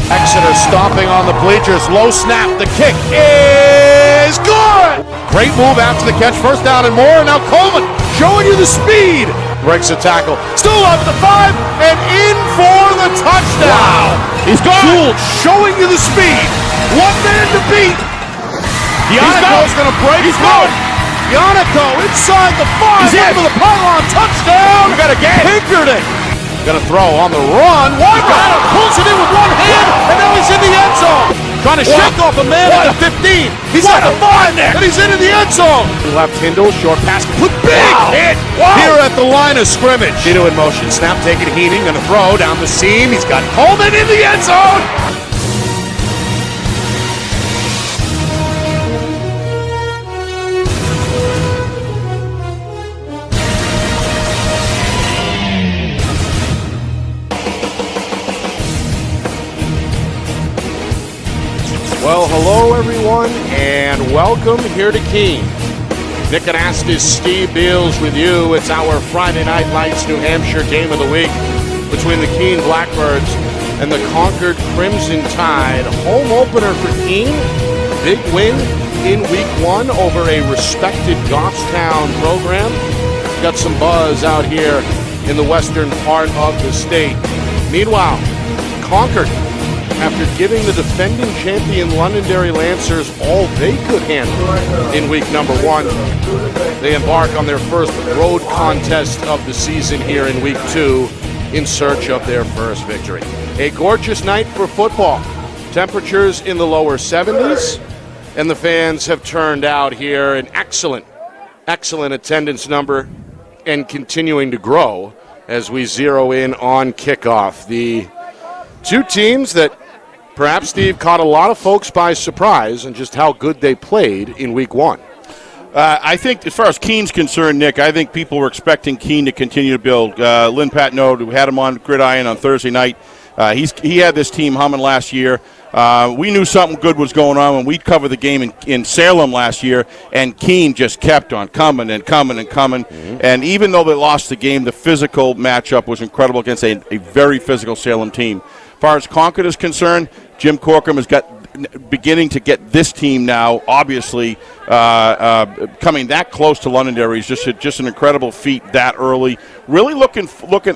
Exeter stomping on the bleachers. Low snap. The kick is good. Great move after the catch. First down and more. Now Coleman showing you the speed. Breaks the tackle. Still up the 5 and in for the touchdown. Wow. He's gone. Gould showing you the speed. One man to beat. Yannicko's going to break. He's going. Yannicko inside the 5. Over the pylon. Touchdown. Got a game. Pinkerton. Going to throw on the run. One pulls it in with one hand, and now he's in the end zone. Trying to shake off a man at the 15. He's at the 5 there, and he's into the end zone. Left Hindle, short pass, put big hit here at the line of scrimmage. Gino in motion, snap taken, Heaney, going to throw down the seam. He's got Coleman in the end zone. Well, hello everyone, and welcome here to Keene. Nick Anastas, Steve Beals with you. It's our Friday Night Lights New Hampshire game of the week between the Keene Blackbirds and the Concord Crimson Tide. Home opener for Keene. Big win in week 1 over a respected Goffstown program. Got some buzz out here in the western part of the state. Meanwhile, Concord, after giving the defending champion Londonderry Lancers all they could handle in week number 1, they embark on their first road contest of the season here in week 2 in search of their first victory. A gorgeous night for football. Temperatures in the lower 70s, and the fans have turned out here. An excellent attendance number, and continuing to grow as we zero in on kickoff. The two teams that perhaps, Steve, caught a lot of folks by surprise and just how good they played in week 1. I think as far as Keene's concerned, Nick, I think people were expecting Keene to continue to build. Lynn Patnaud, who had him on Gridiron on Thursday night, he had this team humming last year. We knew something good was going on when we covered the game in Salem last year, and Keene just kept on coming and coming and coming. Mm-hmm. And even though they lost the game, the physical matchup was incredible against a very physical Salem team. As far as Concord is concerned, Jim Corcoran has beginning to get this team now, obviously, coming that close to Londonderry is just an incredible feat that early. Really looking.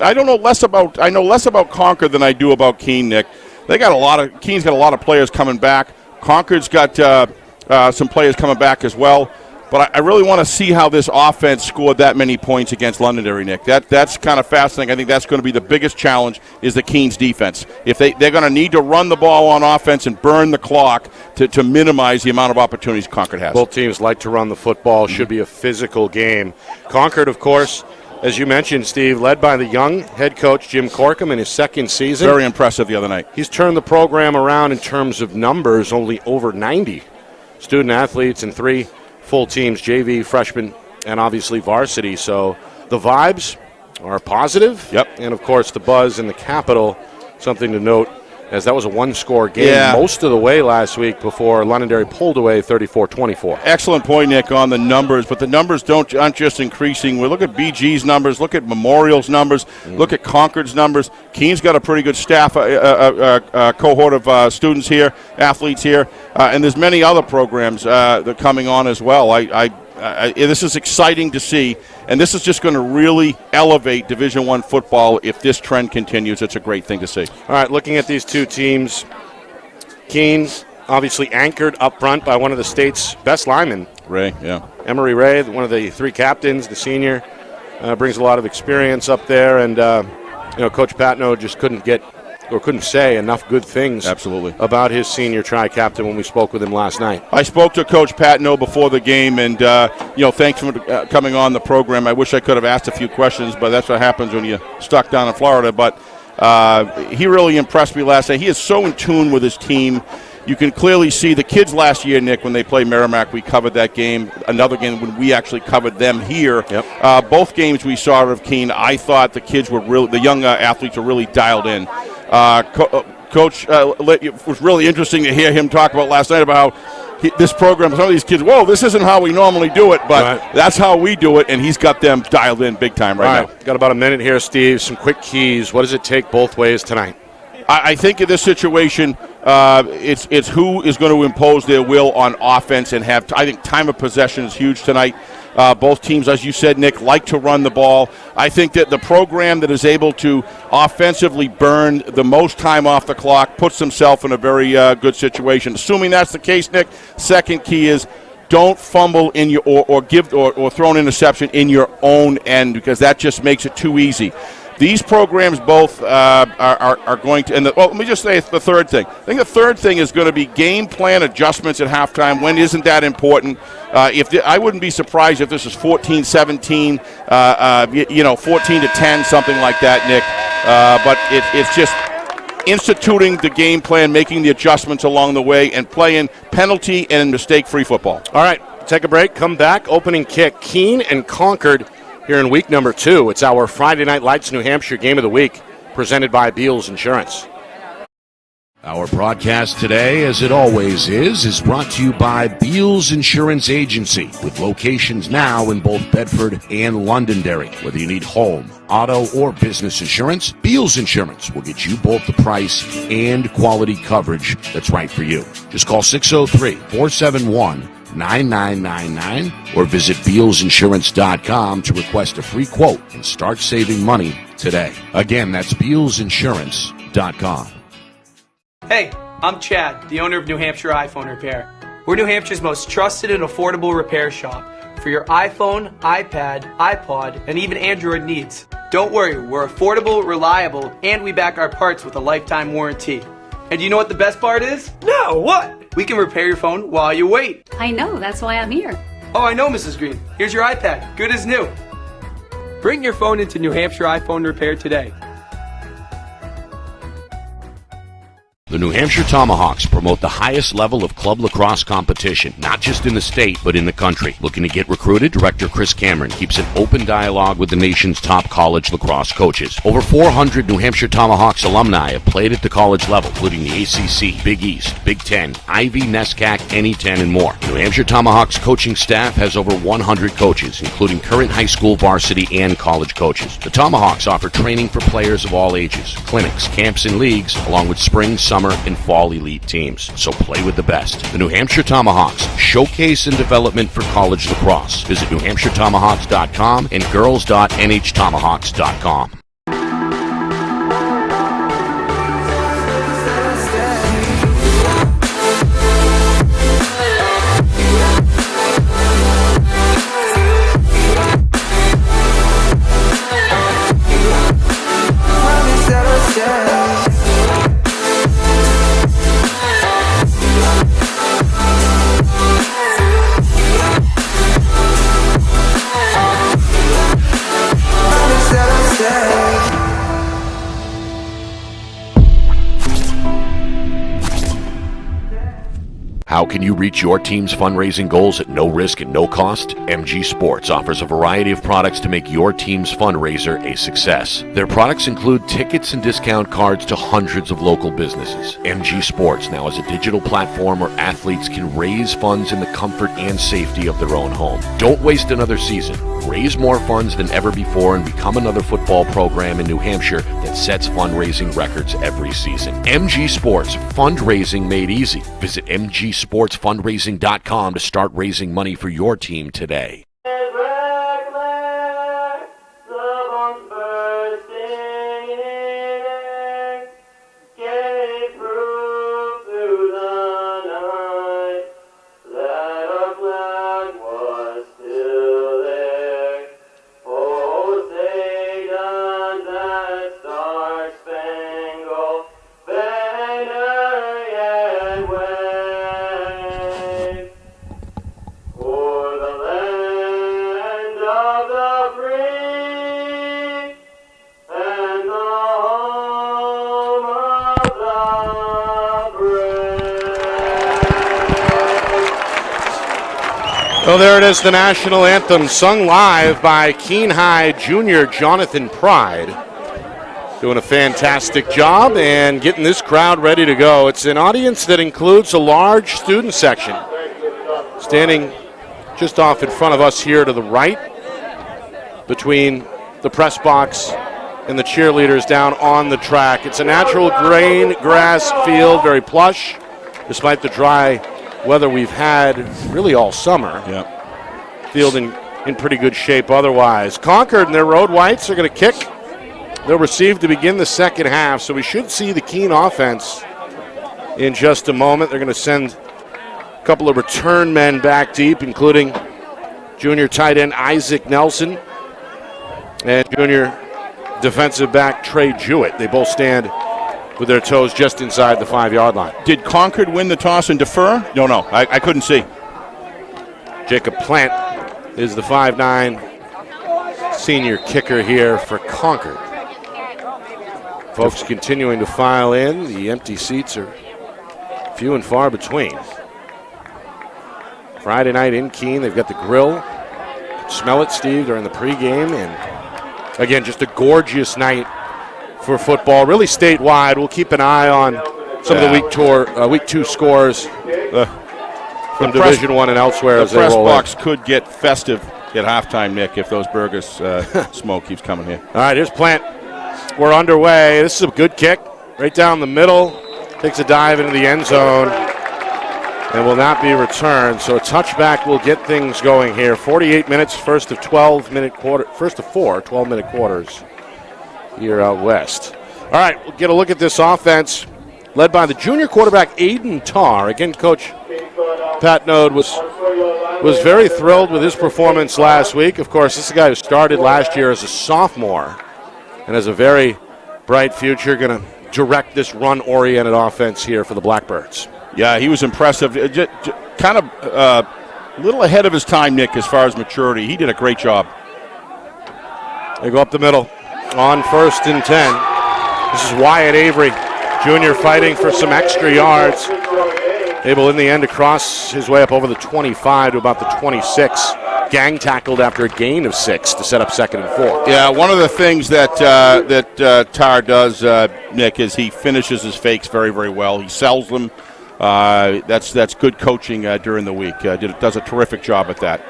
I know less about Concord than I do about Keene, Nick. Keene's got a lot of players coming back. Concord's got some players coming back as well. But I really want to see how this offense scored that many points against Londonderry, Nick. That's kind of fascinating. I think that's going to be the biggest challenge is the Keene's defense. If they're going to need to run the ball on offense and burn the clock to minimize the amount of opportunities Concord has. Both teams like to run the football. Should be a physical game. Concord, of course, as you mentioned, Steve, led by the young head coach Jim Corcoran in his second season. Very impressive the other night. He's turned the program around in terms of numbers, only over 90 student athletes and 3 full teams, JV, freshman, and obviously varsity. So the vibes are positive. Yep. And, of course, the buzz in the Capitol, something to note, as that was a one-score game most of the way last week before Londonderry pulled away 34-24. Excellent point, Nick, on the numbers, but the numbers aren't just increasing. We look at BG's numbers, look at Memorial's numbers, look at Concord's numbers. Keene's got a pretty good staff, cohort of students here, athletes here, and there's many other programs that are coming on as well. This is exciting to see, and this is just going to really elevate Division I football if this trend continues. It's a great thing to see. All right, looking at these two teams, Keene obviously anchored up front by one of the state's best linemen. Ray, yeah. Emery Ray, one of the 3 captains, the senior, brings a lot of experience up there, and Coach Patnaud just couldn't say enough good things about his senior tri-captain when we spoke with him last night. I spoke to Coach Patnaud before the game, and thanks for coming on the program. I wish I could have asked a few questions, but that's what happens when you're stuck down in Florida. But he really impressed me last night. He is so in tune with his team. You can clearly see the kids last year, Nick, when they played Merrimack, we covered that game. Another game when we actually covered them here. Yep. Both games we saw of Keene, I thought the young athletes were really dialed in. Coach, it was really interesting to hear him talk about last night about how this program, some of these kids, this isn't how we normally do it, but that's how we do it, and he's got them dialed in big time right now. Got about a minute here, Steve. Some quick keys. What does it take both ways tonight? I think in this situation, it's who is going to impose their will on offense and have. I think time of possession is huge tonight. Both teams, as you said, Nick, like to run the ball. I think that the program that is able to offensively burn the most time off the clock puts themselves in a very good situation. Assuming that's the case, Nick, second key is don't fumble in your or give or throw an interception in your own end, because that just makes it too easy. These programs both are going to, let me just say the third thing. I think the third thing is going to be game plan adjustments at halftime. When isn't that important? I wouldn't be surprised if this is 14-17, 14-10, something like that, Nick. But it's just instituting the game plan, making the adjustments along the way, and playing penalty and mistake-free football. All right, take a break, come back, opening kick. Keene and Concord here in week number 2. It's our Friday Night Lights New Hampshire Game of the Week, presented by Beals Insurance. Our broadcast today, as it always is brought to you by Beals Insurance Agency, with locations now in both Bedford and Londonderry. Whether you need home, auto, or business insurance, Beals Insurance will get you both the price and quality coverage that's right for you. Just call 603-471-9999 or visit BealsInsurance.com to request a free quote and start saving money today. Again, that's BealsInsurance.com. Hey, I'm Chad, the owner of New Hampshire iPhone Repair. We're New Hampshire's most trusted and affordable repair shop for your iPhone, iPad, iPod, and even Android needs. Don't worry, we're affordable, reliable, and we back our parts with a lifetime warranty. And you know what the best part is? No, what? We can repair your phone while you wait. I know, that's why I'm here. Oh, I know, Mrs. Green. Here's your iPad, good as new. Bring your phone into New Hampshire iPhone Repair today. The New Hampshire Tomahawks promote the highest level of club lacrosse competition, not just in the state, but in the country. Looking to get recruited? Director Chris Cameron keeps an open dialogue with the nation's top college lacrosse coaches. Over 400 New Hampshire Tomahawks alumni have played at the college level, including the ACC, Big East, Big Ten, Ivy, NESCAC, NE10, and more. New Hampshire Tomahawks coaching staff has over 100 coaches, including current high school, varsity, and college coaches. The Tomahawks offer training for players of all ages, clinics, camps, and leagues, along with spring, summer, and fall elite teams. So play with the best. The New Hampshire Tomahawks, showcase and development for college lacrosse. Visit NewHampshireTomahawks.com and girls.nhtomahawks.com. How can you reach your team's fundraising goals at no risk and no cost? MG Sports offers a variety of products to make your team's fundraiser a success. Their products include tickets and discount cards to hundreds of local businesses. MG Sports now has a digital platform where athletes can raise funds in the comfort and safety of their own home. Don't waste another season. Raise more funds than ever before and become another football program in New Hampshire that sets fundraising records every season. MG Sports, fundraising made easy. Visit mgsportsfundraising.com to start raising money for your team today. Well, there it is, the national anthem sung live by Keene High junior Jonathan Pride. Doing a fantastic job and getting this crowd ready to go. It's an audience that includes a large student section. Standing just off in front of us here to the right, between the press box and the cheerleaders down on the track. It's a natural grain grass field, very plush, despite the dry weather we've had really all summer. Yep. Field in pretty good shape otherwise. Concord and their road whites are going to kick. They'll receive to begin the second half, so we should see the Keene offense in just a moment. They're going to send a couple of return men back deep, including junior tight end Isaac Nelson and junior defensive back Trey Jewett. They both stand with their toes just inside the 5-yard line. Did Concord win the toss and defer? No, I couldn't see. Jacob Plant is the 5'9" senior kicker here for Concord. Folks continuing to file in. The empty seats are few and far between. Friday night in Keene, they've got the grill. Smell it, Steve, during the pregame. And again, just a gorgeous night for football, really statewide. We'll keep an eye on some of the week 2 scores from Division 1 and elsewhere as they roll in. The press box could get festive at halftime, Nick, if those burgers smoke keeps coming here. All right, here's Plant. We're underway. This is a good kick. Right down the middle. Takes a dive into the end zone and will not be returned. So a touchback will get things going here. 48 minutes, first of 4 12-minute quarters here out west. All right, we'll get a look at this offense led by the junior quarterback Aiden Tarr. Again, Coach Pat Node was very thrilled with his performance last week. Of course, this is a guy who started last year as a sophomore and has a very bright future, going to direct this run-oriented offense here for the Blackbirds. Yeah, he was impressive. Kind of a little ahead of his time, Nick, as far as maturity. He did a great job. They go up the middle on 1st and 10. This is Wyatt Avery, junior, fighting for some extra yards. Able in the end to cross his way up over the 25 to about the 26. Gang tackled after a gain of 6 to set up 2nd and 4. Yeah, one of the things that Tarr does, Nick, is he finishes his fakes very, very well. He sells them. That's good coaching during the week. Does a terrific job at that.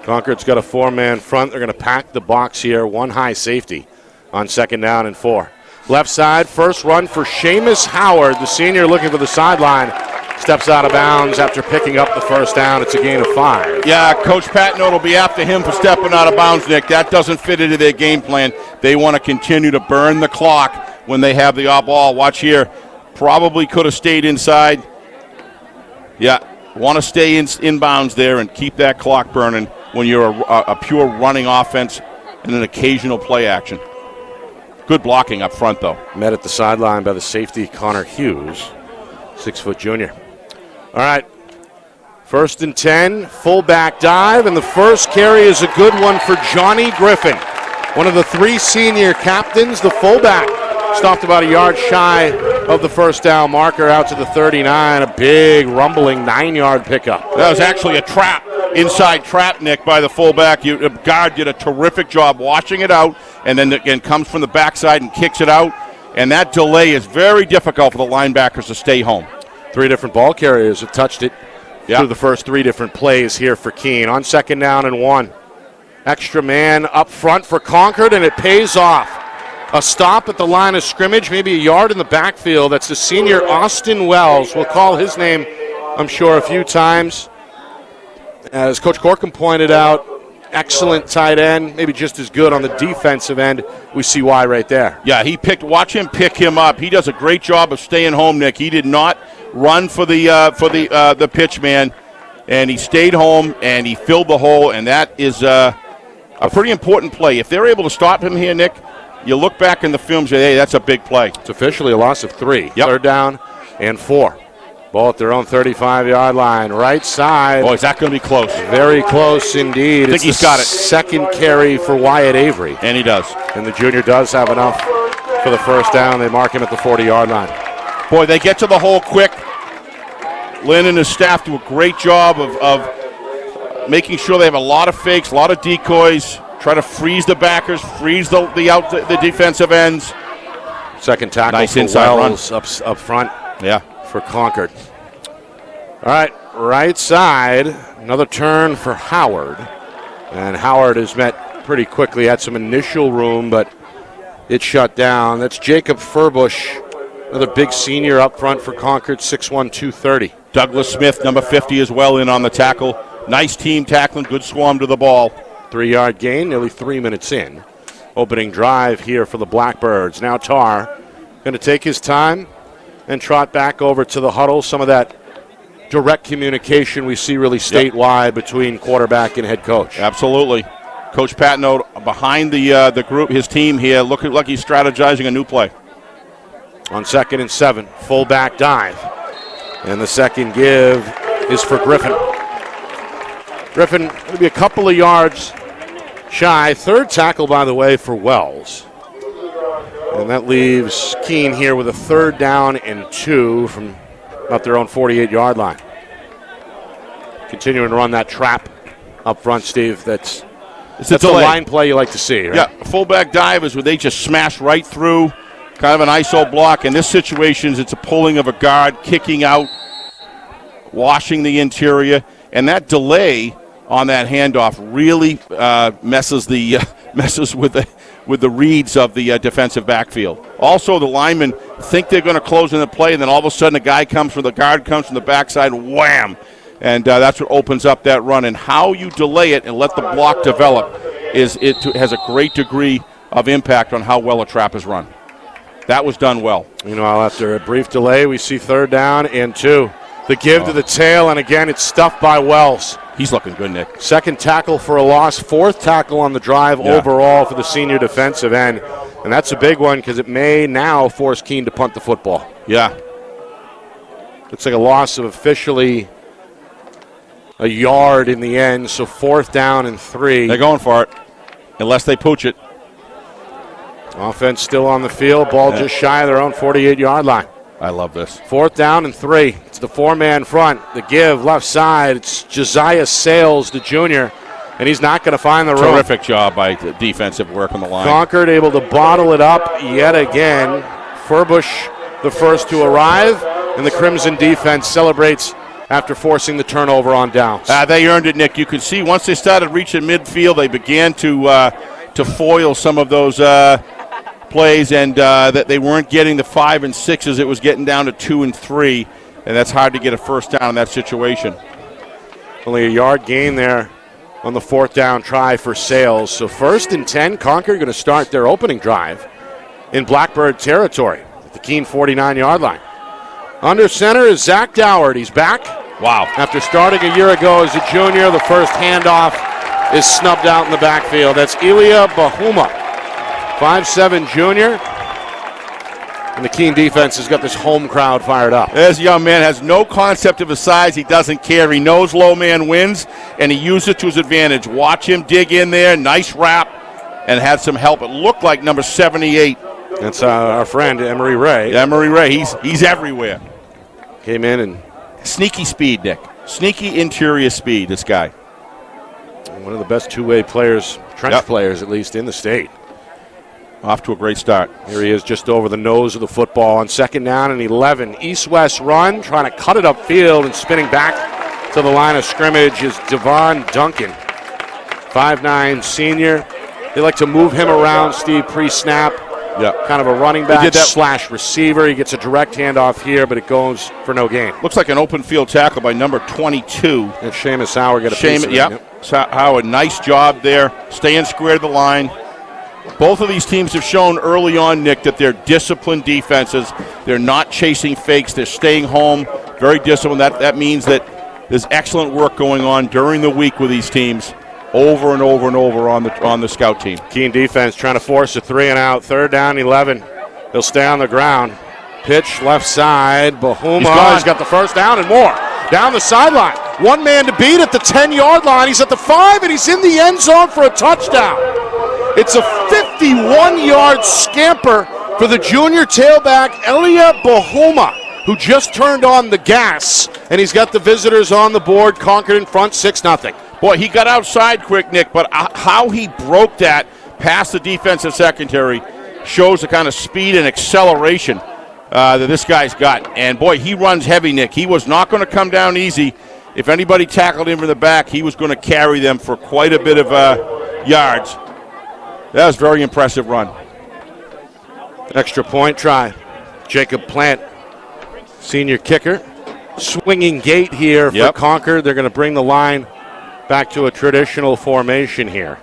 Concord's got a 4-man front. They're going to pack the box here. One high safety on 2nd down and 4. Left side, first run for Seamus Howard, the senior, looking for the sideline. Steps out of bounds after picking up the first down. It's a gain of 5. Yeah, Coach Patnode will be after him for stepping out of bounds, Nick. That doesn't fit into their game plan. They want to continue to burn the clock when they have the ball. Watch here. Probably could have stayed inside. Yeah, want to stay in bounds there and keep that clock burning when you're a pure running offense and an occasional play action. Good blocking up front, though. Met at the sideline by the safety, Connor Hughes, 6-foot junior. All right, 1st and 10, fullback dive, and the first carry is a good one for Johnny Griffin. One of the 3 senior captains, the fullback, stopped about a yard shy of the first down marker out to the 39. A big, rumbling 9-yard pickup. That was actually a trap, inside trap, Nick, by the fullback. Guard did a terrific job watching it out, and then again comes from the backside and kicks it out. And that delay is very difficult for the linebackers to stay home. 3 different ball carriers have touched it through the first 3 different plays here for Keene. On 2nd down and 1. Extra man up front for Concord, and it pays off. A stop at the line of scrimmage, maybe a yard in the backfield. That's the senior Austin Wells. We'll call his name, I'm sure, a few times. As Coach Corkum pointed out, excellent tight end, maybe just as good on the defensive end. We see why right there. Yeah, watch him pick him up. He does a great job of staying home, Nick. He did not run for the pitch man, and he stayed home and he filled the hole, and that is a pretty important play. If they're able to stop him here, Nick, you look back in the film and say, hey, that's a big play. It's officially a loss of 3. Yep. 3rd down and 4. Ball at their own 35-yard line. Right side. Oh, is that going to be close? Very close indeed. I think he's got it. 2nd carry for Wyatt Avery. And he does. And the junior does have enough for the first down. They mark him at the 40-yard line. Boy, they get to the hole quick. Lynn and his staff do a great job of making sure they have a lot of fakes, a lot of decoys, try to freeze the backers, freeze the defensive ends. 2nd tackle nice for inside Wells up front. Yeah. For Concord. All right, right side, another turn for Howard. And Howard is met pretty quickly, had some initial room, but It's shut down. That's Jacob Furbush, another big senior up front for Concord, 6'1", 230. Douglas Smith, number 50, as well in on the tackle. Nice team tackling, good swarm to the ball. 3-yard gain, nearly 3 minutes in. Opening drive here for the Blackbirds. Now Tarr going to take his time and trot back over to the huddle. Some of that direct communication we see really statewide between quarterback and head coach. Absolutely. Coach Patino behind the group, his team here, looking like he's strategizing a new play. On 2nd and 7, fullback dive. And the second give is for Griffin. Griffin going to be a couple of yards shy. Third tackle, by the way, for Wells. And that leaves Keene here with a 3rd down and 2 from about their own 48-yard line. Continuing to run that trap up front, Steve. That's the line play you like to see, right? Yeah, fullback dive is where they just smash right through, kind of an ISO block. In this situation, it's a pulling of a guard, kicking out, washing the interior, and that delay on that handoff really messes with the reads of the defensive backfield. Also, the linemen think they're going to close in the play, and then all of a sudden the guard comes from the backside, wham! And that's what opens up that run. And how you delay it and let the block develop has a great degree of impact on how well a trap is run. That was done well. Meanwhile, after a brief delay, we see 3rd down and 2. The give to the tail, and again, it's stuffed by Wells. He's looking good, Nick. Second tackle for a loss, 4th tackle on the drive overall for the senior defensive end. And that's a big one because it may now force Keene to punt the football. Yeah. Looks like a loss of officially a yard in the end, so 4th down and 3. They're going for it, unless they pooch it. Offense still on the field, ball just shy of their own 48-yard line. I love this. 4th down and 3. It's the 4-man front. The give left side. It's Josiah Sales, the junior, and he's not going to find the room. Terrific job by the defensive work on the line. Concord able to bottle it up yet again. Furbush the first to arrive, and the Crimson defense celebrates after forcing the turnover on downs. They earned it, Nick. You could see once they started reaching midfield, they began to foil some of those plays, and that they weren't getting the 5 and 6s. It was getting down to 2 and 3, and that's hard to get a first down in that situation. Only a yard gain there on the 4th down try for Sales. So 1st and 10, Concord going to start their opening drive in Blackbird territory at the Keene 49-yard line. Under center is Zach Doward. He's back. Wow. After starting a year ago as a junior, the first handoff is snubbed out in the backfield. That's Ilya Bahuma, 5'7" junior. And the Keene defense has got this home crowd fired up. This young man has no concept of his size. He doesn't care. He knows low man wins, and he used it to his advantage. Watch him dig in there. Nice wrap, and had some help. It looked like number 78. That's our friend, Emery Ray. Emery Ray. He's everywhere. Came in and... Sneaky speed, Nick. Sneaky interior speed, this guy. One of the best two-way players, trench players at least, in the state. Off to a great start. Here he is just over the nose of the football on 2nd down and 11. East-west run, trying to cut it upfield and spinning back to the line of scrimmage is Devon Duncan. 5'9" senior. They like to move him around, Steve, pre-snap. Yeah. Kind of a running back slash receiver. He gets a direct handoff here, but it goes for no gain. Looks like an open field tackle by number 22. And Seamus Howard got a piece of it. Yep. Howard, nice job there. Staying square to the line. Both of these teams have shown early on, Nick, that they're disciplined defenses. They're not chasing fakes. They're staying home. Very disciplined. That means that there's excellent work going on during the week with these teams. Over and over and over on the scout team. Keene defense trying to force a 3-and-out. 3rd down, 11. He'll stay on the ground. Pitch left side. Bahuma. He's got the first down and more. Down the sideline. One man to beat at the 10-yard line. He's at the 5, and he's in the end zone for a touchdown. It's a 51-yard scamper for the junior tailback, Elia Bahuma, who just turned on the gas, and he's got the visitors on the board. Concord in front, 6-0. Boy, he got outside quick, Nick, but how he broke that past the defensive secondary shows the kind of speed and acceleration that this guy's got. And, boy, he runs heavy, Nick. He was not going to come down easy. If anybody tackled him from the back, he was going to carry them for quite a bit of yards. That was a very impressive run. Extra point try. Jacob Plant, senior kicker. Swinging gate here for Concord. They're going to bring the line back to a traditional formation here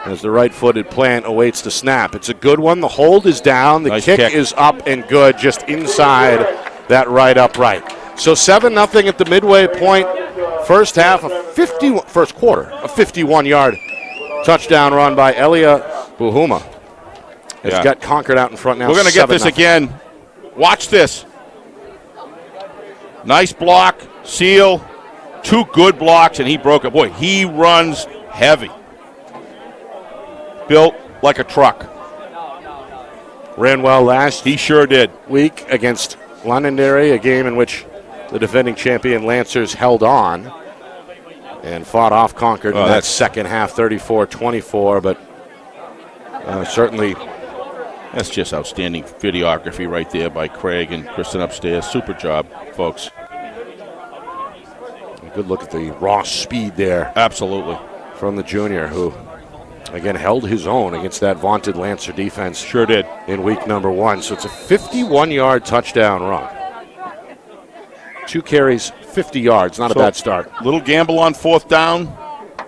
as the right-footed Plant awaits the snap. It's a good one. The hold is down. The nice kick is up and good, just inside that right upright. So 7-0 at the midway point. First quarter, a 51-yard touchdown run by Elia Buhuma. It's got Concord out in front now. We're going to get this again. Watch this. Nice block, seal, 2 good blocks, and he broke it. Boy, he runs heavy. Built like a truck. Ran well last He sure did. week against Londonderry, a game in which the defending champion Lancers held on and fought off Concord in that second half, 34-24, but certainly... That's just outstanding videography right there by Craig and Kristen upstairs. Super job, folks. A good look at the raw speed there. Absolutely. From the junior who, again, held his own against that vaunted Lancer defense. Sure did. In week number 1. So it's a 51-yard touchdown run. 2 carries, 50 yards. Not a bad start. Little gamble on 4th down.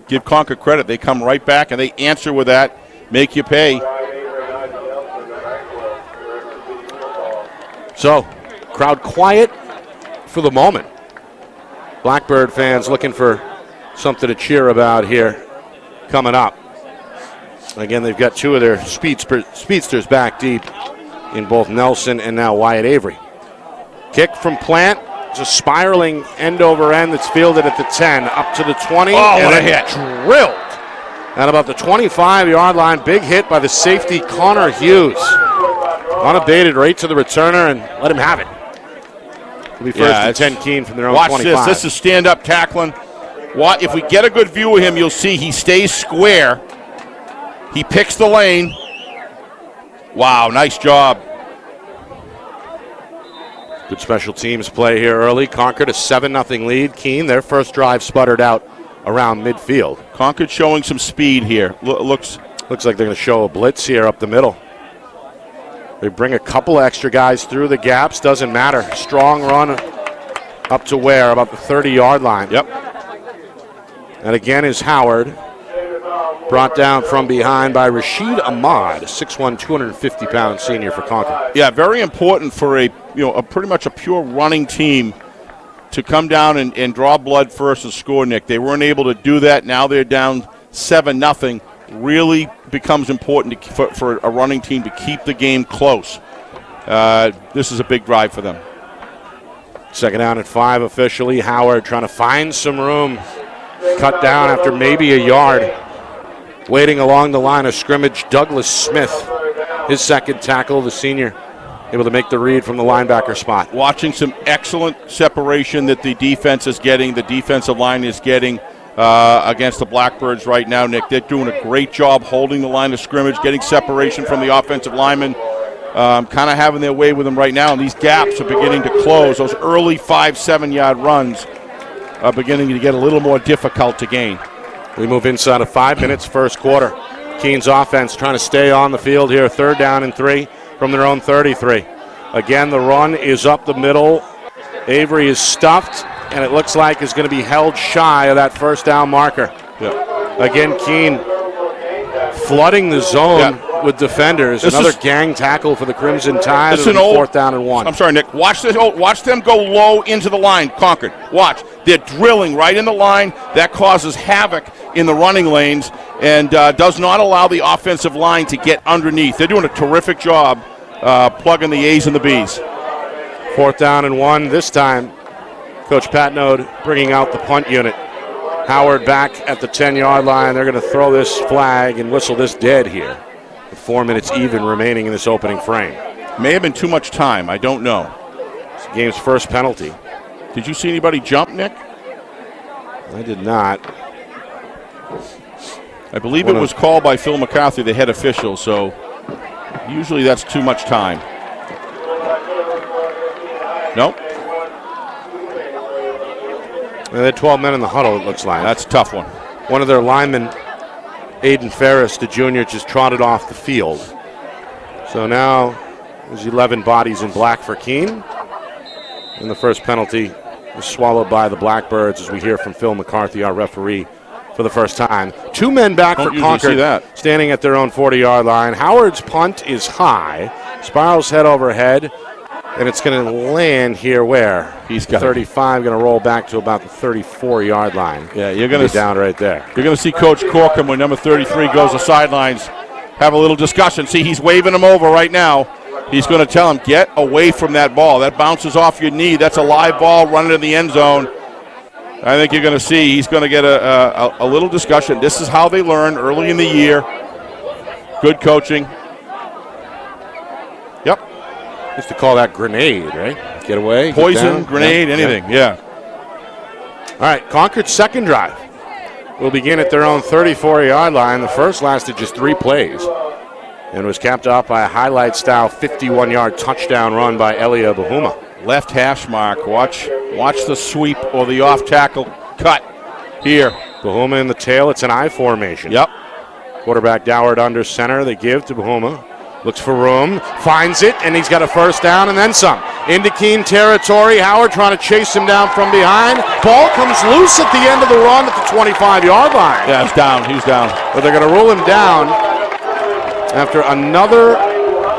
Give Concord credit. They come right back and they answer with that. Make you pay. So, crowd quiet for the moment. Blackbird fans looking for something to cheer about here coming up. Again, they've got 2 of their speedsters back deep in both Nelson and now Wyatt Avery. Kick from Plant. It's a spiraling end over end that's fielded at the 10, up to the 20. Oh, what a hit. Drilled. At about the 25-yard line, big hit by the safety, Connor Hughes. Unabated right to the returner and let him have it. It'll be first and 10 Keene from their own 25. Watch this. This is stand-up tackling. If we get a good view of him, you'll see he stays square. He picks the lane. Wow, nice job. Good special teams play here early. Concord a 7-0 lead. Keene, their first drive sputtered out around midfield. Concord showing some speed here. Looks like they're going to show a blitz here up the middle. They bring a couple extra guys through the gaps. Doesn't matter. Strong run up to where? About the 30-yard line. Yep. And again is Howard. Brought down from behind by Rashid Ahmad, 6'1", 250-pound senior for Concord. Yeah, very important for a pretty much a pure running team to come down and draw blood first and score, Nick. They weren't able to do that. Now they're down 7-0. Really becomes important for a running team to keep the game close. This is a big drive for them. Second down at 5 officially. Howard trying to find some room. Cut down after maybe a yard. Waiting along the line of scrimmage, Douglas Smith. His second tackle, the senior, able to make the read from the linebacker spot. Watching some excellent separation that the defense is getting, the defensive line is getting against the Blackbirds right now, Nick. They're doing a great job holding the line of scrimmage, getting separation from the offensive linemen, kind of having their way with them right now, and these gaps are beginning to close. Those early 5-7-yard runs are beginning to get a little more difficult to gain. We move inside of 5 minutes, first quarter. Keene's offense trying to stay on the field here. 3rd down and 3 from their own 33. Again, the run is up the middle. Avery is stuffed, and it looks like is going to be held shy of that first down marker. Yeah. Again, Keene flooding the zone with defenders. Another gang tackle for the Crimson Tide. It's an 4th down and 1. I'm sorry, Nick. Watch this. Watch them go low into the line, Concord. Watch. They're drilling right in the line. That causes havoc in the running lanes and does not allow the offensive line to get underneath. They're doing a terrific job plugging the A's and the B's. 4th down and 1. This time, Coach Patnode bringing out the punt unit. Howard back at the 10-yard line. They're going to throw this flag and whistle this dead here. With 4 minutes even remaining in this opening frame. May have been too much time. I don't know. It's the game's first penalty. Did you see anybody jump, Nick? I did not. I believe it was called by Phil McCarthy, the head official, so usually that's too much time. Nope. They had 12 men in the huddle, it looks like. That's a tough one. One of their linemen, Aiden Ferris, the junior, just trotted off the field. So now There's 11 bodies in black for Keene. And the first penalty is swallowed by the Blackbirds, as we hear from Phil McCarthy, our referee, for the first time. 2 men back for Concord, standing at their own 40-yard line. Howard's punt is high, spirals head over head, and it's going to land here where? He's got 35, going to roll back to about the 34-yard line. Yeah, you're going to down right there. You're going to see Coach Corcoran, when number 33 goes to sidelines, have a little discussion. See, he's waving him over right now. He's going to tell him, get away from that ball. That bounces off your knee. That's a live ball running in the end zone. I think you're going to see he's going to get a little discussion. This is how they learn early in the year. Good coaching. Yep. Used to call that grenade, right? Get away. Poison, grenade, anything. Yeah. All right, Concord's second drive will begin at their own 34-yard line. The first lasted just 3 plays and was capped off by a highlight-style 51-yard touchdown run by Elia Bahuma. Left hash mark. Watch the sweep or the off-tackle cut here. Bahuma in the tail. It's an I formation. Yep. Quarterback Doward under center. They give to Bahuma. Looks for room. Finds it, and he's got a first down and then some. Into Keene territory. Howard trying to chase him down from behind. Ball comes loose at the end of the run at the 25-yard line. Yeah, he's down. He's down. But they're going to rule him down after another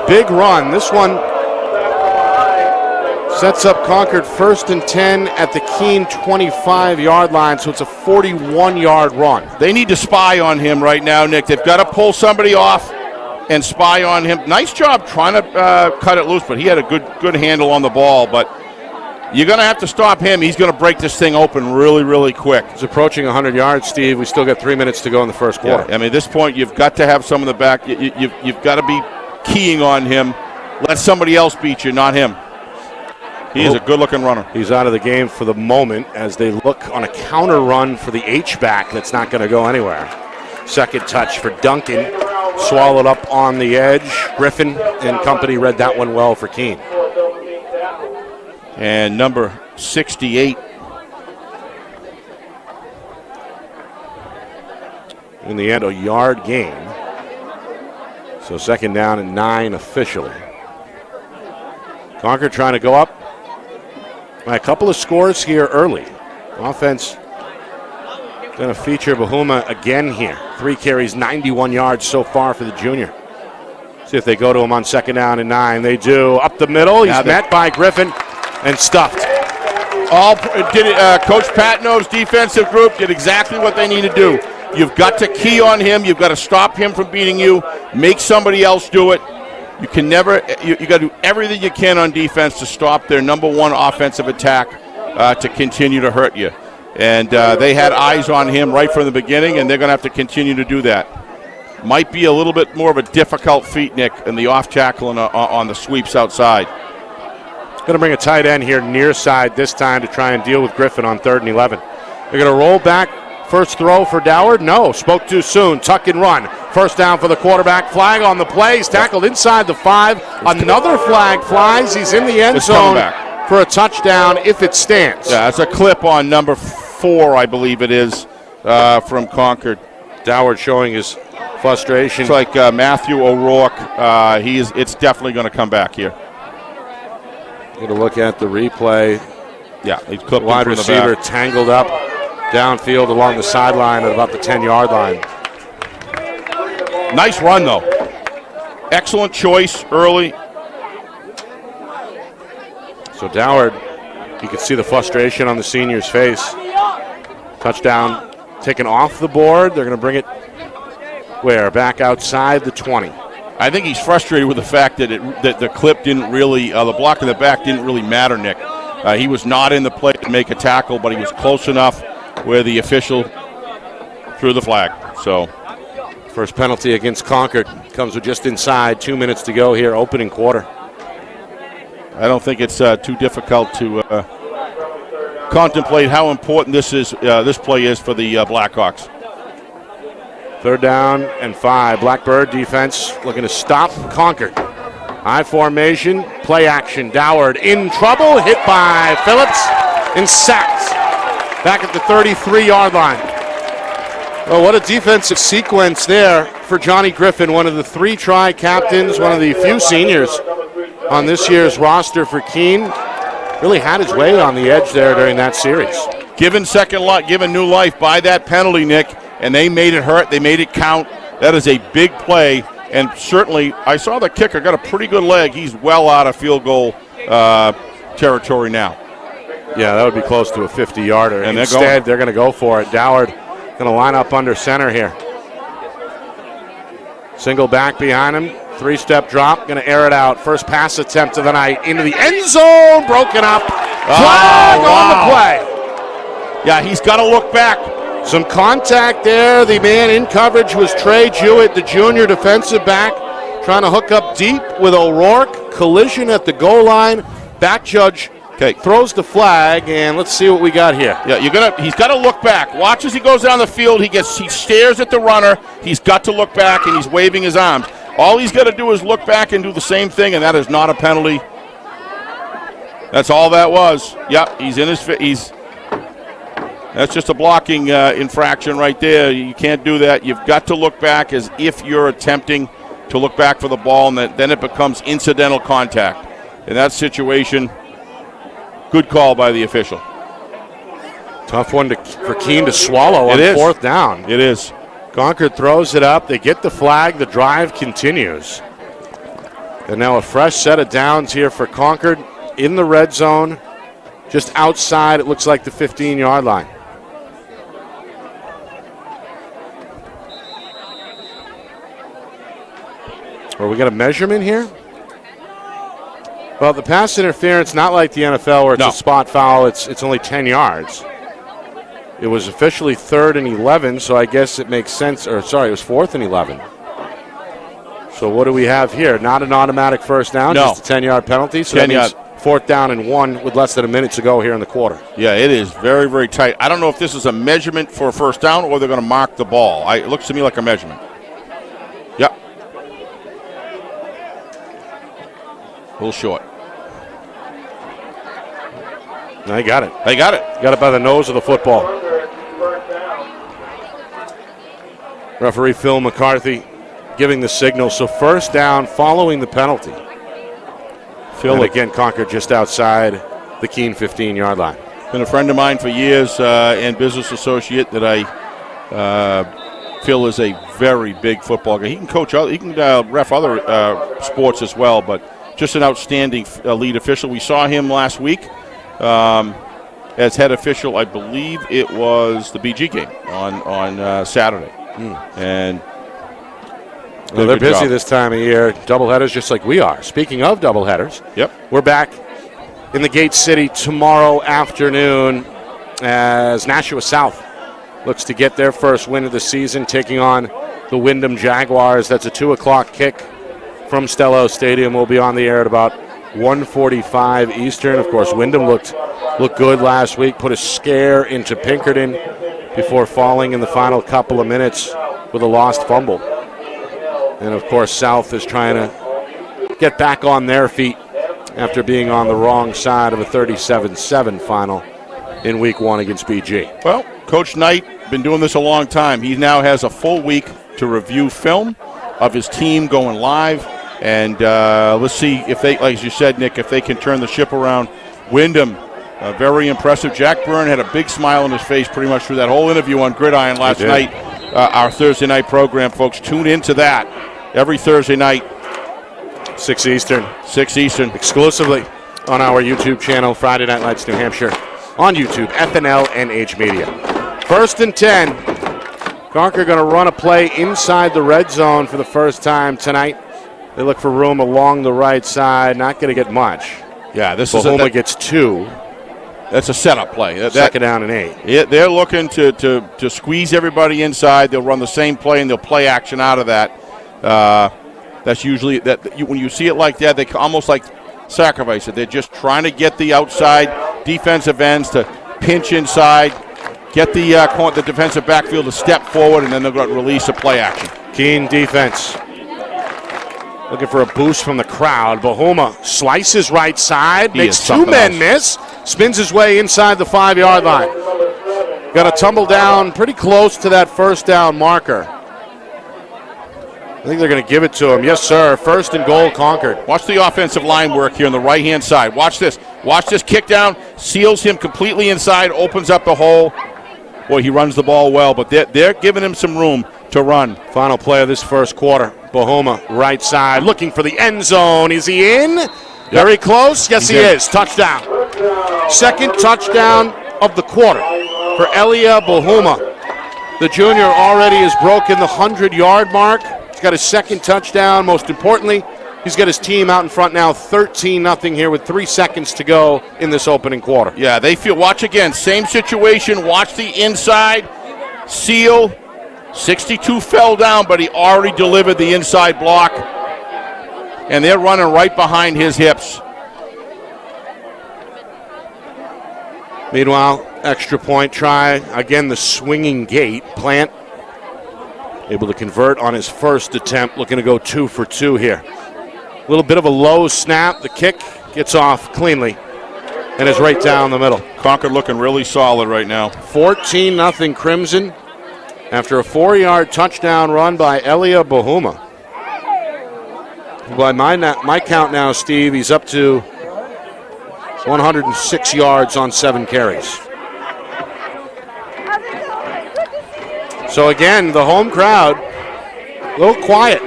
big run. This one sets up Concord 1st and 10 at the Keene 25-yard line, so it's a 41-yard run. They need to spy on him right now, Nick. They've got to pull somebody off and spy on him. Nice job trying to cut it loose, but he had a good handle on the ball. But you're going to have to stop him. He's going to break this thing open really, really quick. He's approaching 100 yards, Steve. We still got 3 minutes to go in the first quarter. Yeah, I mean, at this point, you've got to have some in the back. You've got to be keying on him. Let somebody else beat you, not him. He is a good-looking runner. He's out of the game for the moment as they look on a counter run for the H-back that's not going to go anywhere. Second touch for Duncan. Swallowed up on the edge. Griffin and company read that one well for Keene. And number 68. In the end, a yard gain. So second down and 9 officially. Concord trying to go up by a couple of scores here early. Offense going to feature Bahuma again here. 3 carries, 91 yards so far for the junior. See if they go to him on second down and 9. They do. Up the middle. He's met by Griffin and stuffed. Coach Patno's defensive group did exactly what they need to do. You've got to key on him. You've got to stop him from beating you. Make somebody else do it. You can never. You got to do everything you can on defense to stop their number one offensive attack to continue to hurt you. And they had eyes on him right from the beginning, and they're going to have to continue to do that. Might be a little bit more of a difficult feat, Nick, in the off tackle and on the sweeps outside. Going to bring a tight end here near side this time to try and deal with Griffin on 3rd and 11. They're going to roll back. First throw for Doward. No, spoke too soon. Tuck and run. First down for the quarterback. Flag on the play. He's tackled inside the 5. Another flag flies. He's in the end zone for a touchdown if it stands. Yeah, that's a clip on number 4, I believe it is, from Concord. Doward showing his frustration. It's like Matthew O'Rourke. It's definitely going to come back here. Going to look at the replay. Yeah, he's clipped wide receiver tangled up downfield along the sideline at about the 10-yard line. Nice run, though. Excellent choice early. So Doward, you could see the frustration on the senior's face. Touchdown taken off the board. They're going to bring it where? Back outside the 20. I think he's frustrated with the fact that the clip didn't really, the block in the back didn't really matter, Nick. He was not in the play to make a tackle, but he was close enough where the official threw the flag. So, first penalty against Concord comes with just inside 2 minutes to go here, opening quarter. I don't think it's too difficult to contemplate how important this play is for the Blackhawks. 3rd down and 5. Blackbird defense looking to stop Concord. I formation, play action. Doward in trouble, hit by Phillips and sacked. Back at the 33-yard line. Well, what a defensive sequence there for Johnny Griffin, one of the 3 try captains, one of the few seniors on this year's roster for Keene. Really had his way on the edge there during that series. Given given new life by that penalty, Nick, and they made it hurt. They made it count. That is a big play, and certainly I saw the kicker got a pretty good leg. He's well out of field goal territory now. Yeah, that would be close to a 50-yarder. And instead, they're going to go for it. Doward going to line up under center here. Single back behind him. 3-step drop. Going to air it out. First pass attempt of the night into the end zone. Broken up. Flag on the play. Yeah, he's got to look back. Some contact there. The man in coverage was Trey Jewett, the junior defensive back, trying to hook up deep with O'Rourke. Collision at the goal line. Back judge throws the flag, and let's see what we got here. Yeah, he's got to look back. Watch as he goes down the field. He stares at the runner. He's got to look back, and he's waving his arms. All he's got to do is look back and do the same thing, and that is not a penalty. That's all that was. Yep, he's in his. That's just a blocking infraction right there. You can't do that. You've got to look back as if you're attempting to look back for the ball, and then it becomes incidental contact. In that situation, good call by the official. Tough one for Keene to swallow on fourth down. It is. Concord throws it up. They get the flag. The drive continues. And now a fresh set of downs here for Concord in the red zone. Just outside, it looks like the 15-yard line. Or we got a measurement here? Well, the pass interference, not like the NFL where it's a spot foul. It's only 10 yards. It was officially 3rd and 11, so I guess it makes sense. It was 4th and 11. So what do we have here? Not an automatic first down, just a 10-yard penalty. So that means 4th down and 1 with less than a minute to go here in the quarter. Yeah, it is very, very tight. I don't know if this is a measurement for a first down or they're going to mark the ball. It looks to me like a measurement. Yep. A little short. They got it. Got it by the nose of the football. Referee Phil McCarthy giving the signal. So first down following the penalty. Phil again, Concord just outside the Keene 15-yard line. Been a friend of mine for years and business associate that I feel is a very big football guy. He can coach, he can ref other sports as well, but just an outstanding lead official. We saw him last week as head official. I believe it was the BG game on Saturday. And they're busy this time of year. Doubleheaders just like we are. Speaking of doubleheaders, we're back in the Gate City tomorrow afternoon as Nashua South looks to get their first win of the season, taking on the Wyndham Jaguars. That's a 2 o'clock kick from Stello Stadium. We'll be on the air at about 1:45 Eastern. Of course, Wyndham looked good last week, put a scare into Pinkerton before falling in the final couple of minutes with a lost fumble. And, of course, South is trying to get back on their feet after being on the wrong side of a 37-7 final in Week 1 against BG. Well, Coach Knight, been doing this a long time. He now has a full week to review film of his team going live. And let's see if they, like you said, Nick, if they can turn the ship around. Wyndham, very impressive. Jack Byrne had a big smile on his face pretty much through that whole interview on Gridiron last night. Our Thursday night program, folks. Tune into that every Thursday night. 6 Eastern. 6 Eastern. Exclusively on our YouTube channel, Friday Night Lights New Hampshire. On YouTube, FNL NH Media. 1st and 10. Concord going to run a play inside the red zone for the first time tonight. They look for room along the right side. Not going to get much. Yeah, this Bahoma gets 2. That's a setup play. 2nd down and 8. Yeah, they're looking to squeeze everybody inside. They'll run the same play and they'll play action out of that. That's usually when you see it like that, they almost like sacrifice it. They're just trying to get the outside defensive ends to pinch inside, get the defensive backfield to step forward, and then they're going to release a play action. Keene defense looking for a boost from the crowd. Bahoma slices right side, makes 2 men miss, spins his way inside the 5-yard line. Got to tumble down pretty close to that first down marker. think they're going to give it to him. Yes, sir. First and goal, Concord. Watch the offensive line work here on the right-hand side. Watch this. Watch this kick down. Seals him completely inside, opens up the hole. Boy, he runs the ball well, but they're giving him some room to run. Final play of this first quarter. Bahuma, right side, looking for the end zone. Is he in? Yep. Very close. Yes, he is. Touchdown. Second touchdown of the quarter for Elia Bahuma. The junior already has broken the 100-yard mark. He's got his second touchdown. Most importantly, he's got his team out in front now, 13-0 here with 3 seconds to go in this opening quarter. Yeah, they feel, watch again, same situation. Watch the inside. Seal. 62 fell down, but he already delivered the inside block. And they're running right behind his hips. Meanwhile, extra point try. Again, the swinging gate. Plant able to convert on his first attempt. Looking to go 2 for 2 here. A little bit of a low snap. The kick gets off cleanly and is right down the middle. Concord looking really solid right now. 14-0 Crimson after a 4-yard touchdown run by Elia Bahuma. By my count now, Steve, he's up to 106 yards on 7 carries. So again, the home crowd, a little quiet.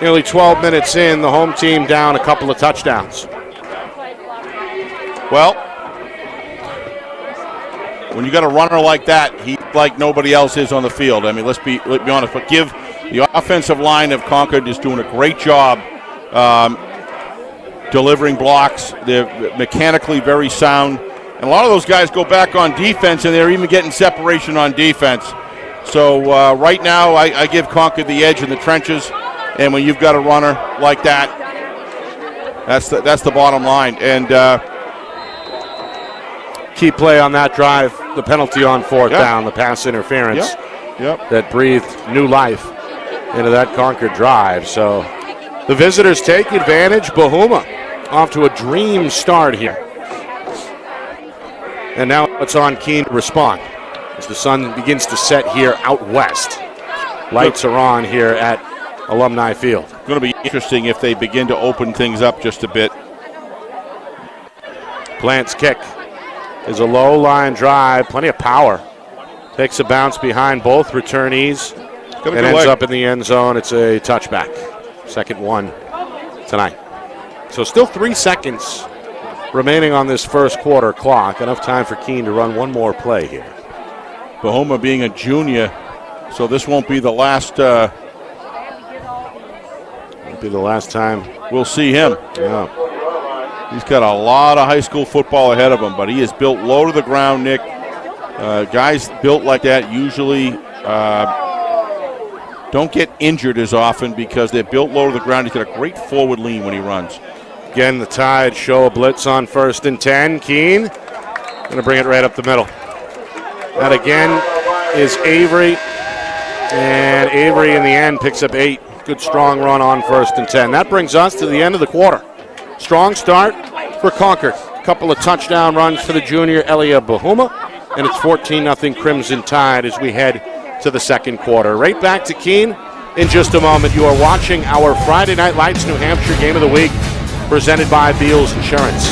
Nearly 12 minutes in, the home team down a couple of touchdowns. Well, when you got a runner like that, he's like nobody else is on the field. I mean, let's be honest. But the offensive line of Concord is doing a great job delivering blocks. They're mechanically very sound. And a lot of those guys go back on defense, and they're even getting separation on defense. So right now, I give Concord the edge in the trenches. And when you've got a runner like that, that's the bottom line. And key play on that drive, the penalty on fourth down, the pass interference that breathed new life into that Concord drive. So the visitors take advantage. Bahuma off to a dream start here. And now it's on Keene to respond as the sun begins to set here out west. Lights are on here at Alumni Field. It's going to be interesting if they begin to open things up just a bit. Plant's kick is a low line drive, plenty of power. Takes a bounce behind both returnees and ends up in the end zone. It's a touchback. Second one tonight. So still 3 seconds remaining on this first quarter clock. Enough time for Keene to run one more play here. Bahuma being a junior, so this won't be the last. Won't be the last time we'll see him. Yeah. He's got a lot of high school football ahead of him, but he is built low to the ground, Nick. Guys built like that usually don't get injured as often because they're built low to the ground. He's got a great forward lean when he runs. Again, the Tide show a blitz on 1st and 10. Keene going to bring it right up the middle. That again is Avery. And Avery in the end picks up 8. Good strong run on 1st and 10. That brings us to the end of the quarter. Strong start for Concord. A couple of touchdown runs for the junior Elia Bahuma. And it's 14-0 Crimson Tide as we head to the second quarter. Right back to Keene in just a moment. You are watching our Friday Night Lights New Hampshire Game of the Week presented by Beals Insurance.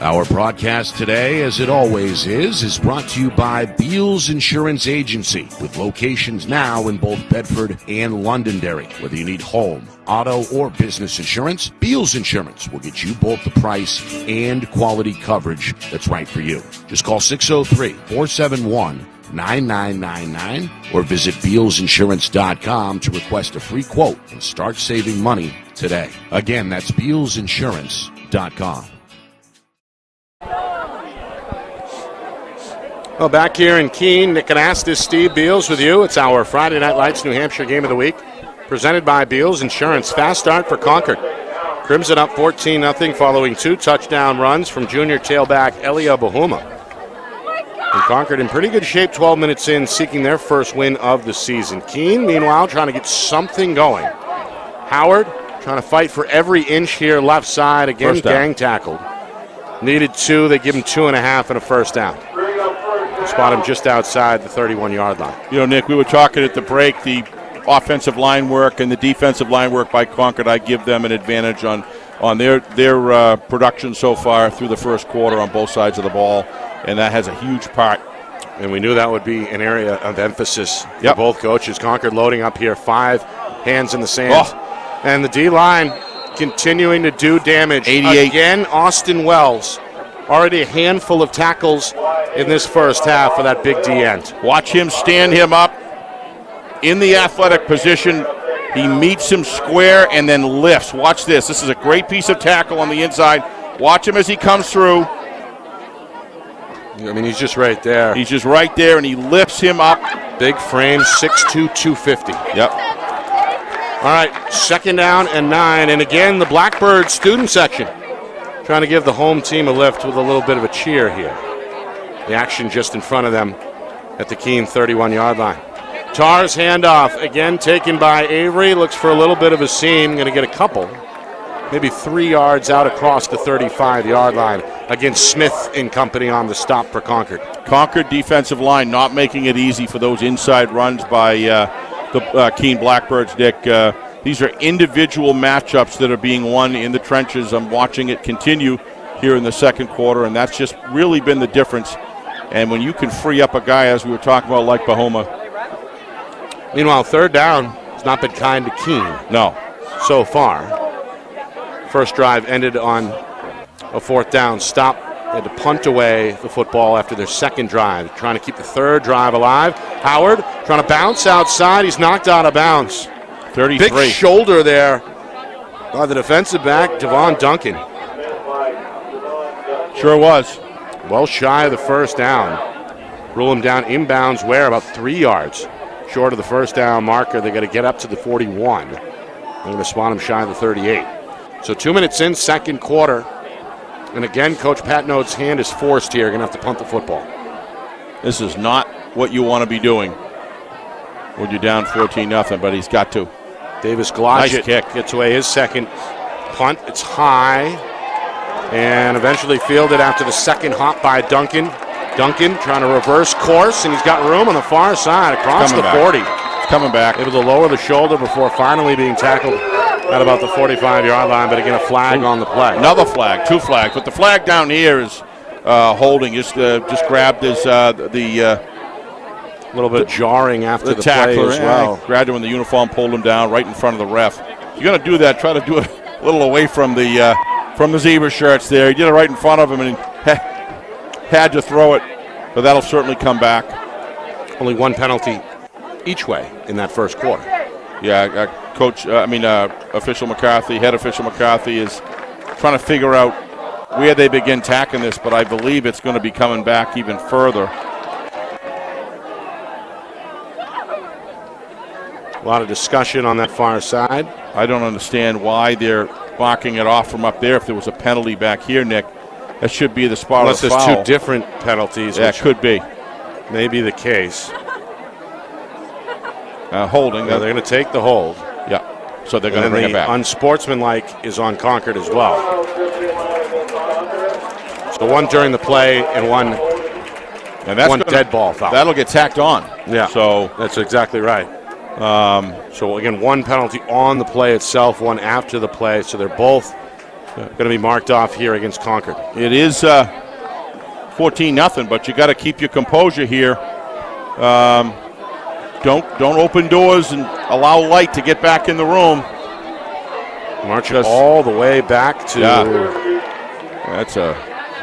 Our broadcast today, as it always is brought to you by Beals Insurance Agency, with locations now in both Bedford and Londonderry. Whether you need home, auto, or business insurance, Beals Insurance will get you both the price and quality coverage that's right for you. Just call 603-471-9999 or visit BealsInsurance.com to request a free quote and start saving money today. Again, that's BealsInsurance.com. Well, back here in Keene, Nick Anastas, Steve Beals with you. It's our Friday Night Lights New Hampshire Game of the Week, presented by Beals Insurance. Fast start for Concord. Crimson up 14-0 following 2 touchdown runs from junior tailback Elia Bahuma. And Concord in pretty good shape 12 minutes in, seeking their first win of the season. Keene, meanwhile, trying to get something going. Howard trying to fight for every inch here left side. Again, gang tackled. Needed 2. They give him 2.5 and a first down. Spot him just outside the 31-yard line. You know, Nick, we were talking at the break, the offensive line work and the defensive line work by Concord. I give them an advantage on their production so far through the first quarter on both sides of the ball, and that has a huge part. And we knew that would be an area of emphasis for both coaches. Concord loading up here, 5 hands in the sand. And the D-line continuing to do damage. 88. Again, Austin Wells. Already a handful of tackles in this first half for that big D end. Watch him stand him up in the athletic position. He meets him square and then lifts. Watch this. This is a great piece of tackle on the inside. Watch him as he comes through. I mean, he's just right there. He's just right there, and he lifts him up. Big frame, 6'2", 250. Yep. All right, 2nd down and 9. And again, the Blackbird student section trying to give the home team a lift with a little bit of a cheer here. The action just in front of them at the Keene 31-yard line. Tar's handoff, again taken by Avery. Looks for a little bit of a seam. Going to get a couple. Maybe 3 yards out across the 35-yard line. Again, Smith and company on the stop for Concord. Concord defensive line not making it easy for those inside runs by the Keene Blackbirds, Dick. These are individual matchups that are being won in the trenches. I'm watching it continue here in the second quarter, and that's just really been the difference. And when you can free up a guy, as we were talking about, like Bahuma. Meanwhile, 3rd down has not been kind to Keene. No. So far. First drive ended on a 4th down stop. They had to punt away the football after their 2nd drive, trying to keep the 3rd drive alive. Howard trying to bounce outside. He's knocked out of bounds. 33. Big shoulder there by the defensive back, Devon Duncan. Sure was. Well shy of the first down. Rule him down inbounds where? About 3 yards short of the first down marker. They got to get up to the 41. They're going to spot him shy of the 38. So 2 minutes in, second quarter. And again, Coach Pat Node's hand is forced here. Going to have to punt the football. This is not what you want to be doing when you're down 14-0, but he's got to. Davis Glodgett nice kick. Gets away his second punt. It's high. And eventually fielded after the second hop by Duncan. Duncan trying to reverse course, and he's got room on the far side across the 40. It's coming back. Able to lower the shoulder before finally being tackled at about the 45-yard line, but again, a flag on the play. Another flag, 2 flags. But the flag down here is holding. Just grabbed his a little bit jarring after the tackler play as well. Grabbed him in the uniform, pulled him down right in front of the ref. If you're going to do that, try to do it a little away from the zebra shirts there. He did it right in front of him and had to throw it, but that'll certainly come back. Only 1 penalty each way in that first quarter. Yeah, official McCarthy, head official McCarthy is trying to figure out where they begin tacking this, but I believe it's going to be coming back even further. A lot of discussion on that far side. I don't understand why they're marking it off from up there. If there was a penalty back here, Nick, that should be the spot of the foul. Unless there's 2 different penalties. Yeah, it could be. May be the case. Holding. Yeah, they're going to take the hold. Yeah, so they're going to bring it back. Unsportsmanlike is on Concord as well. So 1 during the play and one dead ball foul. That'll get tacked on. Yeah, so that's exactly right. So again, 1 penalty on the play itself, 1 after the play. So they're both going to be marked off here against Concord. It is 14-0, but you got to keep your composure here. Don't open doors and allow light to get back in the room. March all the way back to that's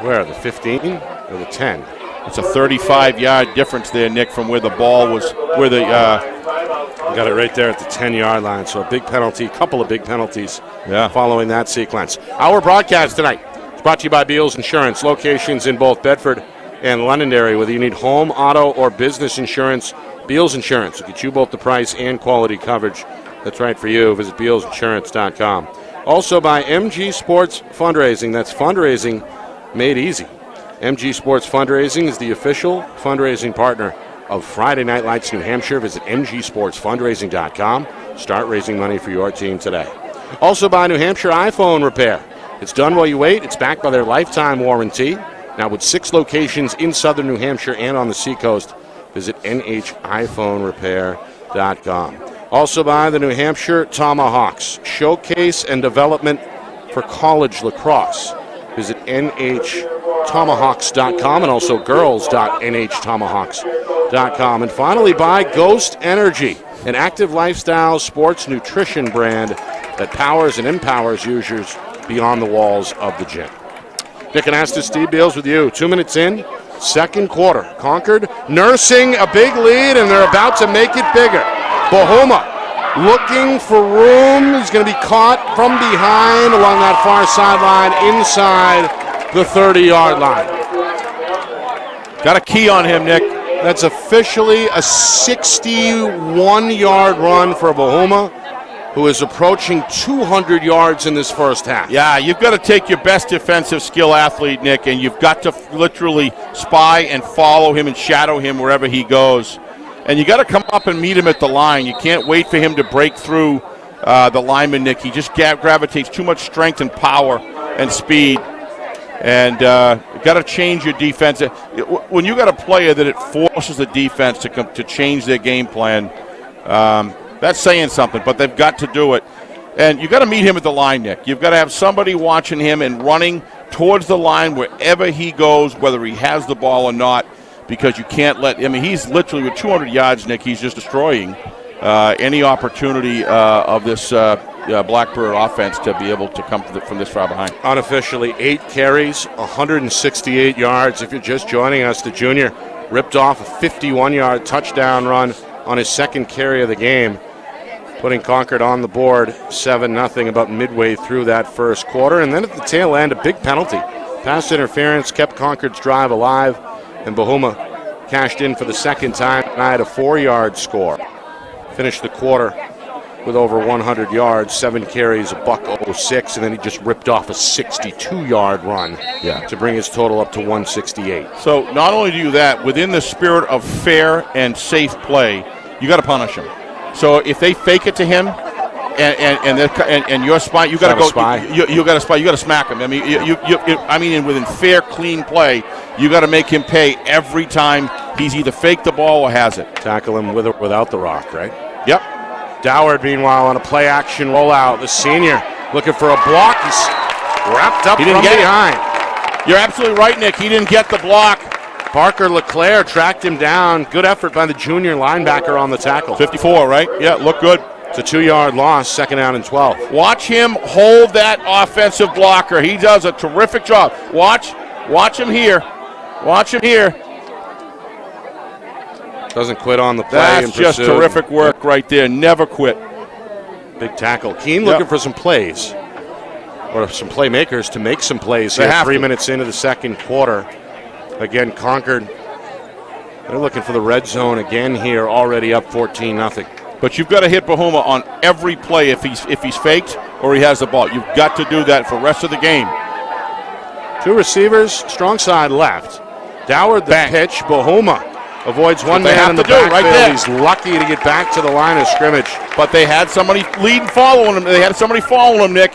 where, the 15 or the 10? It's a 35-yard difference there, Nick, from where the ball was, where the got it right there at the 10-yard line. So a big penalty, couple of big penalties following that sequence. Our broadcast tonight is brought to you by Beals Insurance. Locations in both Bedford and Londonderry. Whether you need home, auto, or business insurance, Beals Insurance will get you both the price and quality coverage that's right for you. Visit BealsInsurance.com. Also by MG Sports Fundraising. That's fundraising made easy. MG Sports Fundraising is the official fundraising partner of Friday Night Lights New Hampshire. Visit mgsportsfundraising.com. Start raising money for your team today. Also by New Hampshire iPhone Repair. It's done while you wait. It's backed by their lifetime warranty. Now with 6 locations in southern New Hampshire and on the seacoast, visit NHiPhoneRepair.com. Also by the New Hampshire Tomahawks. Showcase and development for college lacrosse. Visit NHTomahawks.com and also girls.NHTomahawks.com. And finally by Ghost Energy, an active lifestyle sports nutrition brand that powers and empowers users beyond the walls of the gym. Nick Anastas, Steve Beals with you. 2 minutes in, second quarter. Concord nursing a big lead, and they're about to make it bigger. Bahuma looking for room. He's going to be caught from behind along that far sideline inside the 30-yard line. Got a key on him, Nick. That's officially a 61-yard run for Bahuma, who is approaching 200 yards in this first half. Yeah, you've got to take your best defensive skill athlete, Nick, and you've got to literally spy and follow him and shadow him wherever he goes. And you got to come up and meet him at the line. You can't wait for him to break through the lineman, Nick. He just gravitates too much strength and power and speed. And you got to change your defense. When you got a player that it forces the defense to change their game plan, that's saying something, but they've got to do it. And you got to meet him at the line, Nick. You've got to have somebody watching him and running towards the line wherever he goes, whether he has the ball or not, because you can't he's literally with 200 yards, Nick, he's just destroying any opportunity of this Blackbird offense to be able to come from this far behind. Unofficially, 8 carries, 168 yards. If you're just joining us, the junior ripped off a 51-yard touchdown run on his second carry of the game, putting Concord on the board 7-0 about midway through that first quarter. And then at the tail end, a big penalty. Pass interference kept Concord's drive alive, and Bahuma cashed in for the second time tonight, a 4-yard score. Finished the quarter with over 100 yards, 7 carries, $106, and then he just ripped off a 62-yard run to bring his total up to 168. So not only do you that, within the spirit of fair and safe play, you got to punish him. So if they fake it to him, and your spy, you got to go. You got to spy. You got to smack him. I mean, and within fair, clean play, you got to make him pay every time he's either faked the ball or has it. Tackle him with or without the rock, right? Yep. Doward, meanwhile, on a play-action rollout. The senior looking for a block. He's wrapped up from behind. You're absolutely right, Nick. He didn't get the block. Parker LeClaire tracked him down. Good effort by the junior linebacker on the tackle. 54, right? Yeah, looked good. It's a 2-yard loss, second down and 12. Watch him hold that offensive blocker. He does a terrific job. Watch him here. Watch him here. Doesn't quit on the play. That's just terrific work right there. Never quit. Big tackle. Keene looking for some plays, or some playmakers to make some plays here. 3 minutes into the second quarter. Again, Concord, they're looking for the red zone again here, already up 14-0. But you've got to hit Bahuma on every play if he's faked or he has the ball. You've got to do that for the rest of the game. 2 receivers, strong side left. Doward the pitch. Bahuma avoids one man in the backfield. Right there. He's lucky to get back to the line of scrimmage. But they had somebody following him. They had somebody following him, Nick.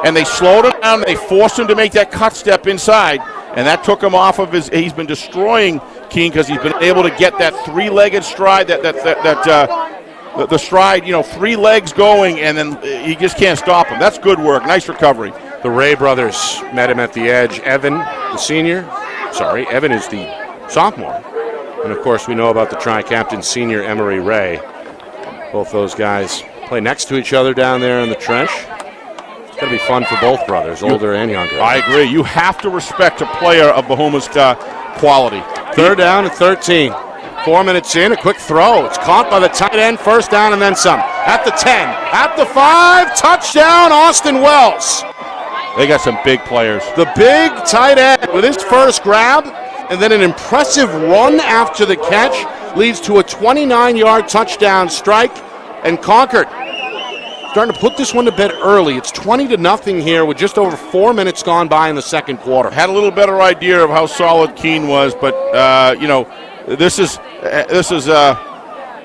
And they slowed him down. They forced him to make that cut step inside. And that took him off of his. He's been destroying Keene because he's been able to get that 3-legged stride, the stride, 3 legs going, and then he just can't stop him. That's good work. Nice recovery. The Ray brothers met him at the edge. Evan is the sophomore. And, of course, we know about the tri-captain senior Emery Ray. Both those guys play next to each other down there in the trench. It's going to be fun for both brothers, older and younger. I agree. You have to respect a player of Bahuma's quality. 3rd down and 13. 4 minutes in, a quick throw. It's caught by the tight end, first down and then some. At the 10, at the 5, touchdown, Austin Wells. They got some big players. The big tight end with his first grab and then an impressive run after the catch leads to a 29-yard touchdown strike, and Concord starting to put this one to bed early. It's 20-0 here with just over 4 minutes gone by in the second quarter. Had a little better idea of how solid Keene was, but this is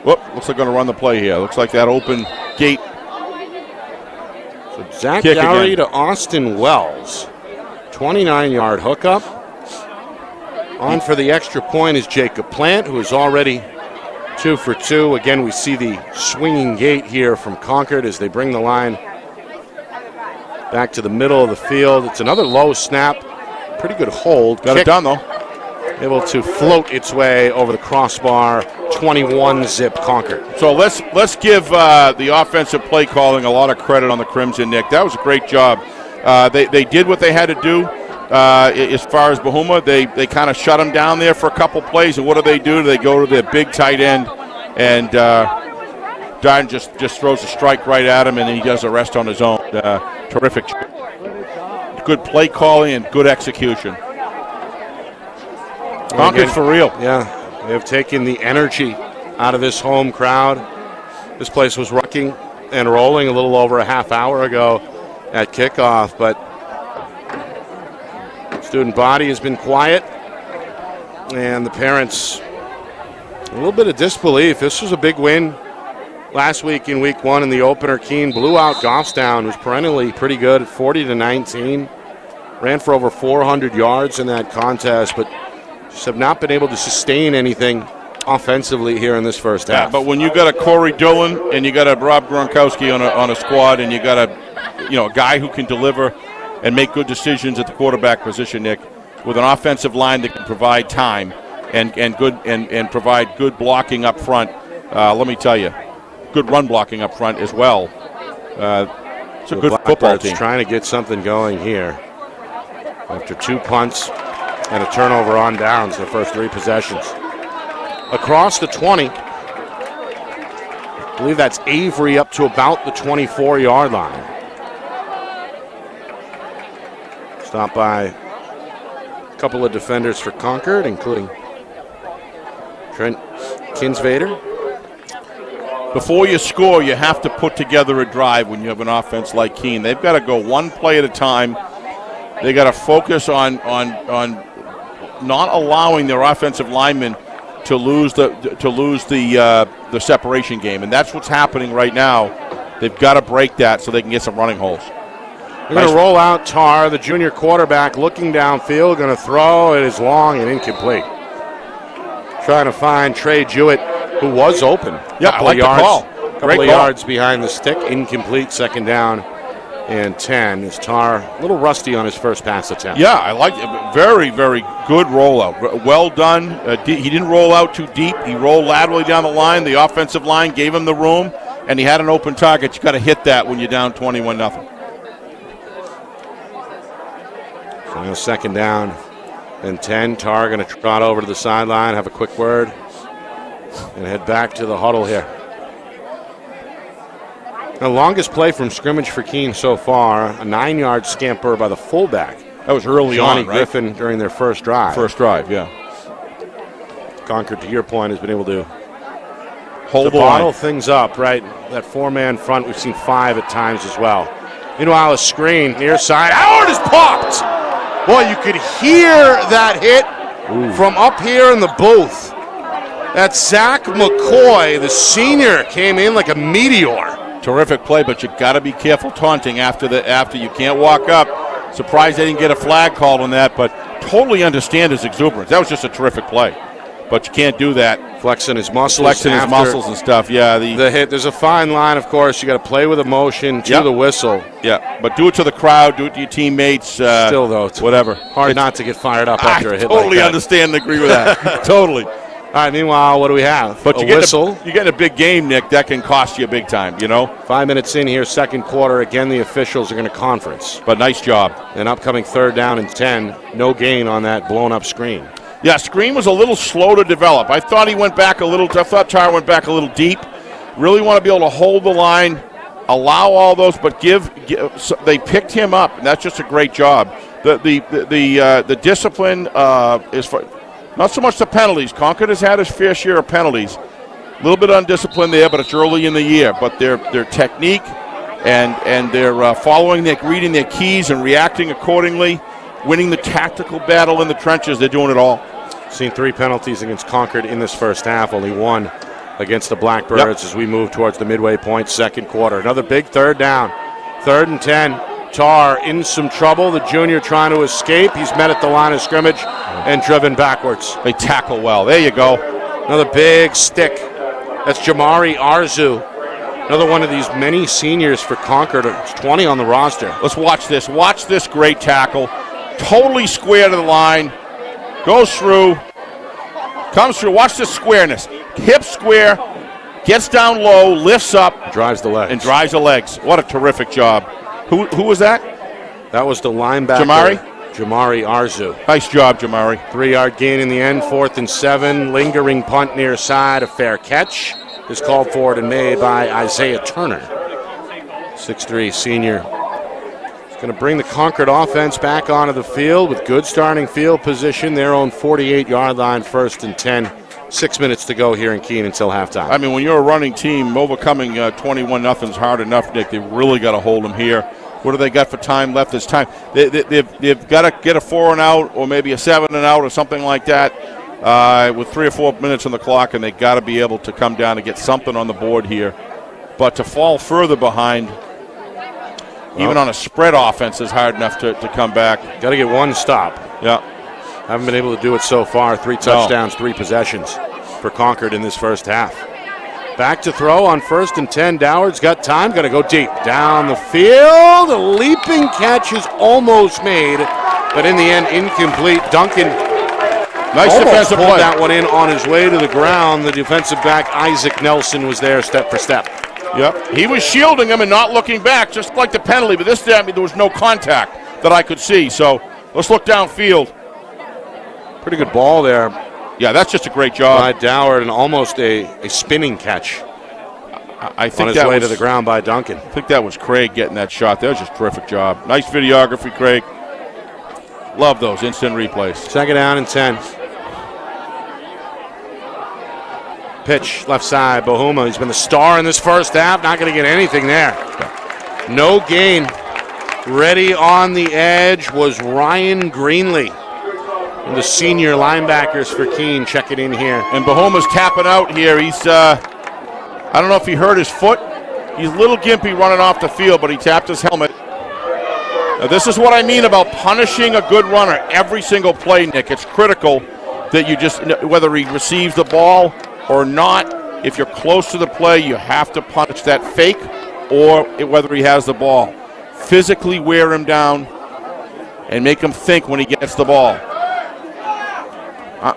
looks like they're going to run the play here. Looks like that open gate. So Zach Gowrie to Austin Wells. 29-yard hookup. On for the extra point is Jacob Plant, who is already 2 for 2. Again, we see the swinging gate here from Concord as they bring the line back to the middle of the field. It's another low snap. Pretty good hold. Got it done, though. Able to float its way over the crossbar. 21-zip Concord. So let's give the offensive play calling a lot of credit on the Crimson, Nick. That was a great job. They did what they had to do. As far as Bahuma, they kind of shut him down there for a couple plays, and what do? They go to their big tight end, and Darden just throws a strike right at him, and then he does the rest on his own. Terrific. Good play calling and good execution. Concord for real. Yeah, they have taken the energy out of this home crowd. This place was rocking and rolling a little over a half hour ago at kickoff, but student body has been quiet, and the parents, a little bit of disbelief. This was a big win last week in week 1 in the opener. Keene blew out Goffstown, who's perennially pretty good at 40-19. Ran for over 400 yards in that contest, but just have not been able to sustain anything offensively here in this first half. Yeah, but when you got a Corey Dillon and you got a Rob Gronkowski on a squad, and you got a guy who can deliver and make good decisions at the quarterback position, Nick, with an offensive line that can provide time and provide good blocking up front. Let me tell you, good run blocking up front as well. It's a good football team. Trying to get something going here after 2 punts and a turnover on downs the first 3 possessions. Across the 20, I believe that's Avery up to about the 24-yard line. Stopped by a couple of defenders for Concord, including Trent Kinsvader. Before you score, you have to put together a drive when you have an offense like Keene. They've got to go one play at a time. They got to focus on not allowing their offensive linemen to lose the separation game, and that's what's happening right now. They've got to break that so they can get some running holes. They're going to roll out Tar, the junior quarterback, looking downfield, going to throw. It is long and incomplete. Trying to find Trey Jewett, who was open. Yeah, I like the call. Couple of yards behind the stick, incomplete, second down and 10. Is Tar a little rusty on his first pass attempt? Yeah, I like it. Very, very good rollout. Well done. He didn't roll out too deep. He rolled laterally down the line. The offensive line gave him the room, and he had an open target. You got to hit that when you're down 21-0. So now second down and 10. Tar going to trot over to the sideline, have a quick word, and head back to the huddle here. The longest play from scrimmage for Keene so far, a 9-yard scamper by the fullback. That was early Johnny on, right? Griffin during their first drive. First drive, yeah. Concord, to your point, has been able to hold bottle things up, right? That 4-man front, we've seen 5 at times as well. Meanwhile, a screen near side. Howard is popped! Boy, you could hear that hit from up here in the booth. That Zach McCoy, the senior, came in like a meteor. Terrific play, but you got to be careful taunting after you can't walk up. Surprised they didn't get a flag called on that, but totally understand his exuberance. That was just a terrific play, but you can't do that. Flexing his muscles. Flexing his muscles and stuff, yeah. The hit, there's a fine line, of course. You got to play with emotion to the whistle. Yeah, but do it to the crowd, do it to your teammates. Still, though, it's whatever. Hard not to get fired up after a hit like that. I totally understand and agree with that. Totally. All right, meanwhile, what do we have? But a whistle. You're getting a big game, Nick. That can cost you big time, 5 minutes in here, second quarter. Again, the officials are going to conference. But nice job. An upcoming third down and 10. No gain on that blown-up screen. Yeah, screen was a little slow to develop. I thought he went back a little. I thought Tar went back a little deep. Really want to be able to hold the line, allow all those, but so they picked him up, and that's just a great job. The discipline is for. Not so much the penalties. Concord has had his fair share of penalties. A little bit undisciplined there, but it's early in the year. But their technique and their reading their keys and reacting accordingly, winning the tactical battle in the trenches, they're doing it all. Seen 3 penalties against Concord in this first half, only 1 against the Blackbirds as we move towards the midway point, second quarter. Another big third down. 3rd and 10. Tar in some trouble. The junior trying to escape. He's met at the line of scrimmage and driven backwards. They tackle well. There you go. Another big stick. That's Jamari Arzu. Another one of these many seniors for Concord. It's 20 on the roster. Let's watch this. Watch this great tackle. Totally square to the line. Goes through. Comes through. Watch the squareness. Hip square. Gets down low. Lifts up. Drives the legs. And drives the legs. What a terrific job. Who was that? That was the linebacker. Jamari Arzu. Nice job, Jamari. 3-yard gain in the end. 4th and 7. Lingering punt near side. A fair catch is called forward and made by Isaiah Turner. 6'3" senior. He's going to bring the Concord offense back onto the field with good starting field position. Their own 48-yard line, 1st and 10. 6 minutes to go here in Keene until halftime. I mean, when you're a running team, overcoming 21-0 is hard enough, Nick. They've really got to hold them here. What do they got for time left this time? They've got to get a 4 and out or maybe a 7 and out or something like that with 3 or 4 minutes on the clock, and they've got to be able to come down and get something on the board here. But to fall further behind, even on a spread offense, is hard enough to come back. Got to get 1 stop. Yeah. Haven't been able to do it so far. 3 touchdowns, 3 possessions for Concord in this first half. Back to throw on 1st and 10. Doward's got time. Got to go deep. Down the field. A leaping catch is almost made, but in the end, incomplete. Duncan nice defensive pulled play. that one in on his way to the ground. The defensive back, Isaac Nelson, was there step for step. Yep. He was shielding him and not looking back, just like the penalty. But this time, there was no contact that I could see. So let's look downfield. Pretty good ball there. Yeah, that's just a great job. By Doward, and almost a spinning catch. I think on his way to the ground by Duncan. I think that was Craig getting that shot. That was just a terrific job. Nice videography, Craig. Love those instant replays. 2nd down and 10. Pitch left side. Bohuma, he's been the star in this first half. Not going to get anything there. No gain. Ready on the edge was Ryan Greenlee. And the senior linebackers for Keene checking in here. And Bohuma's tapping out here. He's, I don't know if he hurt his foot. He's a little gimpy running off the field, but he tapped his helmet. Now, this is what I mean about punishing a good runner every single play, Nick. It's critical that you just, whether he receives the ball or not, if you're close to the play, you have to punish that fake or whether he has the ball. Physically wear him down and make him think when he gets the ball.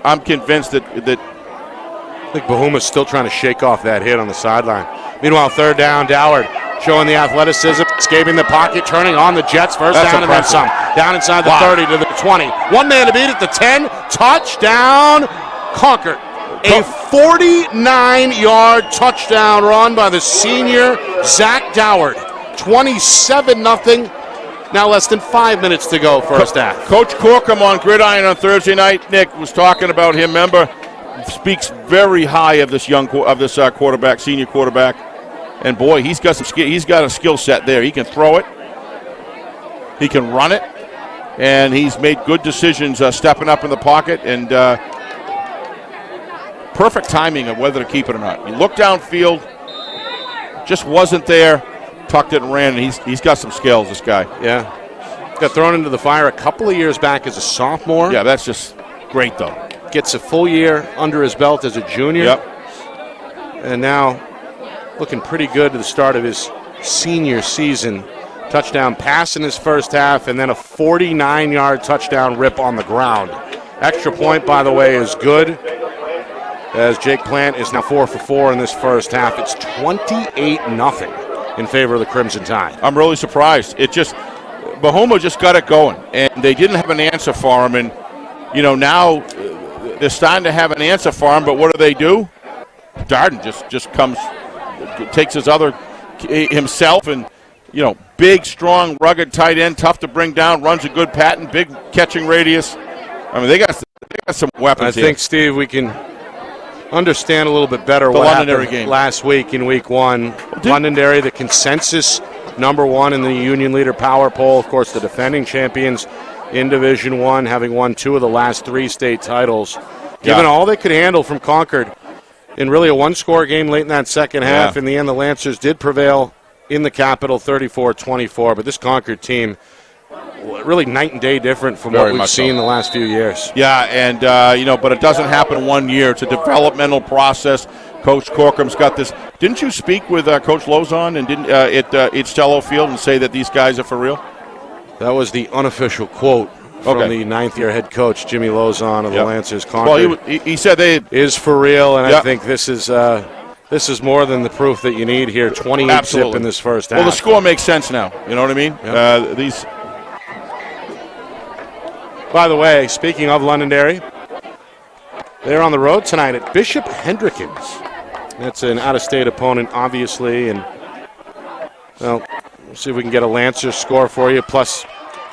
I'm convinced that I think Bohuma's still trying to shake off that hit on the sideline. Meanwhile, 3rd down, Doward showing the athleticism, escaping the pocket, turning on the Jets. First down and then some. Down inside the 30 to the 20. 1 man to beat at the 10. Touchdown, Concord. A 49-yard touchdown run by the senior Zach Doward. 27-0. Now less than 5 minutes to go first half. Coach Corkum on Gridiron on Thursday night, Nick, was talking about him. Remember, speaks very high of this quarterback, senior quarterback. And boy, he's got a skill set there. He can throw it. He can run it. And he's made good decisions stepping up in the pocket. And perfect timing of whether to keep it or not. He looked downfield, just wasn't there. Tucked it and ran, and he's got some skills, this guy. Yeah. Got thrown into the fire a couple of years back as a sophomore. Yeah, that's just great, though. Gets a full year under his belt as a junior. Yep. And now looking pretty good to the start of his senior season. Touchdown pass in his first half, and then a 49-yard touchdown rip on the ground. Extra point, by the way, is good, as Jake Plant is now 4 for 4 in this first half. It's 28-0. In favor of the Crimson Tide. I'm really surprised. Bohuma just got it going, and they didn't have an answer for him. And, now they're starting to have an answer for him, but what do? Darden just comes, takes himself, and, big, strong, rugged tight end, tough to bring down, runs a good pattern, big catching radius. I mean, they got got some weapons I think, Steve, we can understand a little bit better what happened game last week in week one. Londonderry, the consensus #1 in the Union Leader Power Poll. Of course, the defending champions in Division I, having won 2 of the last 3 state titles. Given all they could handle from Concord in really a one-score game late in that second half. In the end, the Lancers did prevail in the capital 34-24, but this Concord team really night and day different from what we've seen the last few years. Yeah, and, but it doesn't happen one year. It's a developmental process. Coach Corcom's got this. Didn't you speak with Coach Lozon and didn't at Stello Field and say that these guys are for real? That was the unofficial quote from the ninth-year head coach, Jimmy Lozon of the Lancers. Concord he said they is for real, and I think this is more than the proof that you need here. 28 zip in this first half. Well, the score makes sense now. You know what I mean? Yep. By the way, speaking of Londonderry, they're on the road tonight at Bishop Hendrickens. That's an out-of-state opponent, obviously, and we'll see if we can get a Lancers score for you, plus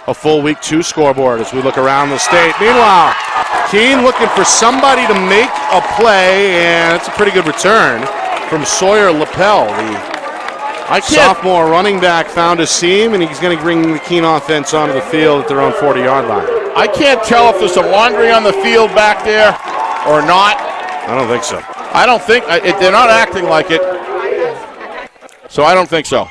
a full Week 2 scoreboard as we look around the state. Meanwhile, Keene looking for somebody to make a play, and it's a pretty good return from Sawyer Lapel. The sophomore running back found a seam, and he's going to bring the Keene offense onto the field at their own 40-yard line. I can't tell if there's some laundry on the field back there or not. I don't think so. I don't think they're not acting like it, so I don't think so.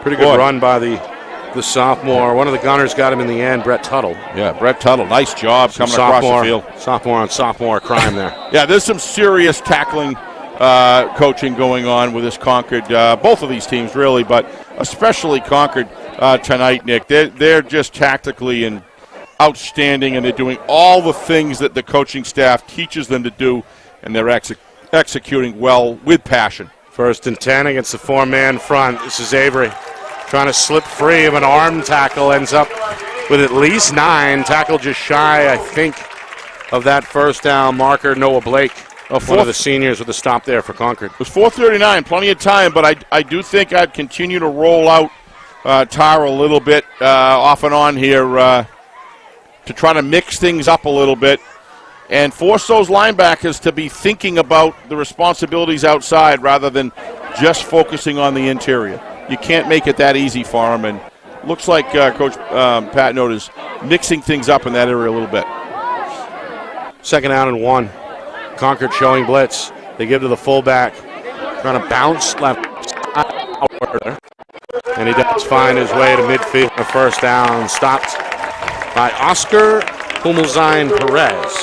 Pretty good run by the sophomore. One of the gunners got him in the end, Brett Tuttle. Yeah, Brett Tuttle. Nice job coming across the field. Sophomore on sophomore crime there. Yeah, there's some serious tackling coaching going on with this Concord. Both of these teams, really, but especially Concord tonight, Nick. They're just tactically and outstanding, and they're doing all the things that the coaching staff teaches them to do, and they're executing well with passion. 1st and 10 against the 4-man front. This is Avery trying to slip free of an arm tackle. Ends up with at least 9. Tackle just shy, I think, of that first down marker. Noah Blake, one of the seniors with a stop there for Concord. It was 4:39, plenty of time, but I do think I'd continue to roll out Tara a little bit off and on here to try to mix things up a little bit and force those linebackers to be thinking about the responsibilities outside rather than just focusing on the interior. You can't make it that easy for them, and looks like Coach Pat Note is mixing things up in that area a little bit. 2nd down and 1. Concord showing blitz. They give to the fullback, trying to bounce left side, and he does find his way to midfield. A 1st down, stopped by Oscar Humelzine Perez,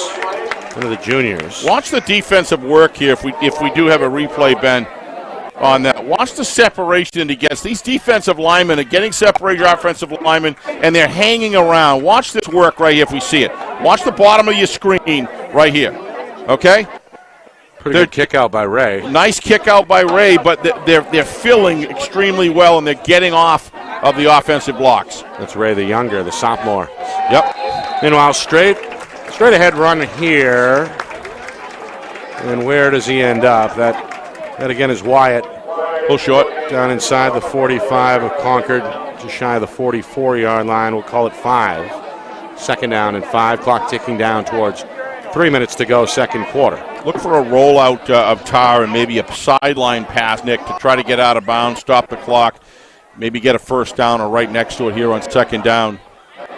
one of the juniors. Watch the defensive work here if we do have a replay, Ben, on that. Watch the separation he gets. These defensive linemen are getting separated offensive linemen, and they're hanging around. Watch this work right here if we see it. Watch the bottom of your screen right here. Okay? Pretty good kick out by Ray. Nice kick out by Ray, but they're filling extremely well, and they're getting off of the offensive blocks. That's Ray the younger, the sophomore. Yep. Meanwhile, straight ahead run here. And where does he end up? That again is Wyatt. A little short. Down inside the 45 of Concord, just shy of the 44-yard line. We'll call it 5. 2nd down and 5. Clock ticking down towards 3 minutes to go, 2nd quarter. Look for a rollout of Tar and maybe a sideline pass, Nick, to try to get out of bounds, stop the clock, maybe get a 1st down or right next to it here on 2nd down,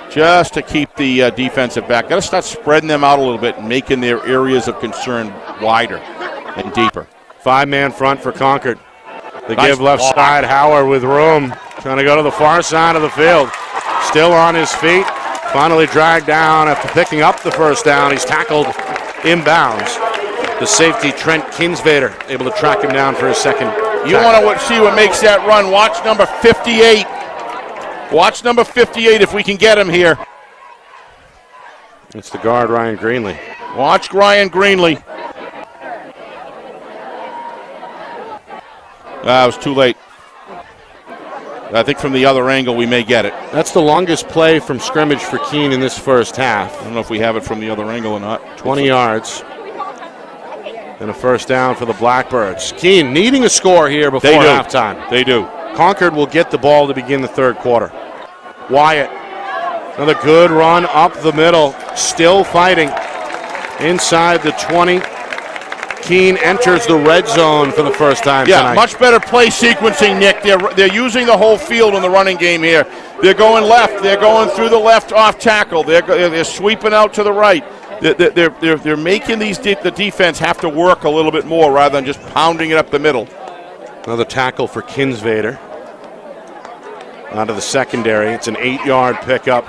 just to keep the defensive back. Got to start spreading them out a little bit and making their areas of concern wider and deeper. 5-man front for Concord. They give left side. Howard with room, trying to go to the far side of the field. Still on his feet. Finally dragged down after picking up the 1st down. He's tackled inbounds. The safety, Trent Kinsvader, able to track him down for his 2nd. You want to see what makes that run. Watch number 58. Watch number 58 if we can get him here. It's the guard, Ryan Greenlee. Watch Ryan Greenlee. It was too late. I think from the other angle we may get it. That's the longest play from scrimmage for Keene in this first half. I don't know if we have it from the other angle or not. 20 yards. And a 1st down for the Blackbirds. Keene needing a score here before halftime. They do. Concord will get the ball to begin the 3rd quarter. Wyatt, another good run up the middle, still fighting. inside the 20. Keene enters the red zone for the first time tonight. Much better play sequencing, Nick. They're using the whole field in the running game here. They're going left. They're going through the left off tackle. They're sweeping out to the right. They're making the defense have to work a little bit more rather than just pounding it up the middle. Another tackle for Kinsvader. Out of the secondary. It's an 8-yard pickup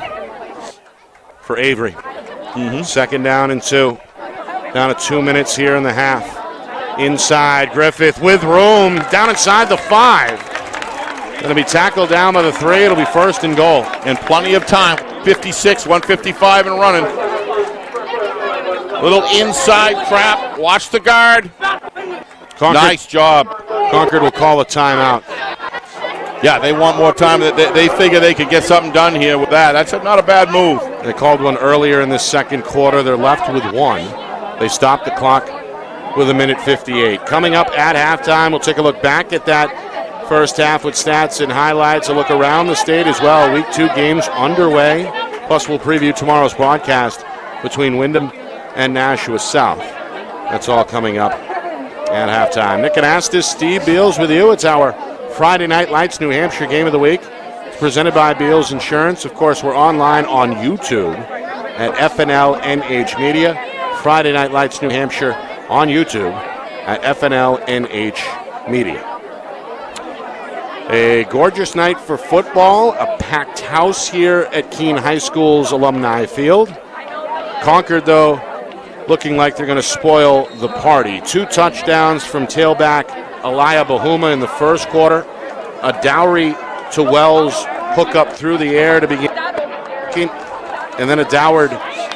for Avery. Second down and 2. Down to 2 minutes here in the half. Inside, Griffith with room. Down inside the 5. Going to be tackled down by the 3. It'll be first and goal. And plenty of time. 56, 155 and running. Little inside trap. Watch the guard. Concord, nice job. Concord will call a timeout. Yeah, they want more time. They figure they could get something done here with that. That's not a bad move. They called one earlier in the second quarter. They're left with 1. They stopped the clock with 1:58. Coming up at halftime, we'll take a look back at that first half with stats and highlights, a look around the state as well. Week 2 games underway. Plus, we'll preview tomorrow's broadcast between Wyndham and Nashua South. That's all coming up at halftime. Nick Anastas, Steve Beals with you. It's our Friday Night Lights New Hampshire Game of the Week. It's presented by Beals Insurance. Of course, we're online on YouTube at FNL NH Media. Friday Night Lights New Hampshire on YouTube at FNL NH Media. A gorgeous night for football, a packed house here at Keene High School's Alumni Field. Concord, though, looking like they're going to spoil the party. 2 touchdowns from tailback Elia Bahuma in the first quarter. A Dowry to Wells hookup through the air to begin. And then a Doward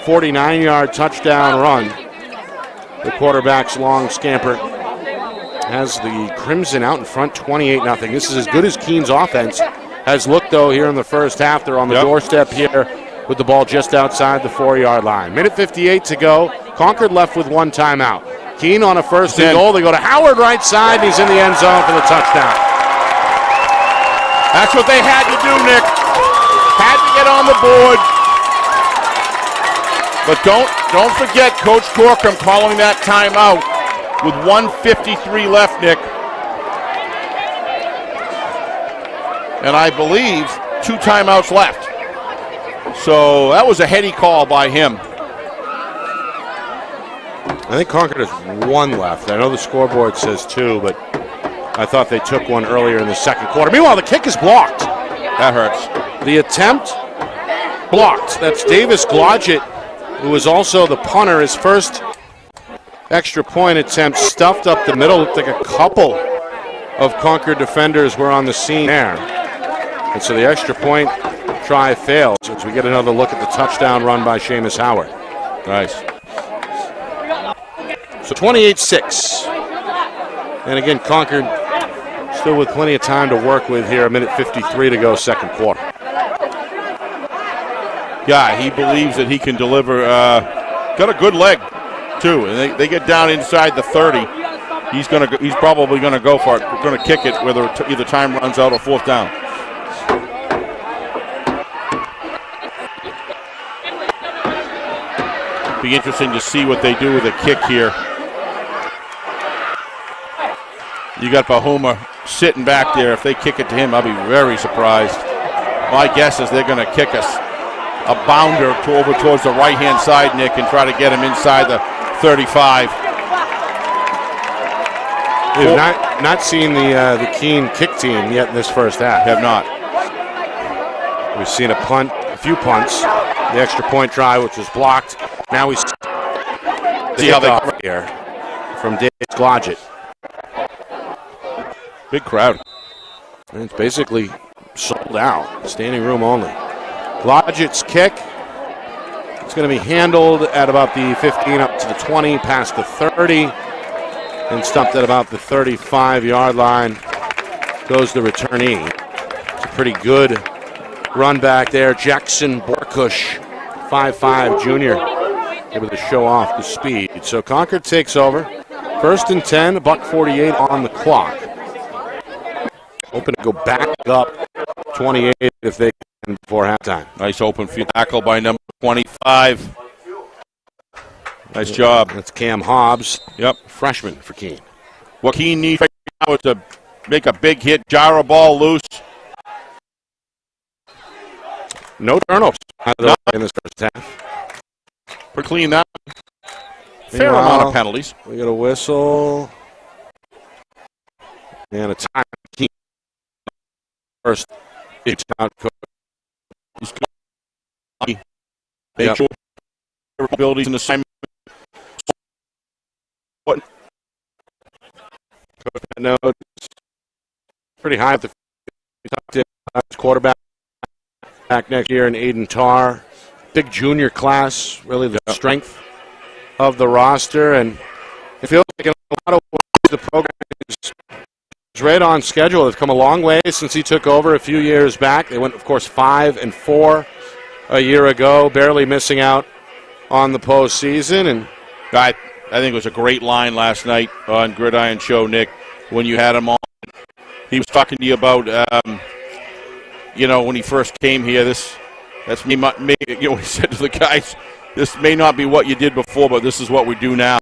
49-yard touchdown run. The quarterback's long scamper has the Crimson out in front 28-0. This is as good as Keene's offense has looked, though, here in the first half. They're on the doorstep here with the ball just outside the 4-yard line. 1:58 to go. Concord left with 1 timeout. Keene on a first and goal. They go to Howard right side, and he's in the end zone for the touchdown. That's what they had to do, Nick. Had to get on the board. But don't forget Coach Corcoran calling that timeout with 1:53 left, Nick. And I believe 2 timeouts left. So that was a heady call by him. I think Concord has 1 left. I know the scoreboard says 2, but I thought they took one earlier in the second quarter. Meanwhile, the kick is blocked. That hurts. The attempt blocked. That's Davis Glodgett, who is also the punter. His first extra point attempt stuffed up the middle. Looked like a couple of Concord defenders were on the scene there. And so the extra point try fails as we get another look at the touchdown run by Seamus Howard. Nice. So 28-6. And again, Concord still with plenty of time to work with here. 1:53 to go, second quarter. Yeah, he believes that he can deliver. Got a good leg, too. And they get down inside the 30. He's probably gonna go for it. We're gonna kick it, whether either time runs out or 4th down. Be interesting to see what they do with a kick here. You got Bahuma sitting back there. If they kick it to him, I'll be very surprised. My guess is they're going to kick us a bounder over towards the right-hand side, Nick, and try to get him inside the 35. We've not seen the Keene kick team yet in this first half. Have not. We've seen a few punts. The extra point try, which was blocked. Now we see how they cover here from Davis Glodgett. Big crowd. And it's basically sold out. Standing room only. Glodgett's kick. It's going to be handled at about the 15 up to the 20, past the 30, and stumped at about the 35-yard line. Goes the returnee. It's a pretty good run back there. Jackson Borkush, 5'5" junior, able to show off the speed. So Concord takes over. 1st and 10, $1:48 on the clock. Hoping to go back up 28 if they can before halftime. Nice open field tackle by number 25. Nice job. That's Cam Hobbs. Yep. Freshman for Keene. What Keene needs right now is to make a big hit, jar a ball loose. No turnovers in this first half. Pretty clean that. Fair amount of penalties. We got a whistle. And a time. Keene first. It's out. Make sure abilities and assignment. No, pretty high at the quarterback back next year in Aiden Tarr. Big junior class, really the strength of the roster, and it feels like in a lot of ways the program is right on schedule. They've come a long way since he took over a few years back. They went, of course, 5-4 a year ago, barely missing out on the postseason. And I think it was a great line last night on Gridiron Show, Nick, when you had him on. He was talking to you about, when he first came here, that's me, he said to the guys, this may not be what you did before, but this is what we do now.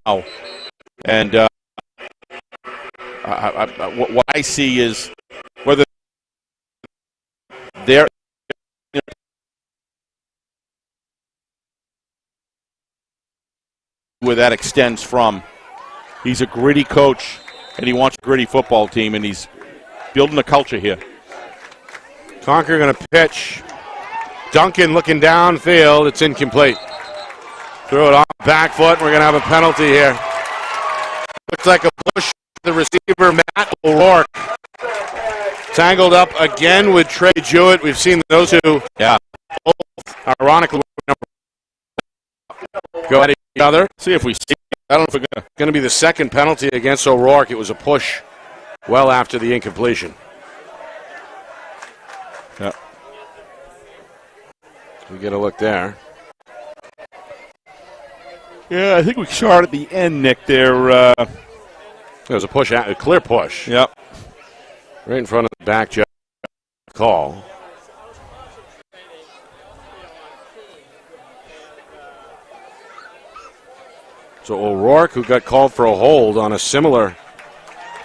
And what I see is whether they're where that extends from. He's a gritty coach, and he wants a gritty football team, and he's building a culture here. Concord going to pitch. Duncan looking downfield. It's incomplete. Throw it off back foot. We're going to have a penalty here. Looks like a push. The receiver, Matt O'Rourke. Tangled up again with Trey Jewett. We've seen those two. Yeah. Both, ironically, go at each other. See if we see. I don't know if we're going to be the second penalty against O'Rourke. It was a push well after the incompletion. Yeah. We get a look there. Yeah, I think we saw it at the end, Nick. There was a push, a clear push. Yep. Right in front of the back judge call. So O'Rourke, who got called for a hold on a similar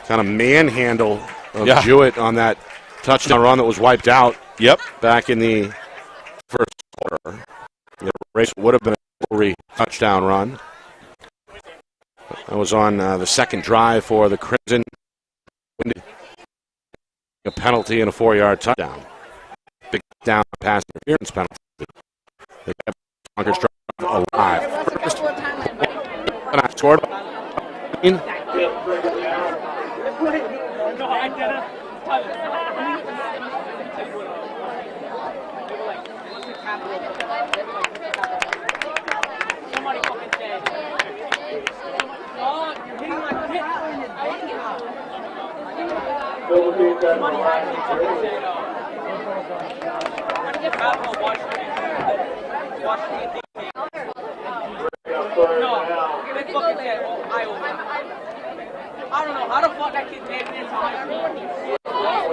kind of manhandle of Jewett on that touchdown run that was wiped out. Yep. Back in the first quarter. The race would have been a touchdown run. That was on the second drive for the Crimson. A penalty and a 4-yard touchdown. Big down pass interference penalty. They kept Concord alive. First, and I scored.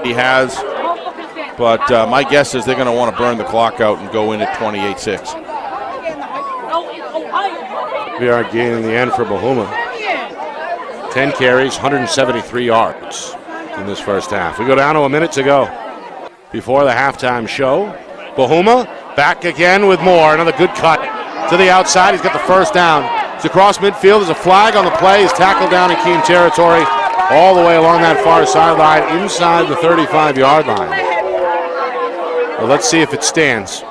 He has, but my guess is they're going to want to burn the clock out and go in at 28-6. We are gaining the end for Bahuma. 10 carries, 173 yards in this first half. We go down to a minute to go before the halftime show. Bahuma back again with more. Another good cut to the outside. He's got the first down. It's across midfield. There's a flag on the play. He's tackled down in Keene territory all the way along that far sideline inside the 35-yard line. Well, let's see if it stands.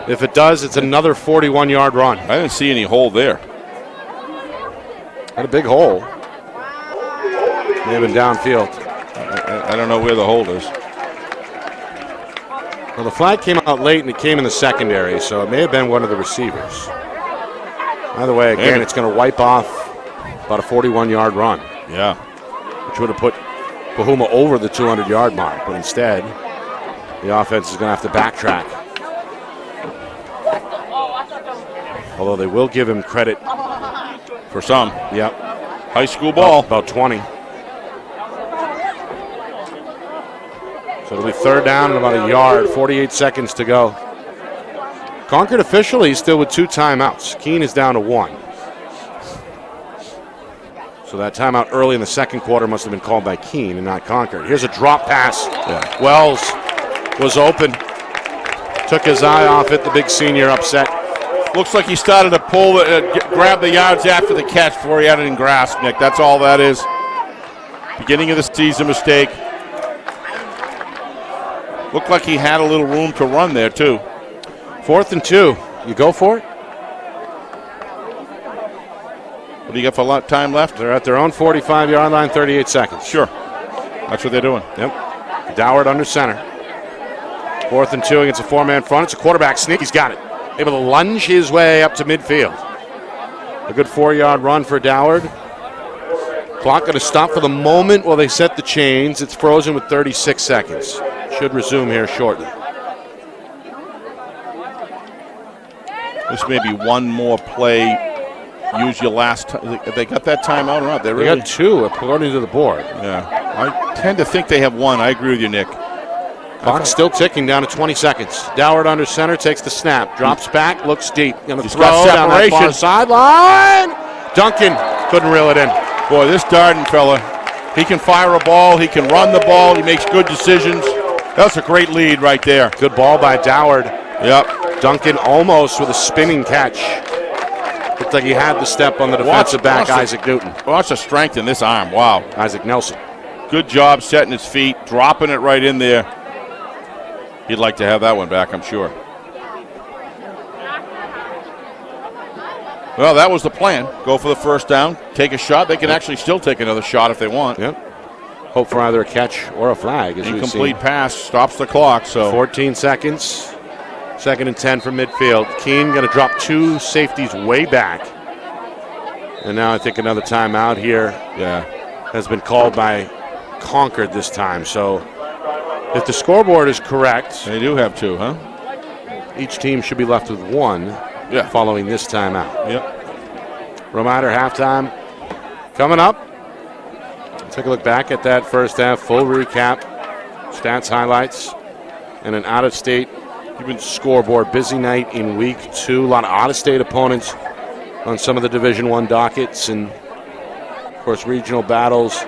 If it does, it's another 41-yard run. I didn't see any hole there. Had a big hole. May have been downfield. I don't know where the hole is. Well, the flag came out late, and it came in the secondary, so it may have been one of the receivers. Either way, again, it's going to wipe off about a 41-yard run. Yeah. Which would have put Bahuma over the 200-yard mark, but instead, the offense is going to have to backtrack. Although they will give him credit. For some. Yep. High school ball. About 20. So it'll be third down and about a yard, 48 seconds to go. Concord officially is still with 2 timeouts. Keene is down to 1. So that timeout early in the second quarter must have been called by Keene and not Concord. Here's a drop pass. Yeah. Wells was open. Took his eye off it. The big senior upset. Looks like he started to grab the yards after the catch before he had it in grasp, Nick. That's all that is. Beginning of the season mistake. Looked like he had a little room to run there, too. 4th and 2. You go for it? What do you got for time left? They're at their own 45-yard line, 38 seconds. Sure. That's what they're doing. Yep. Doward under center. 4th and 2 against a 4-man front. It's a quarterback sneak. He's got it. Able to lunge his way up to midfield. A good 4-yard run for Doward. Clock going to stop for the moment while they set the chains. It's frozen with 36 seconds. Should resume here shortly. This may be one more play. Use your last time. They got that timeout or not? They got 2 according to the board. Yeah. I tend to think they have 1. I agree with you, Nick. Clock still ticking down to 20 seconds. Doward under center, takes the snap, drops back, looks deep. Going to throw down that far sideline. Duncan couldn't reel it in. Boy, this Darden fella, he can fire a ball, he can run the ball, he makes good decisions. That's a great lead right there. Good ball by Doward. Yep. Duncan almost with a spinning catch. Looked like he had the step on the defensive back, Isaac Newton. Watch the strength in this arm. Wow. Isaac Nelson. Good job setting his feet, dropping it right in there. He'd like to have that one back, I'm sure. Well, that was the plan. Go for the first down, take a shot. They can actually still take another shot if they want. Yep. Hope for either a catch or a flag. Incomplete pass stops the clock. So 14 seconds. 2nd and 10 from midfield. Keene going to drop 2 safeties way back. And now I think another timeout here has been called by Concord this time. So if the scoreboard is correct, they do have 2, huh? Each team should be left with 1 following this timeout. Yep. Reminder, halftime coming up. Take a look back at that first half. Full recap, stats, highlights, and an out-of-state scoreboard. Busy night in week 2. A lot of out-of-state opponents on some of the Division I dockets, and of course regional battles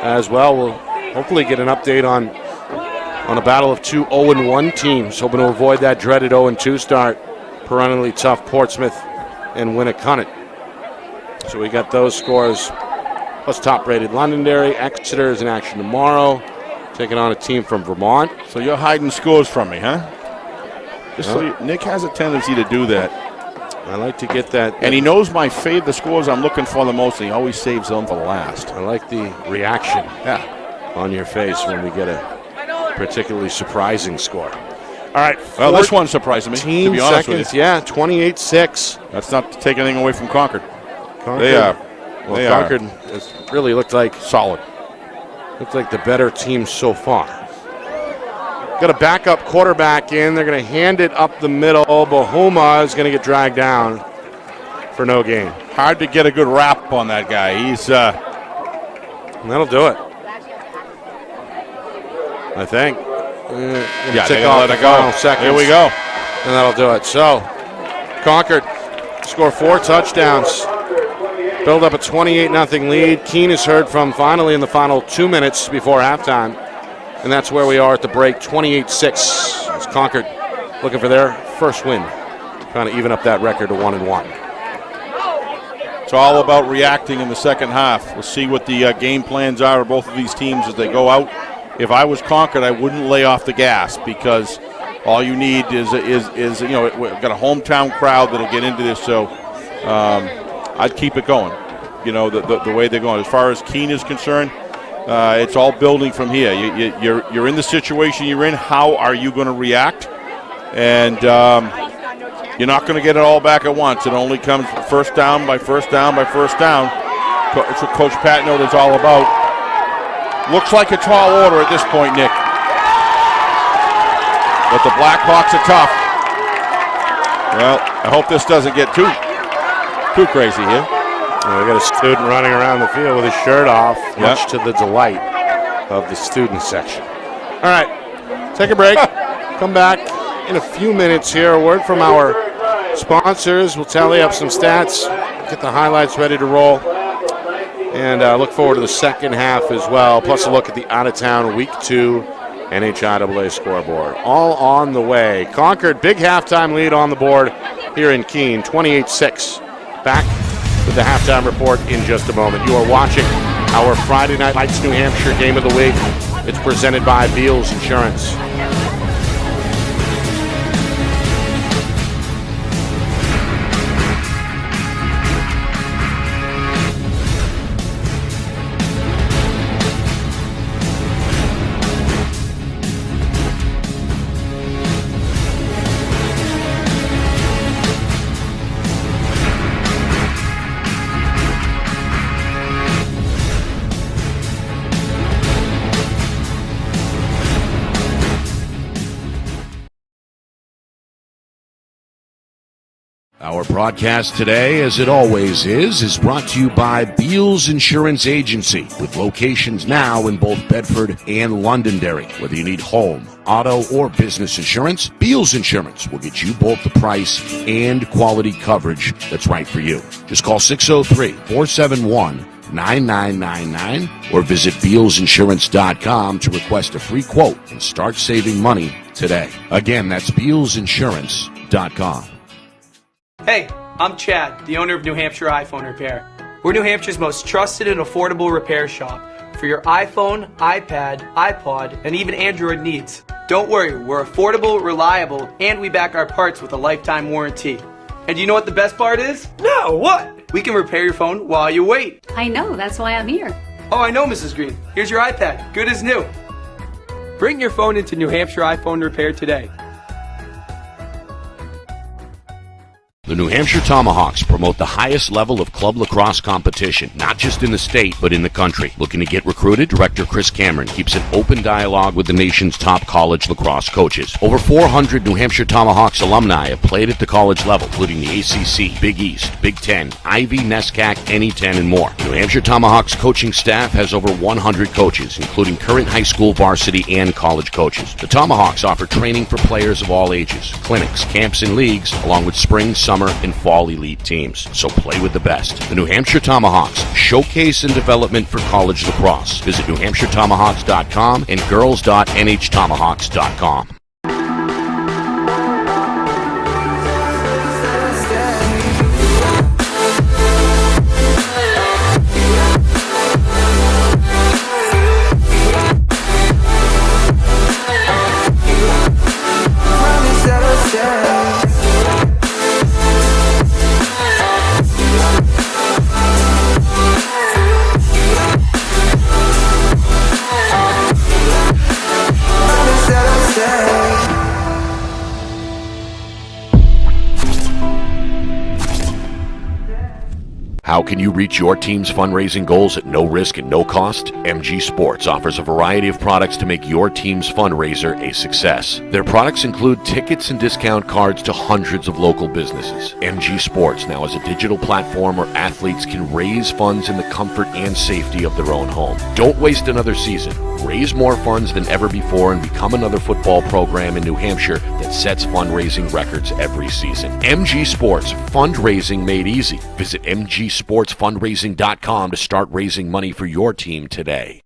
as well. We'll hopefully get an update on a battle of 2 0-1 teams, hoping to avoid that dreaded 0-2 start. Perennially tough Portsmouth and Winnicott. So we got those scores, plus top-rated Londonderry. Exeter is in action tomorrow, taking on a team from Vermont. So you're hiding scores from me, huh? Nick has a tendency to do that. I like to get that. And he knows the scores I'm looking for the most, and he always saves them for last. I like the reaction on your face when we get a particularly surprising score. All right. Well, this one's surprising me, to be honest with you. Yeah, 28-6. That's not to take anything away from Concord. Concord has really looked like solid. Looked like the better team so far. Got a backup quarterback in. They're going to hand it up the middle. Bahuma is going to get dragged down for no gain. Hard to get a good wrap on that guy. That'll do it, I think. They let it go. Seconds. Here we go. And that'll do it. So, Concord score 4 touchdowns. Build up a 28-0 lead. Keene is heard from finally in the final 2 minutes before halftime. And that's where we are at the break, 28-6. It's Concord looking for their first win. Trying to even up that record to 1-1. It's all about reacting in the second half. We'll see what the game plans are of both of these teams as they go out. If I was Concord, I wouldn't lay off the gas, because all you need is we've got a hometown crowd that'll get into this. So I'd keep it going. The way they're going. As far as Keene is concerned, it's all building from here. You're in the situation you're in. How are you going to react? And you're not going to get it all back at once. It only comes first down by first down by first down. That's what Coach Patno is all about. Looks like a tall order at this point, Nick. But the Blackhawks are tough. Well, I hope this doesn't get too crazy here. We got a student running around the field with his shirt off, much to the delight of the student section. All right, take a break. Come back. in a few minutes here. A word from our sponsors. We'll tally up some stats, get the highlights ready to roll, and look forward to the second half as well, plus a look at the out-of-town Week 2 NHIAA scoreboard. All on the way. Concord, big halftime lead on the board here in Keene, 28-6. Back with the halftime report in just a moment. You are watching our Friday Night Lights New Hampshire Game of the Week. It's presented by Beals Insurance. Our broadcast today, as it always is brought to you by Beals Insurance Agency, with locations now in both Bedford and Londonderry. Whether you need home, auto, or business insurance, Beals Insurance will get you both the price and quality coverage that's right for you. Just call 603-471-9999 or visit BealsInsurance.com to request a free quote and start saving money today. Again, that's BealsInsurance.com. Hey, I'm Chad, the owner of New Hampshire iPhone Repair. We're New Hampshire's most trusted and affordable repair shop for your iPhone, iPad, iPod, and even Android needs. Don't worry, we're affordable, reliable, and we back our parts with a lifetime warranty. And do you know what the best part is? No, what? We can repair your phone while you wait. I know, that's why I'm here. Oh, I know, Mrs. Green. Here's your iPad, good as new. Bring your phone into New Hampshire iPhone Repair today. The New Hampshire Tomahawks promote the highest level of club lacrosse competition, not just in the state, but in the country. Looking to get recruited? Director Chris Cameron keeps an open dialogue with the nation's top college lacrosse coaches. Over 400 New Hampshire Tomahawks alumni have played at the college level, including the ACC, Big East, Big Ten, Ivy, NESCAC, NE10, and more. The New Hampshire Tomahawks coaching staff has over 100 coaches, including current high school varsity and college coaches. The Tomahawks offer training for players of all ages, clinics, camps, and leagues, along with spring, summer, and fall elite teams. So play with the best. The New Hampshire Tomahawks, showcase and development for college lacrosse. Visit NewHampshireTomahawks.com and girls.nhtomahawks.com. How can you reach your team's fundraising goals at no risk and no cost? MG Sports offers a variety of products to make your team's fundraiser a success. Their products include tickets and discount cards to hundreds of local businesses. MG Sports now has a digital platform where athletes can raise funds in the comfort and safety of their own home. Don't waste another season. Raise more funds than ever before and become another football program in New Hampshire that sets fundraising records every season. MG Sports, fundraising made easy. Visit MGSportsFundraising.com to start raising money for your team today.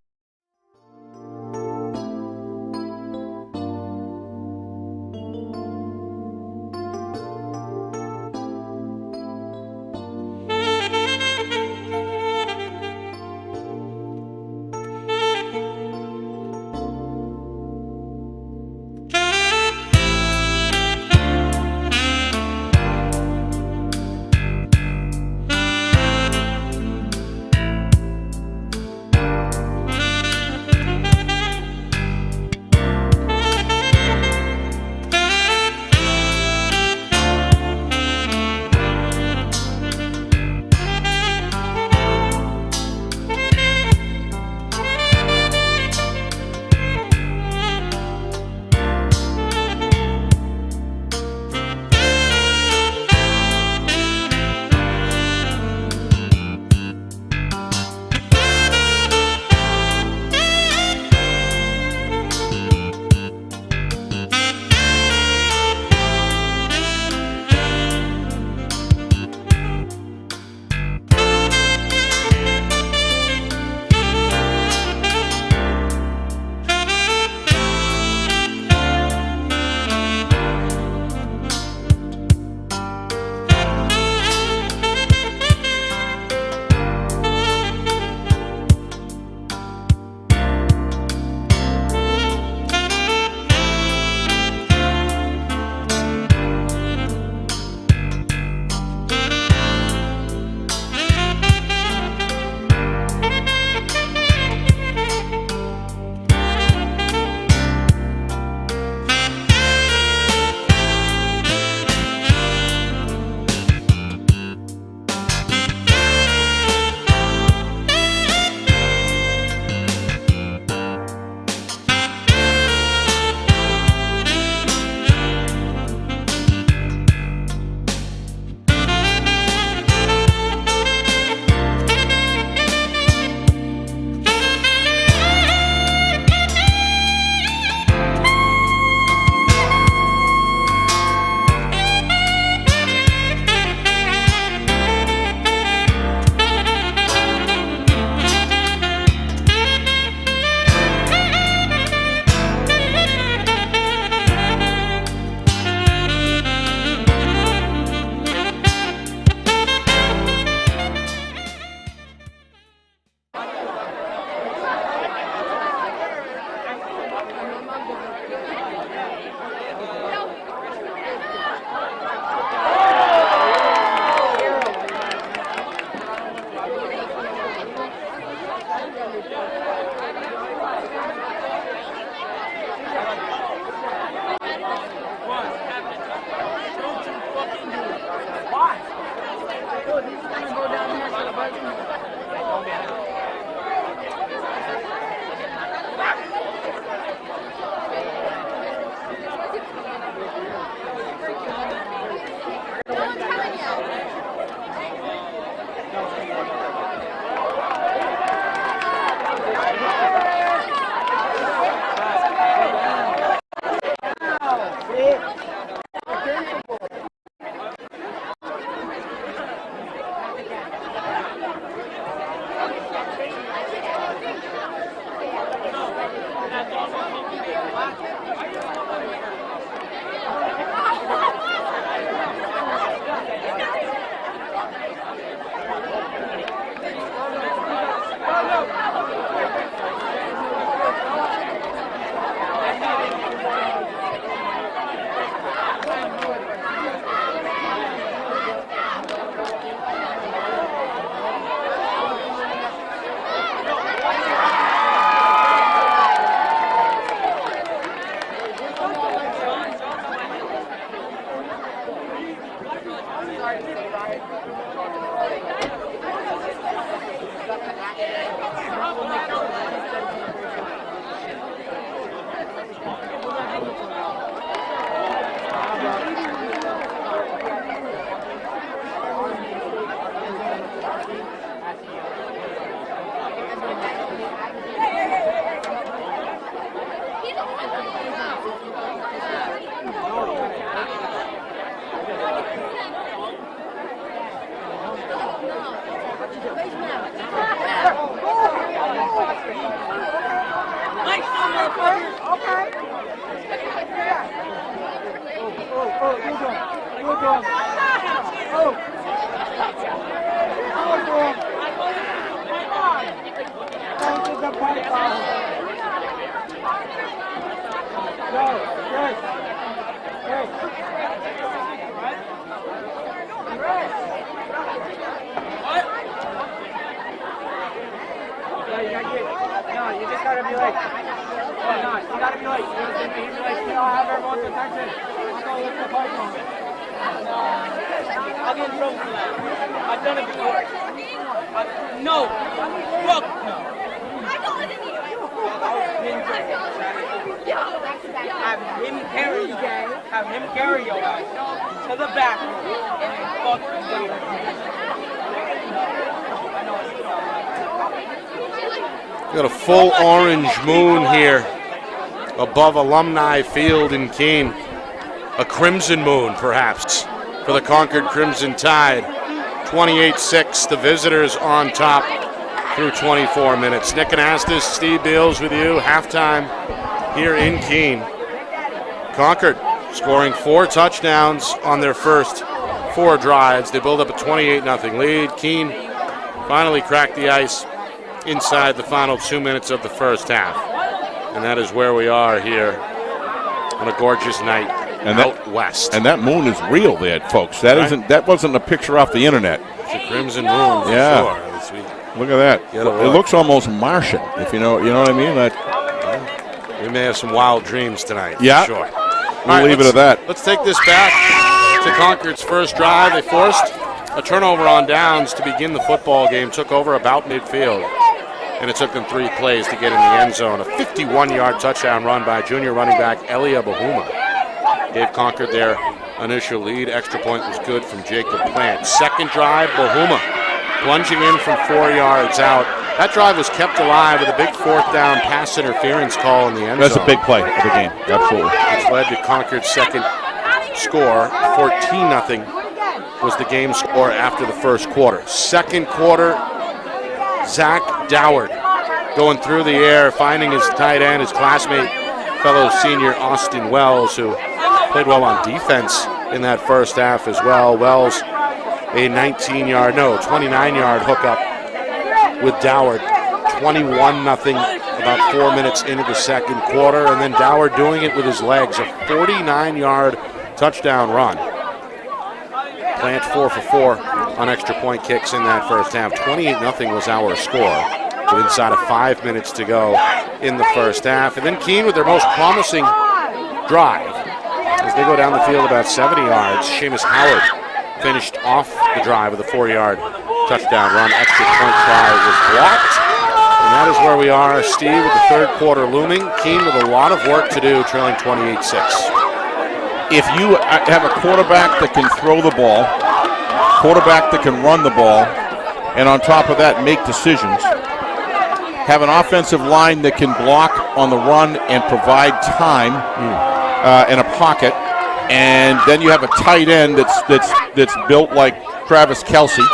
You just gotta be like, you gotta be like, have everyone's attention. I'll get in trouble for that. I've done it before. No. Fuck no. Have him carry you. Have him carry your ass to the back and then fuck you. Got a full orange moon here above Alumni Field in Keene. A crimson moon, perhaps, for the Concord Crimson Tide. 28-6, the visitors on top through 24 minutes. Nick Anastas, Steve Beals with you. Halftime here in Keene. Concord scoring 4 touchdowns on their first 4 drives. They build up a 28-0 lead. Keene finally cracked the ice inside the final 2 minutes of the first half. And that is where we are here on a gorgeous night out west. And that moon is real there, folks. That wasn't a picture off the internet. It's a crimson moon for sure. Look at that. It looks almost Martian, if you know what I mean. We may have some wild dreams tonight. Yeah. For sure. We'll leave it at that. Let's take this back to Concord's first drive. They forced a turnover on downs to begin the football game, took over about midfield, and it took them 3 plays to get in the end zone. A 51-yard touchdown run by junior running back Elia Bahuma gave Concord their initial lead. Extra point was good from Jacob Plant. Second drive, Bahuma plunging in from 4 yards out. That drive was kept alive with a big 4th down pass interference call in the end zone. That's a big play of the game, absolutely. Which led to Concord's second score. 14-0 was the game score after the first quarter. Second quarter, Zach Doward going through the air, finding his tight end, his classmate, fellow senior Austin Wells, who played well on defense in that first half as well. Wells, a 29-yard hookup with Doward. 21-0, about 4 minutes into the second quarter, and then Doward doing it with his legs, a 49-yard touchdown run. Plant 4 for 4 on extra point kicks in that first half. 28-0 was our score, with inside of 5 minutes to go in the first half. And then Keene with their most promising drive as they go down the field about 70 yards. Seamus Howard finished off the drive with a 4-yard touchdown run. Extra point try was blocked. And that is where we are, Steve, with the third quarter looming. Keene with a lot of work to do, trailing 28-6. If you have a quarterback that can throw the ball, quarterback that can run the ball, and on top of that make decisions, have an offensive line that can block on the run and provide time in a pocket, and then you have a tight end that's built like Travis Kelce,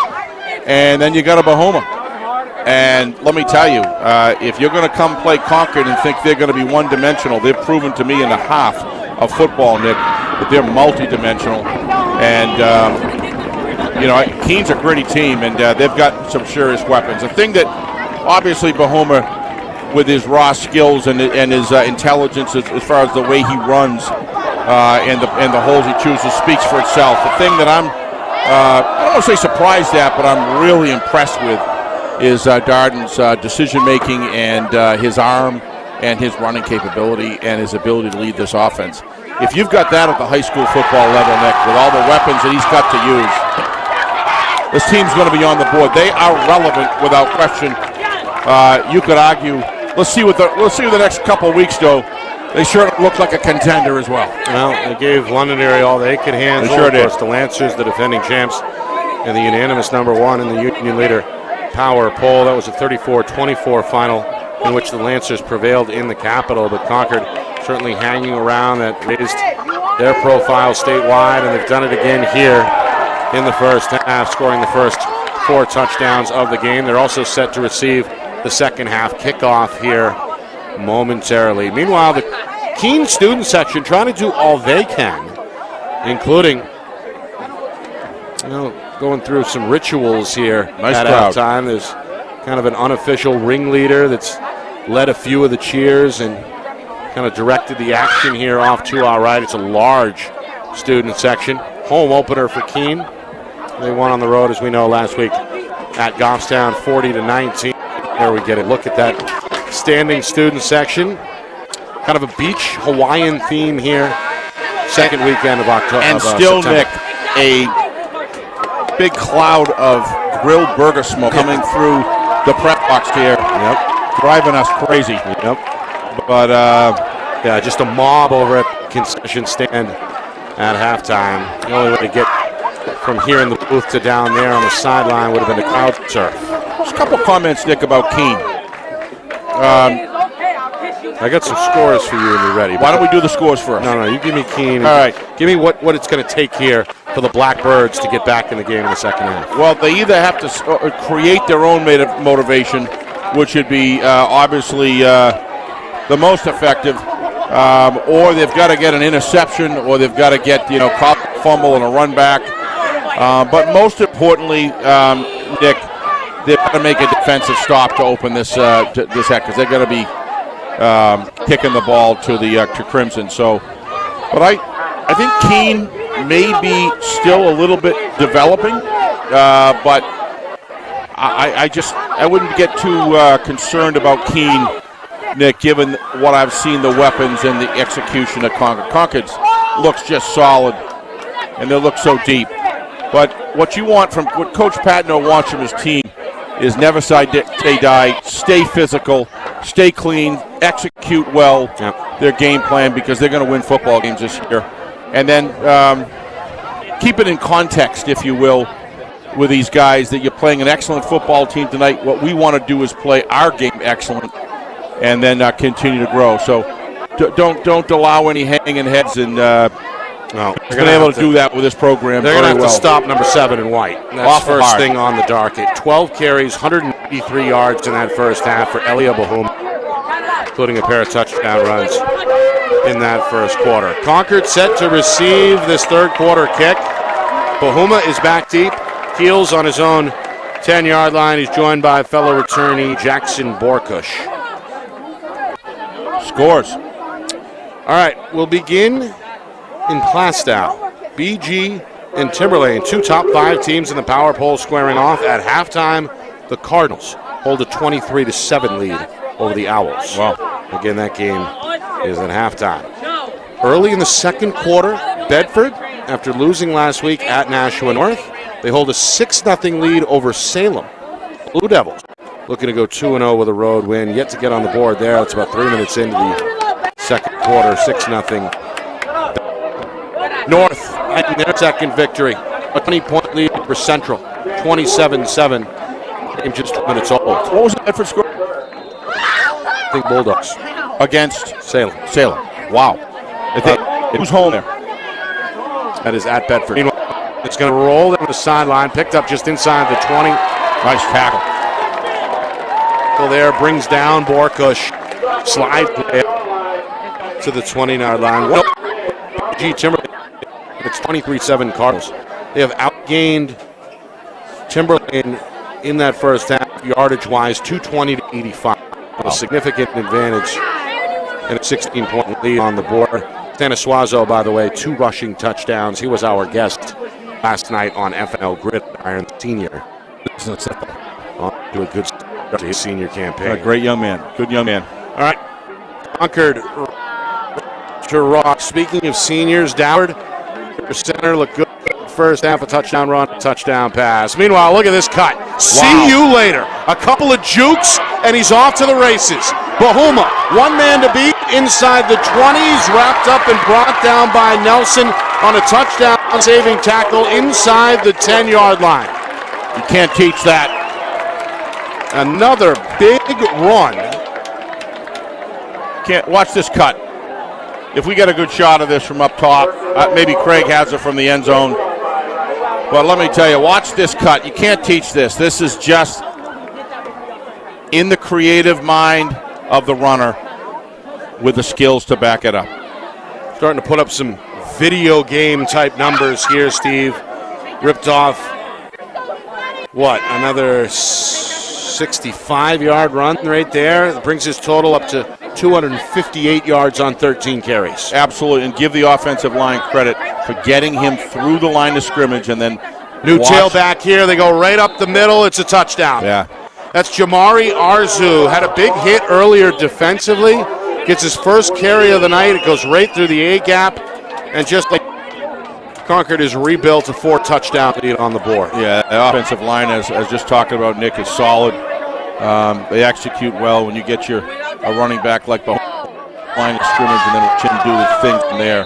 and then you got a Bahuma. And let me tell you, if you're going to come play Concord and think they're going to be one-dimensional, they've proven to me in the half of football, Nick, that they're multi-dimensional. And, Keene's a gritty team, and they've got some serious weapons. The thing that, obviously, Bahuma, with his raw skills and his intelligence as far as the way he runs and the holes he chooses, speaks for itself. The thing that I don't want to say surprised at, but I'm really impressed with is Darden's decision-making and his arm and his running capability and his ability to lead this offense. If you've got that at the high school football level, Nick, with all the weapons that he's got to use, this team's going to be on the board. They are relevant without question. You could argue. Let's see what the next couple of weeks do. They sure look like a contender as well. Well, they gave Londonderry all they could handle. They sure did. Of course, the Lancers, the defending champs, and the unanimous #1 in the Union Leader Power Poll. That was a 34-24 final in which the Lancers prevailed in the Capitol, but Concord certainly hanging around, that raised their profile statewide, and they've done it again here in the first half, scoring the first 4 touchdowns of the game. They're also set to receive the second half kickoff here momentarily. Meanwhile, the Keene student section trying to do all they can, including going through some rituals here at halftime. There's kind of an unofficial ringleader that's led a few of the cheers and kind of directed the action here off to our right. It's a large student section. Home opener for Keene. They won on the road, as we know, last week at Goffstown, 40-19. There we get a look at that standing student section. Kind of a beach Hawaiian theme here. Second weekend of October. And still, Nick, a big cloud of grilled burger smoke coming through the prep box here. Yep. Driving us crazy. Yep. But, yeah, just a mob over at the concession stand at halftime. The only way to get from here in the booth to down there on the sideline would have been a crowd surf. Just a couple comments, Nick, about Keene. I got some scores for you when you're ready. Why don't we do the scores first? No, you give me Keene. All right. Give me what it's going to take here for the Blackbirds to get back in the game in the second half. Well, they either have to create their own motivation, which would be obviously the most effective, or they've got to get an interception, or they've got to get caught fumble and a run back. But most importantly, Nick, they've got to make a defensive stop to open this heck, because they're going to be kicking the ball to the to Crimson. So, but I think Keene may be still a little bit developing, but I wouldn't get too concerned about Keene, Nick, given what I've seen, the weapons and the execution of Concord. Concord looks just solid, and they look so deep. But what Coach Patno wants from his team is never say die, stay physical, stay clean, execute well their game plan, because they're going to win football games this year. And then keep it in context, if you will, with these guys, that you're playing an excellent football team tonight. What we want to do is play our game excellent and then continue to grow. So don't allow any hanging heads, and no, they're been able to do that with this program. They're going to have to stop number 7 in white. That's Awful first hard. thing on the docket. 12 carries, 183 yards in that first half for Elia Bahuma, including a pair of touchdown runs in that first quarter. Concord set to receive this third quarter kick. Bahuma is back deep, heels on his own 10-yard line. He's joined by fellow returnee Jackson Borkush. Scores. All right, we'll begin in Plastow. BG and Timberlane, 2 top 5 teams in the power poll, squaring off at halftime. The Cardinals hold a 23-7 lead over the Owls. Wow. Again, that game is at halftime. Early in the second quarter, Bedford, after losing last week at Nashua North, they hold a 6-0 lead over Salem. Blue Devils looking to go 2-0 with a road win. Yet to get on the board there. It's about 3 minutes into the second quarter, 6-0. North getting their second victory. A 20-point lead for Central, 27-7. Game just 2 minutes old. What was the Bedford score? I think Bulldogs. Against Salem. Wow. Who's home there? That is at Bedford. Meanwhile, it's going to roll down the sideline, picked up just inside the 20. Nice tackle. So there brings down Borkush. Slide play to the 29-yard line. G. Timberlane. It's 23-7 Cardinals. They have outgained Timberlane in that first half, yardage-wise, 220-85. A significant advantage and a 16-point lead on the board. Stanislazo, by the way, 2 rushing touchdowns. He was our guest last night on FNL Gridiron, senior. On to a good start to his senior campaign. A great young man. Good young man. All right. Concord to rock. Speaking of seniors, Doward, your center looked good. First half, a touchdown run, a touchdown pass. Meanwhile, look at this cut. Wow. See you later. A couple of jukes, and he's off to the races. Bahuma, 1 man to beat inside the 20s, wrapped up and brought down by Nelson on a touchdown-saving tackle inside the 10-yard line. You can't teach that. Another big run. Can't watch this cut. if we get a good shot of this from up top, maybe Craig has it from the end zone. But let me tell you, watch this cut. You can't teach this. This is just in the creative mind of the runner with the skills to back it up. Starting to put up some video game type numbers here, Steve. Ripped off, another 65-yard run right there. It brings his total up to 258 yards on 13 carries. Absolutely, and give the offensive line credit for getting him through the line of scrimmage and then new tailback here. They go right up the middle. It's a touchdown. Yeah. That's Jamari Arzu. Had a big hit earlier defensively. Gets his first carry of the night. It goes right through the A-gap. And just like Concord has rebuilt a 4-touchdown lead on the board. Yeah, the offensive line, as just talking about, Nick, is solid. They execute well when you get a running back like the line of scrimmage and then let him do his thing from there.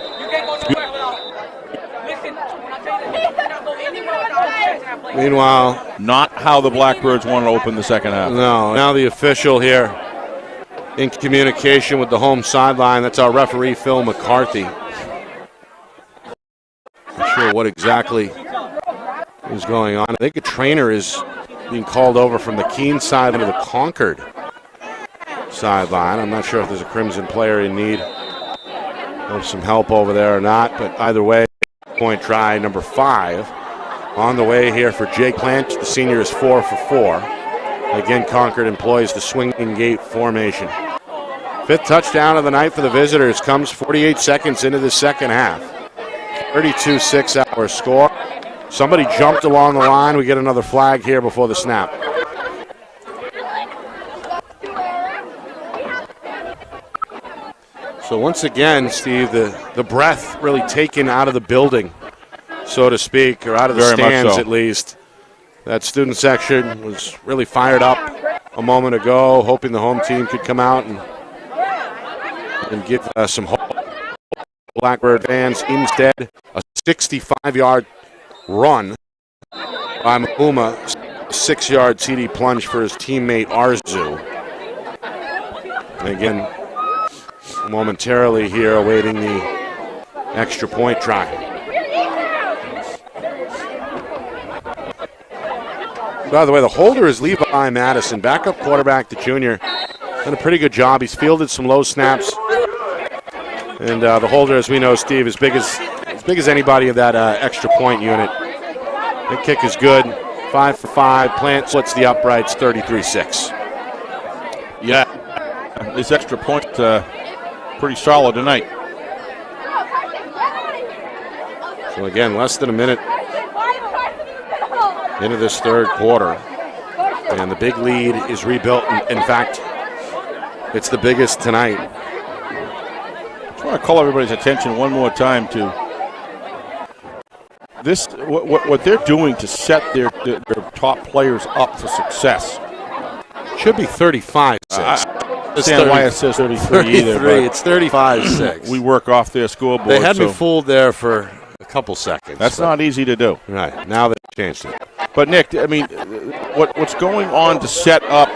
Meanwhile, not how the Blackbirds want to open the second half. No, now the official here in communication with the home sideline. That's our referee, Phil McCarthy. Not sure what exactly is going on. I think a trainer is being called over from the Keene side to the Concord sideline. I'm not sure if there's a Crimson player in need of some help over there or not, but either way, point try number 5 on the way here for Jake Plant. The senior is 4 for 4. Again, Concord employs the swinging gate formation. 5th touchdown of the night for the visitors comes 48 seconds into the second half. 32-6 our score. Somebody jumped along the line. We get another flag here before the snap. So once again, Steve, the breath really taken out of the building, so to speak, or out of the Very stands much so. at least. That student section was really fired up a moment ago, hoping the home team could come out and give some hope. Blackbird fans. Instead, a 65-yard run by Mahuma, 6-yard TD plunge for his teammate Arzu. And again, momentarily here awaiting the extra point try. By the way, the holder is Levi Madison, backup quarterback, the junior. Done a pretty good job. He's fielded some low snaps. And the holder, as we know, Steve, as big as anybody of that extra point unit. The kick is good. 5 for 5. Plant splits the uprights, 33-6. Yeah, this extra point pretty solid tonight. So again, less than a minute into this third quarter. And the big lead is rebuilt. In fact, it's the biggest tonight. I just want to call everybody's attention one more time to this. What they're doing to set their top players up for success. Should be 35-6. I understand why it says 33 either. But it's 35-6. we work off their scoreboard. They had me fooled there for a couple seconds. That's not easy to do. Right. Now they've changed it. But, Nick, I mean, what's going on to set up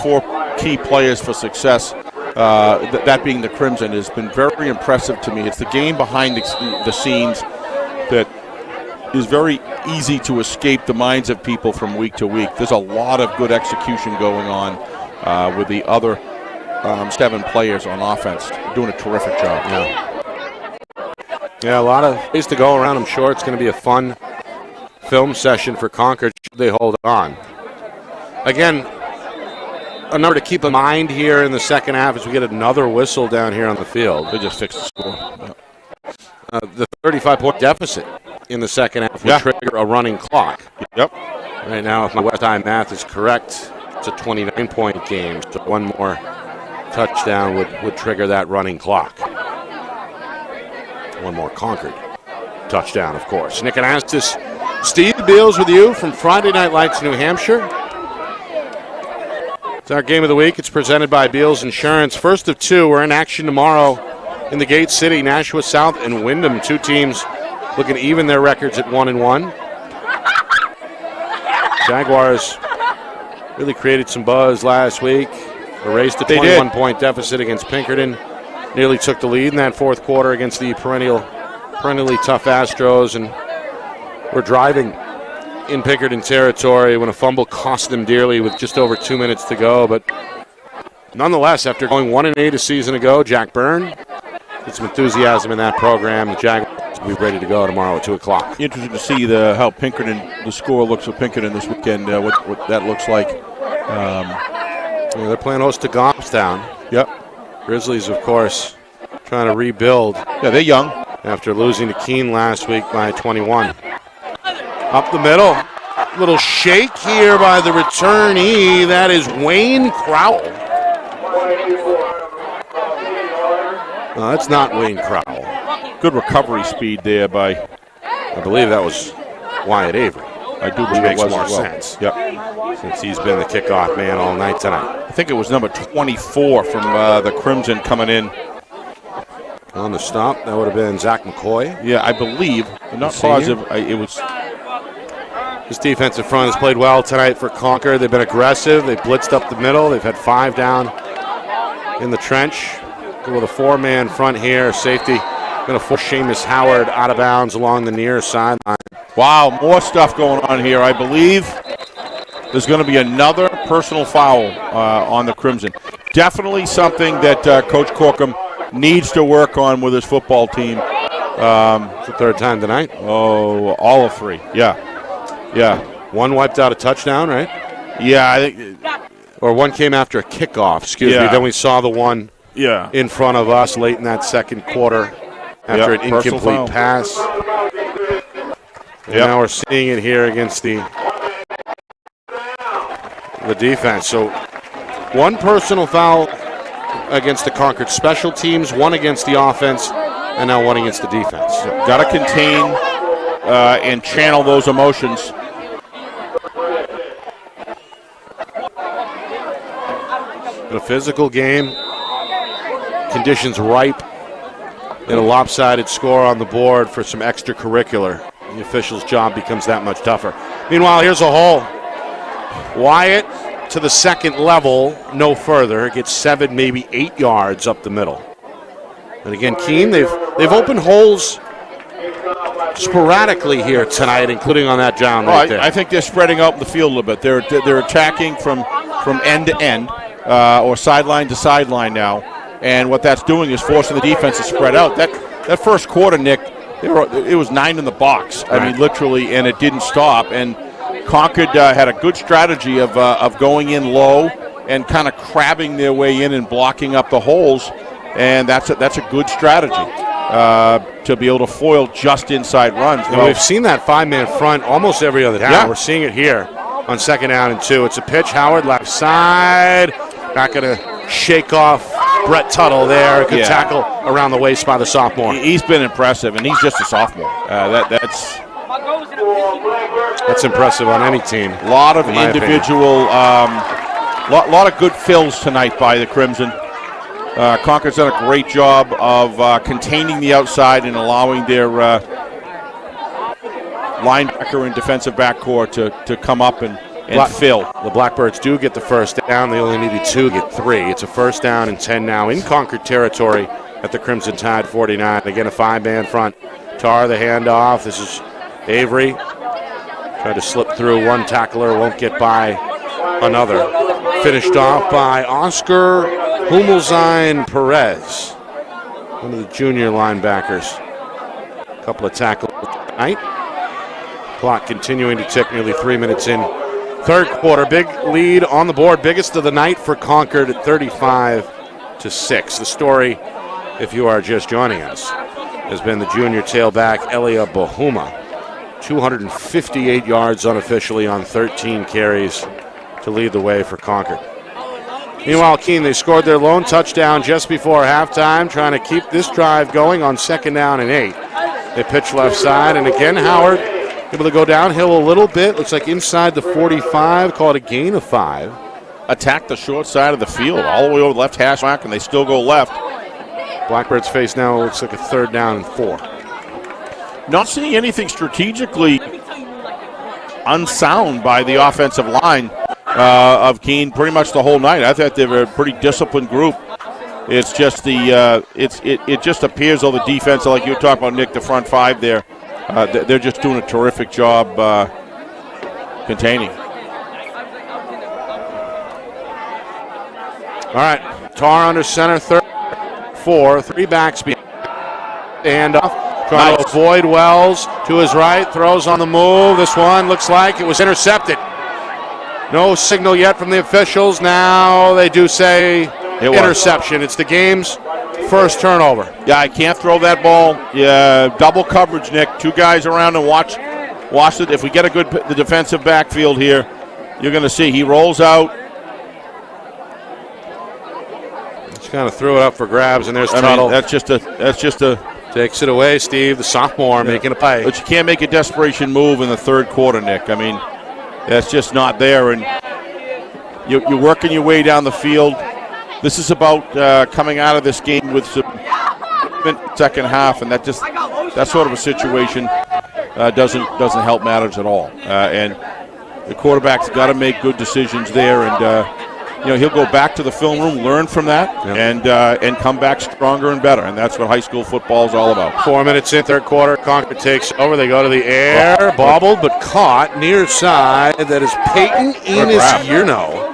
for key players for success, that being the Crimson, has been very impressive to me. It's the game behind the scenes that is very easy to escape the minds of people from week to week. There's a lot of good execution going on with the other 7 players on offense. They're doing a terrific job. Yeah, a lot of ways to go around. I'm sure it's going to be a fun film session for Concord should they hold on. Again, a number to keep in mind here in the second half as we get another whistle down here on the field. They just fixed the score. The 35-point deficit in the second half will trigger a running clock. Yep. Right now, if my West High math is correct, it's a 29-point game. So one more touchdown would trigger that running clock. One more Concord touchdown, of course. Nick Anastas, Steve Beals with you from Friday Night Lights, New Hampshire. It's our game of the week. It's presented by Beals Insurance. First of 2, we're in action tomorrow in the Gate City, Nashua South and Wyndham. 2 teams looking to even their records at 1-1. Jaguars really created some buzz last week. Erased a 21-point deficit against Pinkerton. nearly took the lead in that fourth quarter against the perennially tough Astros, and were driving in Pinkerton territory when a fumble cost them dearly with just over 2 minutes to go. But nonetheless, after going 1-8 a season ago, Jack Byrne had some enthusiasm in that program. The Jaguars will be ready to go tomorrow at 2 o'clock. Interesting to see how Pinkerton, the score looks for Pinkerton this weekend, what that looks like. They're playing host to Goffstown. Yep. Grizzlies, of course, trying to rebuild. Yeah, they're young. After losing to Keene last week by 21. Up the middle. Little shake here by the returnee. That is Wayne Crowell. No, that's not Wayne Crowell. Good recovery speed there by, I believe that was Wyatt Avery. I do Which believe makes it was more as well. sense. Yep. Since he's been the kickoff man all night tonight. I think it was number 24 from the Crimson coming in. On the stop, that would have been Zach McCoy. Yeah, I believe. I'm not positive. It was. This defensive front has played well tonight for Concord. They've been aggressive. They've blitzed up the middle. They've had 5 down in the trench. With a 4-man front here. Safety going to force Seamus Howard out of bounds along the near sideline. Wow, more stuff going on here. I believe there's going to be another personal foul on the Crimson. Definitely something that Coach Corkum needs to work on with his football team. It's the third time tonight. Oh, all of 3. Yeah. One wiped out a touchdown, right? Yeah, I think. Or one came after a kickoff, excuse me. Then we saw the one in front of us late in that second quarter after an incomplete pass. And now we're seeing it here against the defense. So one personal foul against the Concord special teams, one against the offense, and now one against the defense. Got to contain and channel those emotions. In a physical game, conditions ripe, and a lopsided score on the board for some extracurricular. The official's job becomes that much tougher. Meanwhile, here's a hole. Wyatt to the second level, no further. It gets 7, maybe 8 yards up the middle. And again, Keene, they've opened holes sporadically here tonight, including on that down right there. I think they're spreading out the field a little bit. They're attacking from end to end or sideline to sideline now. And what that's doing is forcing the defense to spread out. That first quarter, Nick, it was 9 in the box. I mean, literally, and it didn't stop. And Concord had a good strategy of going in low and kind of crabbing their way in and blocking up the holes. And that's a good strategy to be able to foil just inside runs. And we've seen that 5-man front almost every other down. Yeah. We're seeing it here on 2nd down and 2. It's a pitch. Howard left side. Not going to shake off Brett Tuttle there. Good tackle around the waist by the sophomore. He's been impressive, and he's just a sophomore. That's impressive on any team. A lot of individual, lot of good fills tonight by the Crimson. Concord's done a great job of containing the outside and allowing their linebacker and defensive backcourt to come up and fill. The Blackbirds do get the first down. They only needed 2, get 3. It's a first down and 10 now in Concord territory at the Crimson Tide 49. Again, a 5-man front. Tar the handoff. This is Avery. Tried to slip through one tackler, won't get by another. Finished off by Oscar Humelzine Perez, one of the junior linebackers. A couple of tackles tonight. Clock continuing to tick, nearly 3 minutes in. Third quarter, big lead on the board, biggest of the night for Concord at 35-6. The story, if you are just joining us, has been the junior tailback Elia Bahuma. 258 yards unofficially on 13 carries to lead the way for Concord. Meanwhile, Keene, they scored their lone touchdown just before halftime, trying to keep this drive going on 2nd down and 8. They pitch left side, and again, Howard able to go downhill a little bit. Looks like inside the 45, call it a gain of 5. Attack the short side of the field, all the way over the left hash mark, and they still go left. Blackbirds face now looks like a 3rd down and 4. Not seeing anything strategically unsound by the offensive line of Keene pretty much the whole night. I thought they were a pretty disciplined group. It's just it just appears though the defense, like you were talking about, Nick, the front five there, they're just doing a terrific job containing. All right, Tar under center, 4, 3 backs behind. Handoff, trying to avoid Wells to his right, throws on the move. This one looks like it was intercepted. No signal yet from the officials. Now they do say interception. It's the game's first turnover. Yeah, I can't throw that ball. Yeah, double coverage, Nick. 2 guys around and watch it. If we get the defensive backfield here, you're going to see he rolls out. Kind of threw it up for grabs, and there's Tuttle. That's just a takes it away. Steve, the sophomore, making a play. But you can't make a desperation move in the third quarter, Nick. I mean, that's just not there. And you're working your way down the field. This is about coming out of this game with some second half, and that sort of a situation doesn't help matters at all. And the quarterback's got to make good decisions there, and he'll go back to the film room, learn from that, and come back stronger and better. And that's what high school football is all about. 4 minutes in, third quarter. Concord takes over. They go to the air. Bobbled, but caught near side. That is Peyton Enos Yurno.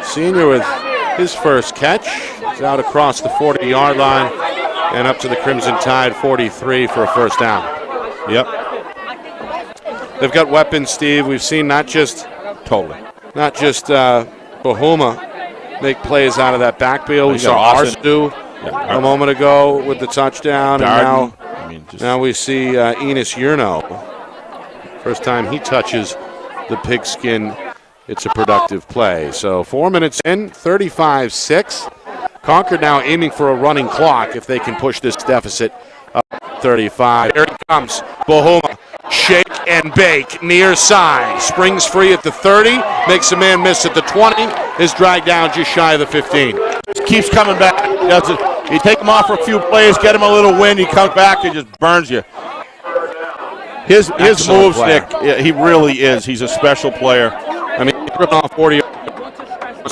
Senior with his first catch. He's out across the 40-yard line and up to the Crimson Tide 43 for a first down. Yep. They've got weapons, Steve. We've seen not just Bahuma make plays out of that backfield. We saw Arstu a moment ago with the touchdown. Darden. And now we see Enos Yurno. First time he touches the pigskin, it's a productive play. So 4 minutes in, 35-6. Concord now aiming for a running clock if they can push this deficit up 35. Here he comes, Bahuma. Shake and bake, near side. Springs free at the 30, makes a man miss at the 20, is dragged down just shy of the 15. Keeps coming back. Does it. You take him off for a few plays, get him a little wind, he comes back and just burns you. His moves, player. Nick, he really is. He's a special player. I mean, he's ripping off 40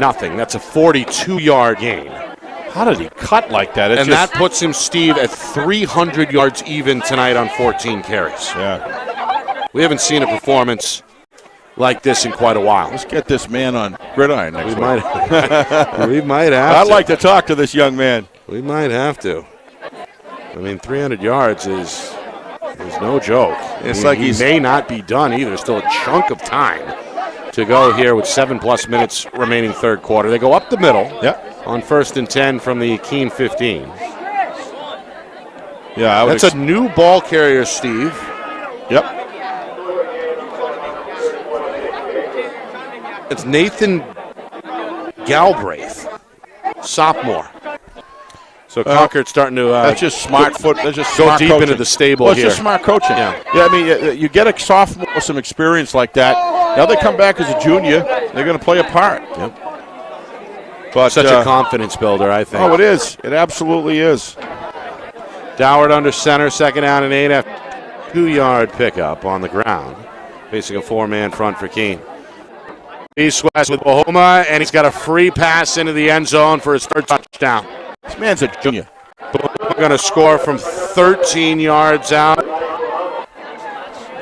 nothing. That's a 42-yard gain. How did he cut like that? That puts him, Steve, at 300 yards even tonight on 14 carries. Yeah. We haven't seen a performance like this in quite a while. Let's get this man on gridiron next week. We might have I'd like to talk to this young man. We might have to. I mean, 300 yards is no joke. It's like he may not be done either. Still a chunk of time to go here with 7+ minutes remaining third quarter. They go up the middle. Yep. On 1st and 10 from the Keene 15. Yeah, that's a new ball carrier, Steve. Yep. It's Nathan Galbraith, sophomore. So Concord starting to that's just smart foot. That's just go smart deep coaching. into the stable well, it's here. Just smart coaching. Yeah. I mean, you get a sophomore with some experience like that. Now they come back as a junior. They're going to play a part. Yep. But such a confidence builder, I think. Oh, it is. It absolutely is. Doward under center, second down and 8 after 2-yard pickup on the ground. Facing a 4-man front for Keene. East West with Bahuma, and he's got a free pass into the end zone for his third touchdown. This man's a junior. Bahuma going to score from 13 yards out.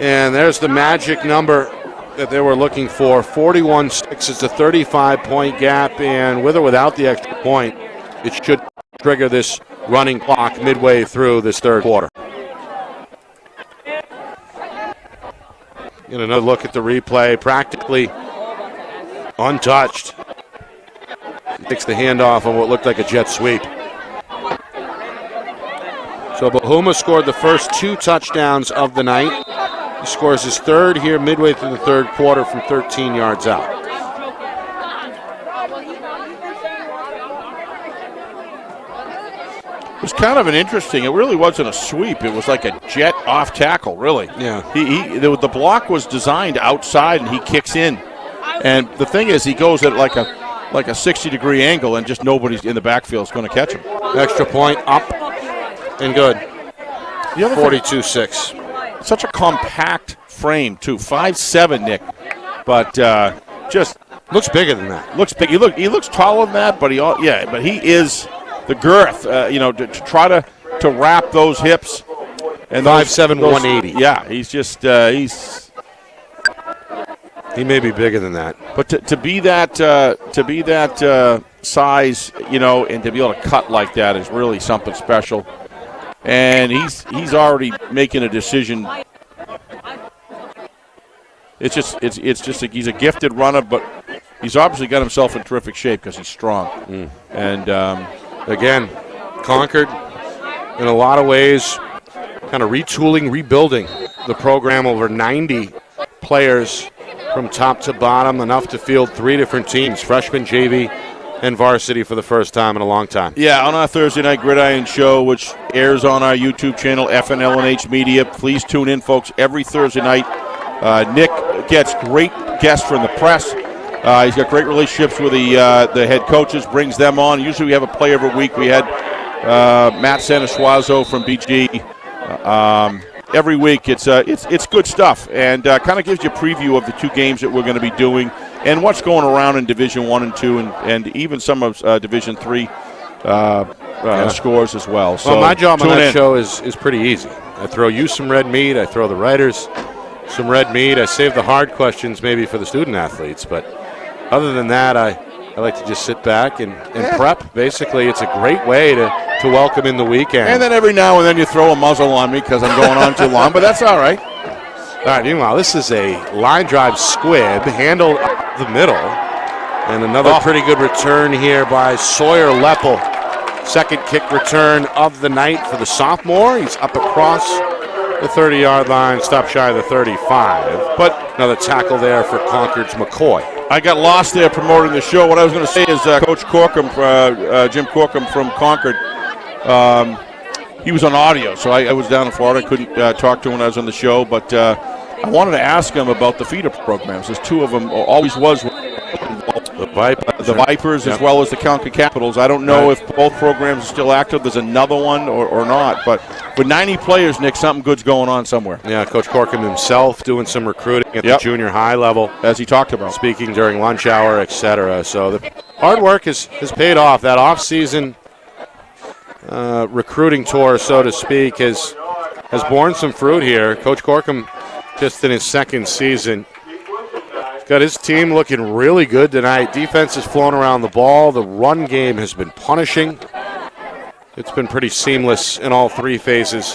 And there's the magic number that they were looking for. 41-6 is a 35-point gap, and with or without the extra point, it should trigger this running clock midway through this third quarter. Get another look at the replay. Practically untouched. Takes the handoff on what looked like a jet sweep. So Bahuma scored the first 2 touchdowns of the night. He scores his third here midway through the third quarter from 13 yards out. It was kind of an interesting, it really wasn't a sweep. It was like a jet off tackle, really. Yeah. The block was designed outside and he kicks in. And the thing is, he goes at like a 60-degree angle and just nobody's in the backfield is going to catch him. Extra point up and good. 42-6. Such a compact frame, too. 5'7", Nick. But just looks bigger than that. Looks big. He looks taller than that, but he is girth, to try to wrap those hips. And 5'7", 180. Yeah, he's just he may be bigger than that. But to be that size, and to be able to cut like that is really something special. And he's already making a decision. It's just he's a gifted runner, but he's obviously got himself in terrific shape because he's strong. And again, Concord, in a lot of ways, kind of retooling, rebuilding the program. Over 90 players from top to bottom, enough to field 3 different teams, freshman, JV, and varsity for the first time in a long time. Yeah, on our Thursday night Gridiron show, which airs on our YouTube channel, FNLNH Media. Please tune in, folks, every Thursday night. Nick gets great guests from the press. He's got great relationships with the head coaches, brings them on. Usually we have a player every week. We had Matt Sanasuazo from BG. Every week it's good stuff, and kind of gives you a preview of the 2 games that we're going to be doing and what's going around in Division 1 and 2 and even some of Division 3 scores as well. So my job on that show is pretty easy. I throw you some red meat. I throw the writers some red meat. I save the hard questions maybe for the student athletes, but other than that, I like to just sit back and prep. Basically, it's a great way to welcome in the weekend. And then every now and then you throw a muzzle on me because I'm going on too long, but that's all right. All right, meanwhile, this is a line drive squib, handled up the middle, and another pretty good return here by Sawyer Leppel. Second kick return of the night for the sophomore. He's up across the 30-yard line, stop shy of the 35. But another tackle there for Concord's McCoy. I got lost there promoting the show. What I was going to say is Coach Corkum, Jim Corkum from Concord, he was on audio, so I was down in Florida. I couldn't talk to him when I was on the show, but I wanted to ask him about the feeder programs. There's 2 of them, always was. The Vipers as well as the Concord Capitals. I don't know if both programs are still active. There's another one or not. But with 90 players, Nick, something good's going on somewhere. Yeah, Coach Corkum himself doing some recruiting at the junior high level. As he talked about. Speaking during lunch hour, etc. So the hard work has paid off. That off-season recruiting tour, so to speak, has borne some fruit here. Coach Corkum, just in his second season, got his team looking really good tonight. Defense is flowing around the ball. The run game has been punishing. It's been pretty seamless in all 3 phases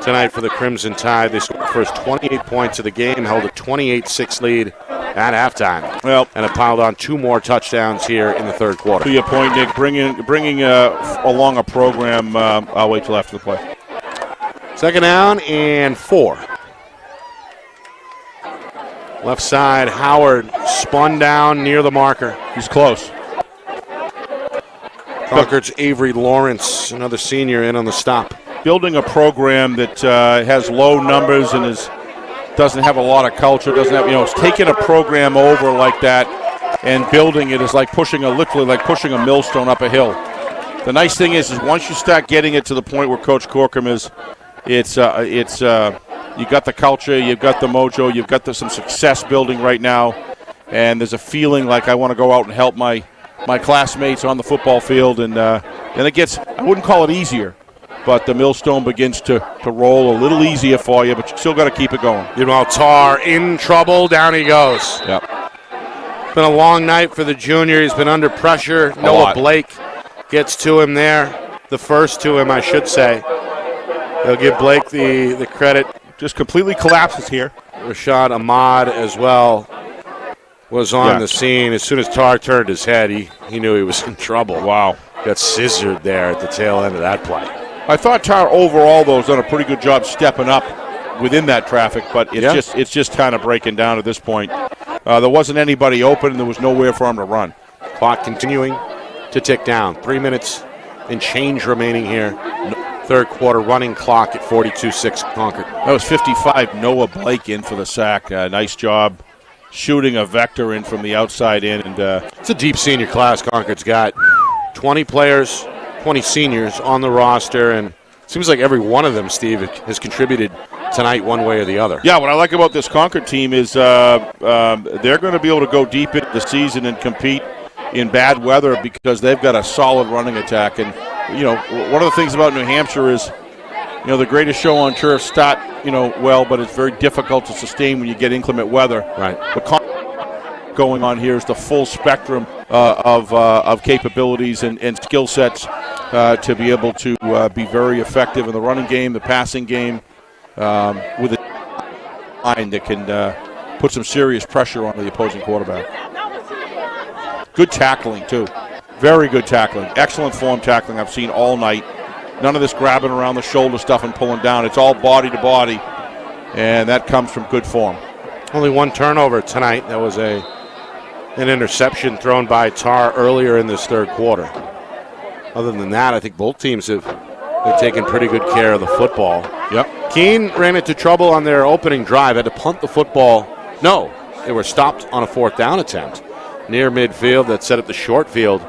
tonight for the Crimson Tide. They scored the first 28 points of the game, held a 28-6 lead at halftime. Well, and have piled on 2 more touchdowns here in the third quarter. To your point, Nick, bringing along a program. I'll wait till after the play. Second down and 4. Left side, Howard spun down near the marker. He's close. Concord's Avery Lawrence, another senior, in on the stop. Building a program that has low numbers and doesn't have a lot of culture, doesn't have, it's taking a program over like that and building it is literally like pushing a millstone up a hill. The nice thing is once you start getting it to the point where Coach Corkum is, you got the culture, you've got the mojo, you've got some success building right now, and there's a feeling like I want to go out and help my classmates on the football field, and it gets, I wouldn't call it easier, but the millstone begins to roll a little easier for you, but you still got to keep it going. Meanwhile, Tar in trouble, down he goes. Yep. It's been a long night for the junior. He's been under pressure. Noah Blake gets to him there, the first to him, I should say. They'll give Blake the credit. Just completely collapses here. Rashad Ahmad as well was on the scene. As soon as Tar turned his head, he knew he was in trouble. Wow. Got scissored there at the tail end of that play. I thought Tar overall, though, has done a pretty good job stepping up within that traffic, but it's just kind of breaking down at this point. There wasn't anybody open, and there was nowhere for him to run. Clock continuing to tick down. 3 minutes and change remaining here. Third quarter running clock at 42-6 Concord. That was 55. Noah Blake in for the sack. Nice job shooting a vector in from the outside in. And it's a deep senior class Concord's got. 20 players, 20 seniors on the roster, and it seems like every one of them, Steve, has contributed tonight one way or the other. Yeah, what I like about this Concord team is they're going to be able to go deep into the season and compete in bad weather because they've got a solid running attack. And, one of the things about New Hampshire is, the greatest show on turf start, well, but it's very difficult to sustain when you get inclement weather. Right. But going on here is the full spectrum of capabilities and skill sets to be able to be very effective in the running game, the passing game, with a line that can put some serious pressure on the opposing quarterback. Good tackling, too. Very good tackling. Excellent form tackling I've seen all night. None of this grabbing around the shoulder stuff and pulling down. It's all body to body, and that comes from good form. Only one turnover tonight. That was an interception thrown by Tar earlier in this third quarter. Other than that, I think both teams have taken pretty good care of the football. Yep. Keene ran into trouble on their opening drive, had to punt the football. No, they were stopped on a fourth down attempt near midfield that set up the short field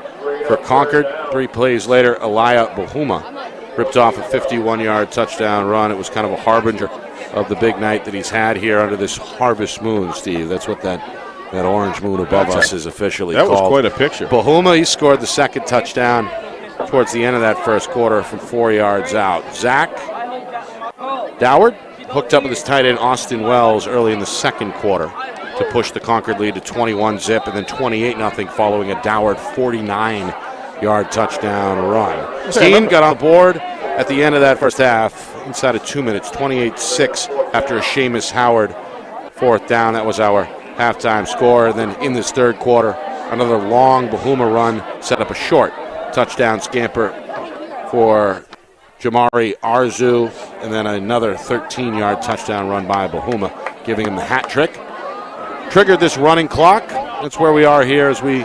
for Concord. 3 plays later, Elia Bahuma ripped off a 51-yard touchdown run. It was kind of a harbinger of the big night that he's had here under this harvest moon, Steve. That's what that orange moon above us is officially called. That was quite a picture. Bahuma, he scored the second touchdown towards the end of that first quarter from 4 yards out. Zach Doward hooked up with his tight end Austin Wells early in the second quarter to push the Concord lead to 21-zip and then 28-0 following a Doward 49-yard touchdown run. Keene got on board at the end of that first half inside of 2 minutes, 28-6 after a Seamus Howard fourth down. That was our halftime score. Then in this third quarter, another long Bahuma run set up a short touchdown scamper for Jamari Arzu, and then another 13-yard touchdown run by Bahuma, giving him the hat trick. Triggered this running clock. That's where we are here as we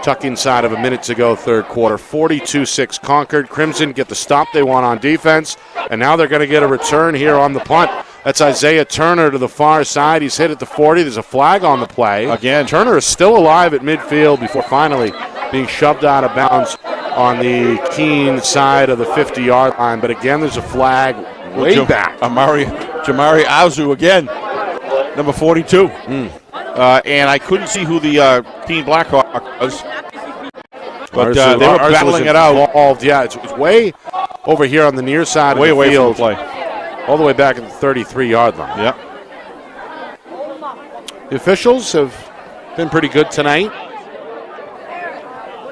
tuck inside of a minute to go, third quarter. 42-6 Concord. Crimson get the stop they want on defense, and now they're going to get a return here on the punt. That's Isaiah Turner to the far side. He's hit at the 40. There's a flag on the play. Again, Turner is still alive at midfield before finally being shoved out of bounds on the Keene side of the 50-yard line. But again, there's a flag way back. Jamari Arzu again, number 42. And I couldn't see who the Keene Blackhawk was. But they were battling it out. Yeah, it's way over here on the near side way of the away field. From the play. All the way back at the 33-yard line. Yep. The officials have been pretty good tonight.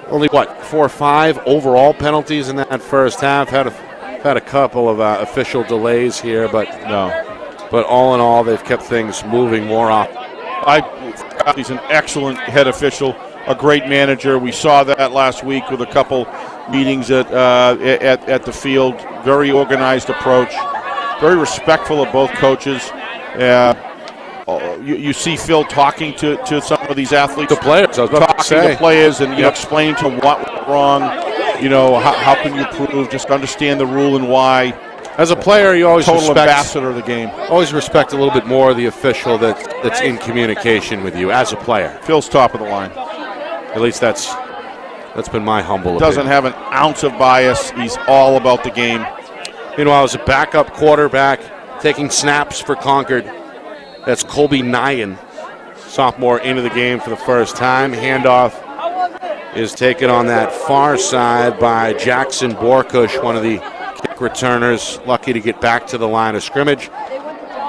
Only, 4 or 5 overall penalties in that first half. Had a couple of official delays here, but all in all, they've kept things moving more often. He's an excellent head official, a great manager. We saw that last week with a couple meetings at the field. Very organized approach. Very respectful of both coaches. You see Phil talking to some of these athletes. The players, I was about to say. Talking to players and explaining to them what went wrong. How can you prove? Just understand the rule and why. As a player, you always total ambassador of the game. Always respect a little bit more the official that's in communication with you as a player. Phil's top of the line. At least that's been my humble opinion. Doesn't have an ounce of bias. He's all about the game. Meanwhile, as a backup quarterback taking snaps for Concord, that's Colby Nyan, sophomore, into the game for the first time. Handoff is taken on that far side by Jackson Borkush, one of the kick returners, lucky to get back to the line of scrimmage.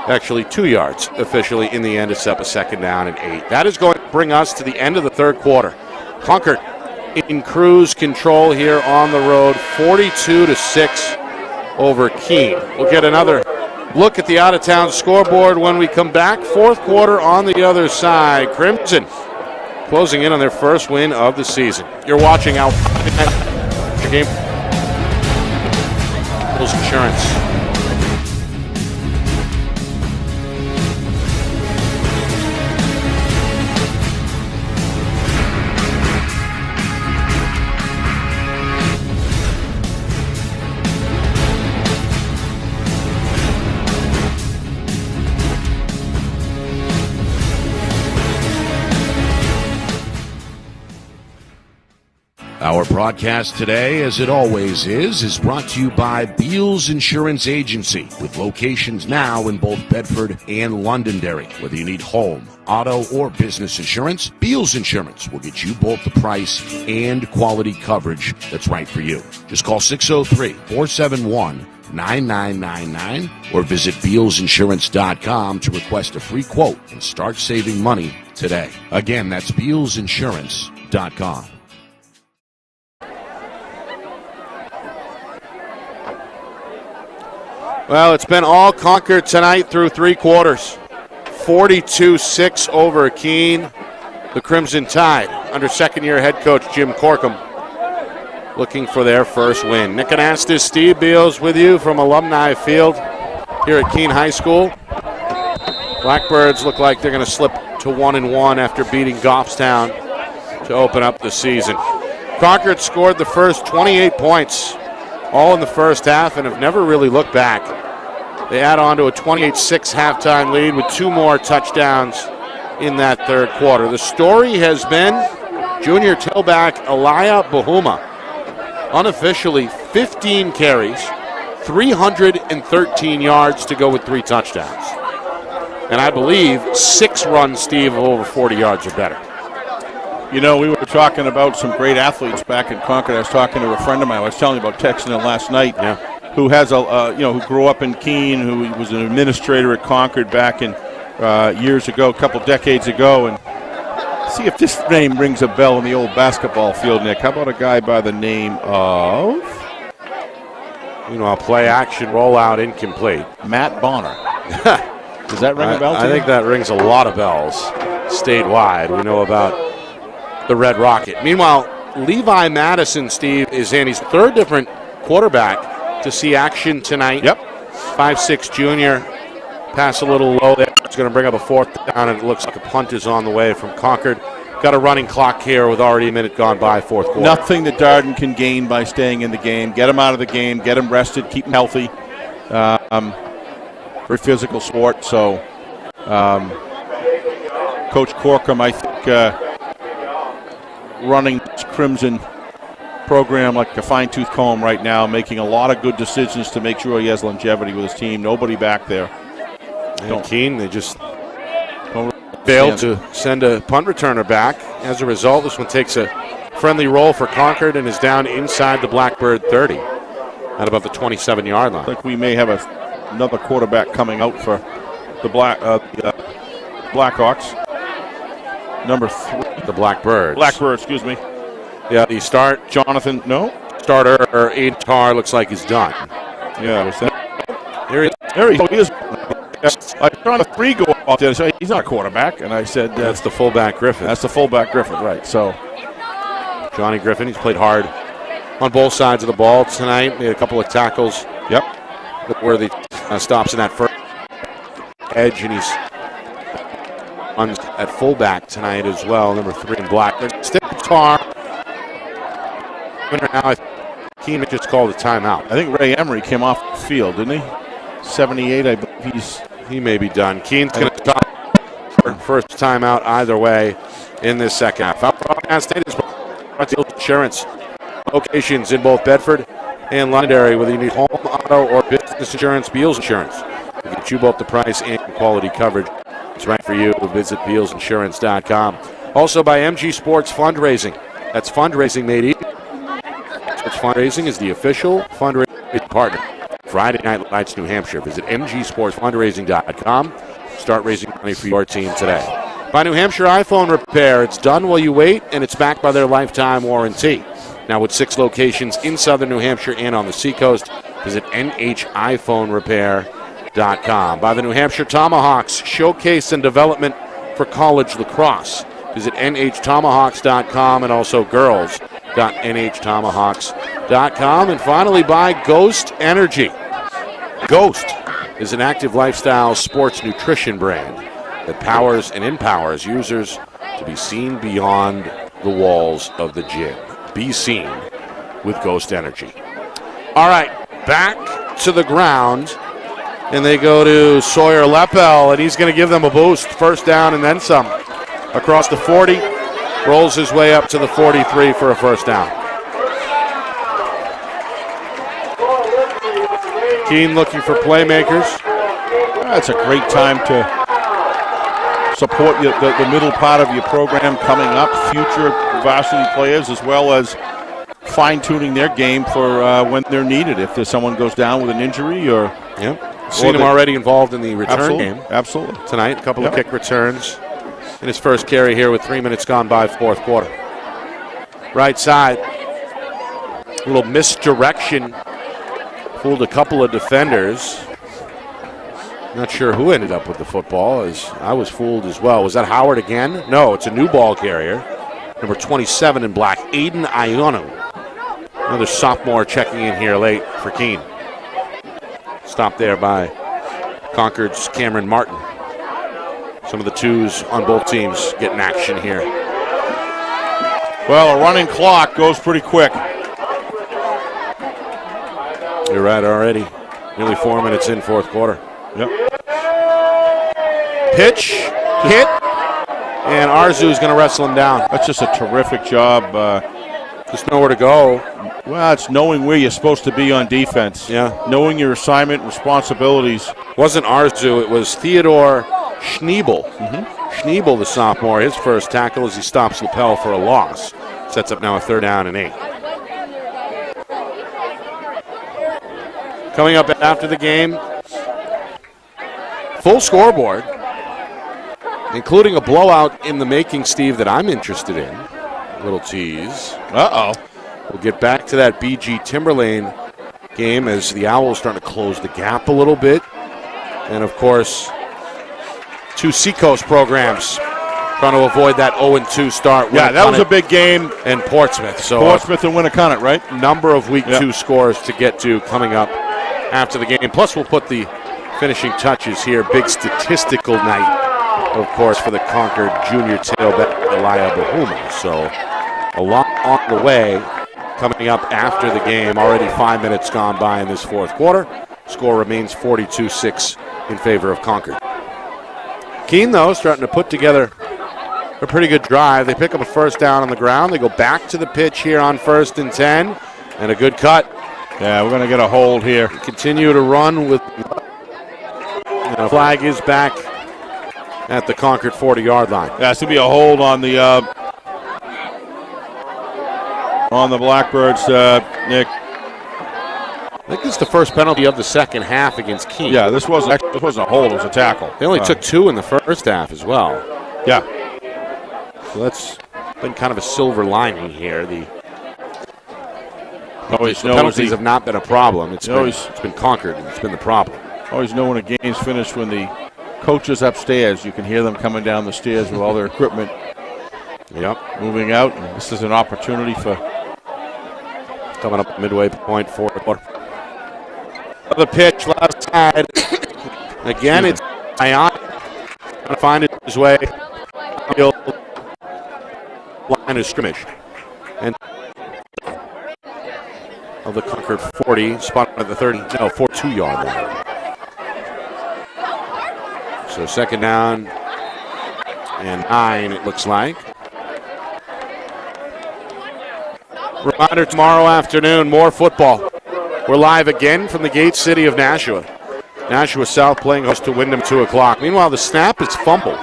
Actually 2 yards officially in the end to set up a second down and 8. That is going to bring us to the end of the third quarter. Concord in cruise control here on the road, 42-6 over Keene. We'll get another look at the out-of-town scoreboard when we come back. Fourth quarter on the other side. Crimson closing in on their first win of the season. You're watching our game. Insurance. Our broadcast today, as it always is brought to you by Beals Insurance Agency, with locations now in both Bedford and Londonderry. Whether you need home, auto, or business insurance, Beals Insurance will get you both the price and quality coverage that's right for you. Just call 603-471-9999 or visit BealsInsurance.com to request a free quote and start saving money today. Again, that's BealsInsurance.com. Well, it's been all Concord tonight through three quarters. 42-6 over Keene. The Crimson Tide, under second-year head coach Jim Corkum, looking for their first win. Nick Anastas, Steve Beals with you from Alumni Field here at Keene High School. Blackbirds look like they're going to slip to 1-1 after beating Goffstown to open up the season. Concord scored the first 28 points, all in the first half, and have never really looked back. They add on to a 28-6 halftime lead with two more touchdowns in that third quarter. The story has been junior tailback Elia Bahuma, unofficially 15 carries, 313 yards to go with 3 touchdowns. And I believe 6 runs, Steve, of over 40 yards or better. You know, we were talking about some great athletes back in Concord. I was talking to a friend of mine. I was telling you about texting him last night. Yeah. Who has who grew up in Keene, who was an administrator at Concord back in years ago, a couple decades ago, and see if this name rings a bell in the old basketball field, Nick. How about a guy by the name of? Play action, rollout, incomplete. Matt Bonner. Does that ring a bell to you? I think that rings a lot of bells statewide. We know about the Red Rocket. Meanwhile, Levi Madison, Steve, is in. He's third different quarterback to see action tonight. Yep. 5'6" junior. Pass a little low there. It's going to bring up a fourth down, and it looks like a punt is on the way from Concord. Got a running clock here with already a minute gone by, fourth quarter. Nothing that Darden can gain by staying in the game. Get him out of the game. Get him rested. Keep him healthy. Very physical sport. So, Coach Corkum, I think, running this Crimson program like a fine-tooth comb right now, making a lot of good decisions to make sure he has longevity with his team. Nobody back there. And Keene, they just failed to send a punt returner back. As a result, this one takes a friendly roll for Concord and is down inside the Blackbird 30 at about the 27-yard line. I think we may have another quarterback coming out for the Blackhawks. Number 3. The Blackbirds. Blackbird, excuse me. Yeah, the starter, Aiden Tarr, looks like he's done. Yeah, was that? There he is. I was trying to 3 go off there. So he's not a quarterback, and I said that's the fullback Griffin. That's the fullback Griffin, right? So Johnny Griffin, he's played hard on both sides of the ball tonight. Made a couple of tackles. Yep. Where the stops in that first edge, and he's runs at fullback tonight as well. Number 3 in black. Stick Tarr. Now, Keene just called a timeout. I think Ray Emery came off the field, didn't he? 78, I believe he may be done. Keene's going to stop for first timeout either way in this second half. Our State is insurance locations in both Bedford and Londonderry. Whether you need home, auto, or business insurance, Beals Insurance will get you both the price and quality coverage. It's right for you. Visit BealsInsurance.com. Also by MG Sports Fundraising. That's fundraising made easy. Sports Fundraising is the official fundraising partner. Friday Night Lights, New Hampshire. Visit mgsportsfundraising.com. Start raising money for your team today. By New Hampshire iPhone Repair. It's done while you wait, and it's backed by their lifetime warranty. Now with 6 locations in southern New Hampshire and on the seacoast, visit NHiPhoneRepair.com. By the New Hampshire Tomahawks, showcase and development for college lacrosse. Visit NHTomahawks.com and also girls.NHTomahawks.com. And finally, by Ghost Energy. Ghost is an active lifestyle sports nutrition brand that powers and empowers users to be seen beyond the walls of the gym. Be seen with Ghost Energy. All right, back to the ground. And they go to Sawyer Lepel, and he's going to give them a boost. First down and then some. Across the 40, rolls his way up to the 43 for a first down. Keene looking for playmakers. It's a great time to support the middle part of your program coming up, future varsity players, as well as fine-tuning their game for when they're needed. If there's someone goes down with an injury or... Seen him already involved in the return game. Absolutely. Tonight, a couple of kick returns in his first carry here with 3 minutes gone by fourth quarter. Right side. A little misdirection. Fooled a couple of defenders. Not sure who ended up with the football, as I was fooled as well. Was that Howard again? No, it's a new ball carrier. Number 27 in black, Aiden Ionu. Another sophomore checking in here late for Keene. Stopped there by Concord's Cameron Martin. Some of the twos on both teams getting action here. Well, a running clock goes pretty quick. You're right already. Nearly 4 minutes in fourth quarter. Yep. Pitch, hit, and Arzu's going to wrestle him down. That's just a terrific job. Just nowhere to go. Well, it's knowing where you're supposed to be on defense. Yeah. Knowing your assignment, responsibilities. Wasn't Arzu, it was Theodore Schneebel. Schneebel, the sophomore, his first tackle as he stops Lapel for a loss. Sets up now a 3rd down and 8. Coming up after the game, full scoreboard, including a blowout in the making, Steve, that I'm interested in. A little tease. Uh-oh. We'll get back to that BG Timberlane game as the Owls starting to close the gap a little bit. And, of course, 2 Seacoast programs trying to avoid that 0-2 start. Yeah, that was a big game. And Portsmouth. So Portsmouth and Winnicott, right? Number of week 2 scores to get to coming up after the game. Plus, we'll put the finishing touches here. Big statistical night, of course, for the Concord junior tailback, Elia Bahuma. So a lot on the way coming up after the game. Already 5 minutes gone by in this fourth quarter. Score remains 42-6 in favor of Concord. Keene, though, starting to put together a pretty good drive. They pick up a first down on the ground. They go back to the pitch here on 1st and 10. And a good cut. Yeah, we're going to get a hold here. Continue to run with... And a flag is back at the Concord 40-yard line. Yeah, it's going to be a hold on the Blackbirds, Nick. I think this is the first penalty of the second half against Keene. Yeah, this wasn't a hold, it was a tackle. They only took 2 in the first half as well. Yeah. So that's been kind of a silver lining here. The penalties have not been a problem. It's been Concord, and it's been the problem. Always know when a game's finished when the coaches upstairs, you can hear them coming down the stairs with all their equipment. Yep. Moving out, and this is an opportunity for... Coming up midway point, fourth quarter. The pitch left side. Again, it's Ion trying to find his way. Line of scrimmage. And of the Concord 40, spotted at the 42-yard line. So 2nd down and 9, it looks like. Reminder, tomorrow afternoon, more football. We're live again from the Gate City of Nashua. Nashua South playing host to Wyndham, 2 o'clock. Meanwhile, the snap is fumbled.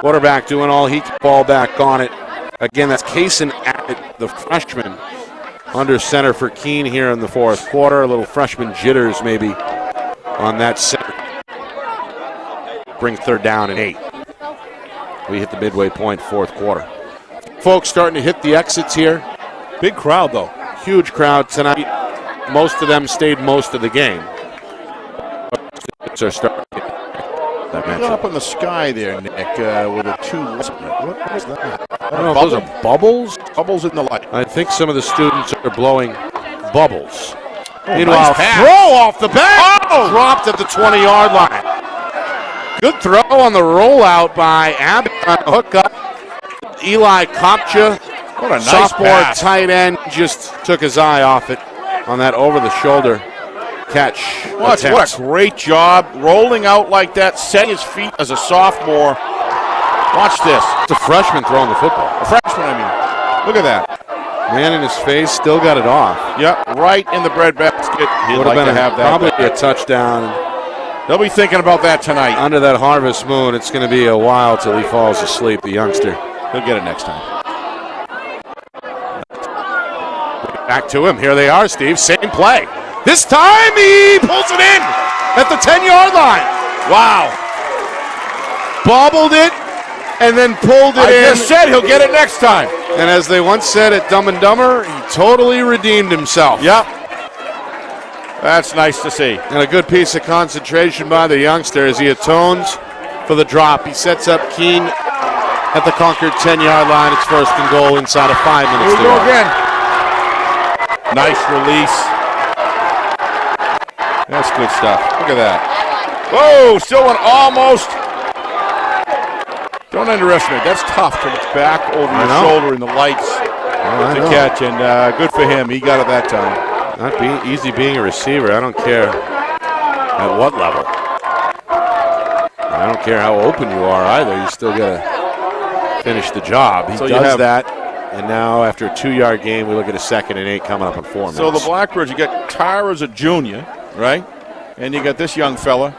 Quarterback doing all he can, ball back on it. Again, that's Kaysen Abbott, the freshman, under center for Keene here in the fourth quarter. A little freshman jitters maybe on that center. Bring 3rd down and 8. We hit the midway point, fourth quarter. Folks starting to hit the exits here. Big crowd, though. Huge crowd tonight. Most of them stayed most of the game. So starting up in the sky there, Nick, with a 2. What was that? I don't know if those are bubbles. Bubbles in the light. I think some of the students are blowing bubbles. Oh, meanwhile, nice throw off the back. Dropped at the 20-yard line. Good throw on the rollout by Abbott on the hookup. Eli Kopcha, what a nice sophomore pass. Tight end, just took his eye off it on that over-the-shoulder catch. What a great job rolling out like that, setting his feet as a sophomore. Watch this. It's a freshman throwing the football. A freshman, I mean. Look at that. Man in his face, still got it off. Yep, right in the breadbasket. He'd Would like have been to have that. probably a touchdown. They'll be thinking about that tonight. Under that harvest moon, it's going to be a while till he falls asleep, the youngster. He'll get it next time. Back to him. Here they are, Steve. Same play. This time he pulls it in at the 10-yard line. Wow. Bobbled it and then pulled it in. I just said he'll get it next time. And as they once said at Dumb and Dumber, he totally redeemed himself. Yep. That's nice to see. And a good piece of concentration by the youngster as he atones for the drop. He sets up Keene at the Concord 10-yard line. It's 1st and goal inside of 5 minutes. Here we go again. Nice release. That's good stuff. Look at that. Whoa, still an almost. Don't underestimate. That's tough to look back over your shoulder in the lights to catch, and good for him. He got it that time. Not easy being a receiver. I don't care at what level. I don't care how open you are either. You still got to finish the job. He does that. And now after a 2-yard game, we look at a 2nd and 8 coming up in 4 minutes. So the Blackbirds, you got Tyra as a junior, right? And you got this young fella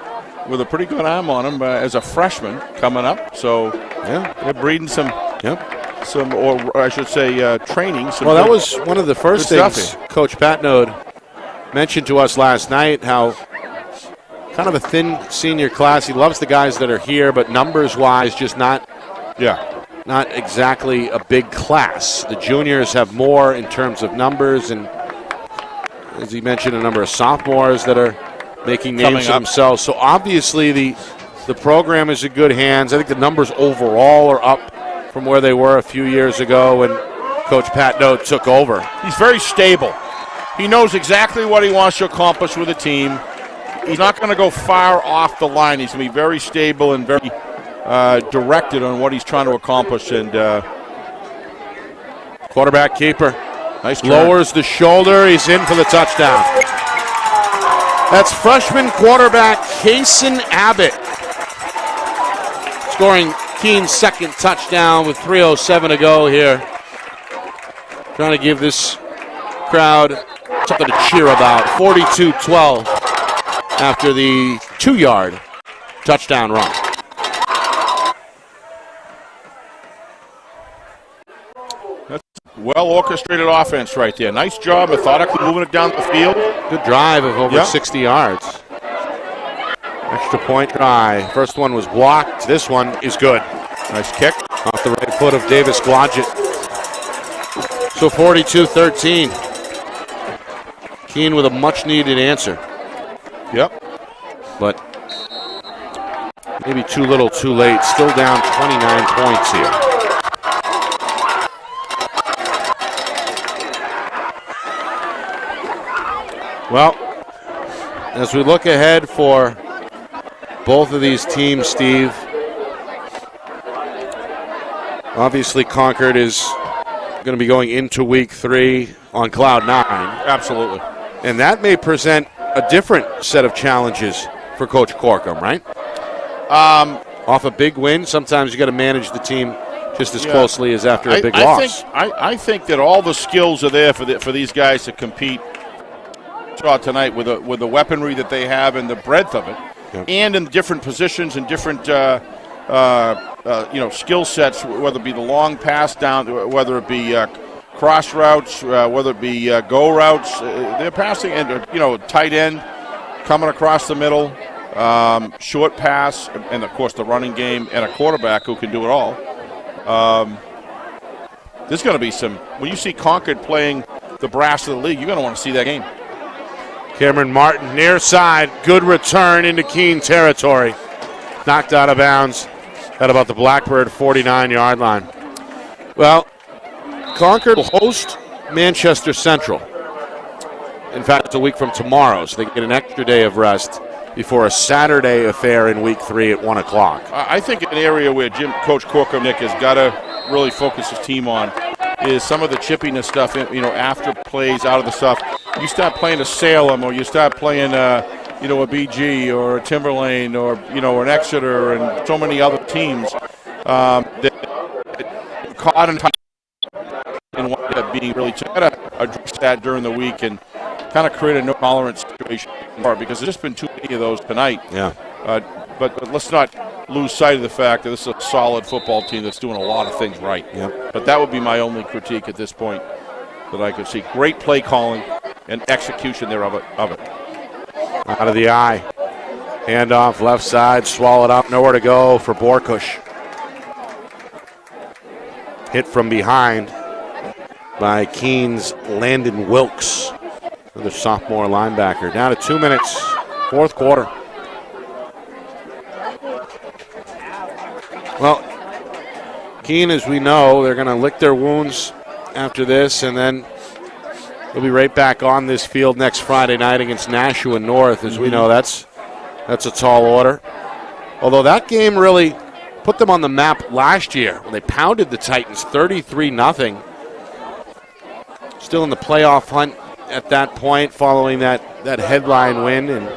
with a pretty good arm on him as a freshman coming up. So they're breeding some, or I should say, training. Well, that was one of the first things Coach Patnode mentioned to us last night, how kind of a thin senior class. He loves the guys that are here, but numbers-wise, just not exactly a big class. The juniors have more in terms of numbers, and as he mentioned, a number of sophomores that are making names for themselves. So obviously the program is in good hands. I think the numbers overall are up from where they were a few years ago when Coach Patnode took over. He's very stable. He knows exactly what he wants to accomplish with the team. He's not going to go far off the line. He's going to be very stable and very directed on what he's trying to accomplish. And quarterback keeper nice turn. Lowers the shoulder. He's in for the touchdown. That's freshman quarterback Kason Abbott scoring Keene's 2nd touchdown with 3:07 to go here. Trying to give this crowd something to cheer about. 42-12 after the 2-yard touchdown run. Well-orchestrated offense right there. Nice job methodically moving it down the field. Good drive of over 60 yards. Extra point try. First one was blocked. This one is good. Nice kick. Off the right foot of Davis Blodgett. So 42-13. Keene with a much-needed answer. Yep. But maybe too little, too late. Still down 29 points here. Well, as we look ahead for both of these teams, Steve, obviously Concord is going to be going into week 3 on cloud 9. Absolutely. And that may present a different set of challenges for Coach Corkum, right? Off a big win, sometimes you got to manage the team just as closely as after a big loss. I think that all the skills are there for these guys to compete tonight with the weaponry that they have and the breadth of it, and in different positions and different skill sets, whether it be the long pass down, whether it be cross routes, whether it be go routes. They're passing, and tight end coming across the middle, short pass, and of course the running game, and a quarterback who can do it all. There's going to be some. When you see Concord playing the brass of the league, you're going to want to see that game. Cameron Martin near side, good return into Keene territory. Knocked out of bounds at about the Blackbird 49-yard line. Well, Concord will host Manchester Central. In fact, it's a week from tomorrow, so they get an extra day of rest before a Saturday affair in week 3 at 1 o'clock. I think an area where Coach Corkum, Nick, has got to really focus his team on is some of the chippiness stuff, after plays, out of the stuff. You start playing a Salem, or you start playing a BG or a Timberlane, or an Exeter, and so many other teams that caught in and wind up being really. So I got to address that during the week and kind of create a no tolerance situation because there's just been too many of those tonight. Yeah. But let's not lose sight of the fact that this is a solid football team that's doing a lot of things right. Yep. But that would be my only critique at this point that I could see. Great play calling and execution there of it. Out of the eye. Handoff left side, swallowed up, nowhere to go for Borkush. Hit from behind by Keene's Landon Wilkes, another sophomore linebacker. Down to 2 minutes, fourth quarter. Well, Keene, as we know, they're going to lick their wounds after this, and then they'll be right back on this field next Friday night against Nashua North. As we know, that's a tall order. Although that game really put them on the map last year when they pounded the Titans 33-0. Still in the playoff hunt at that point following that headline win. And,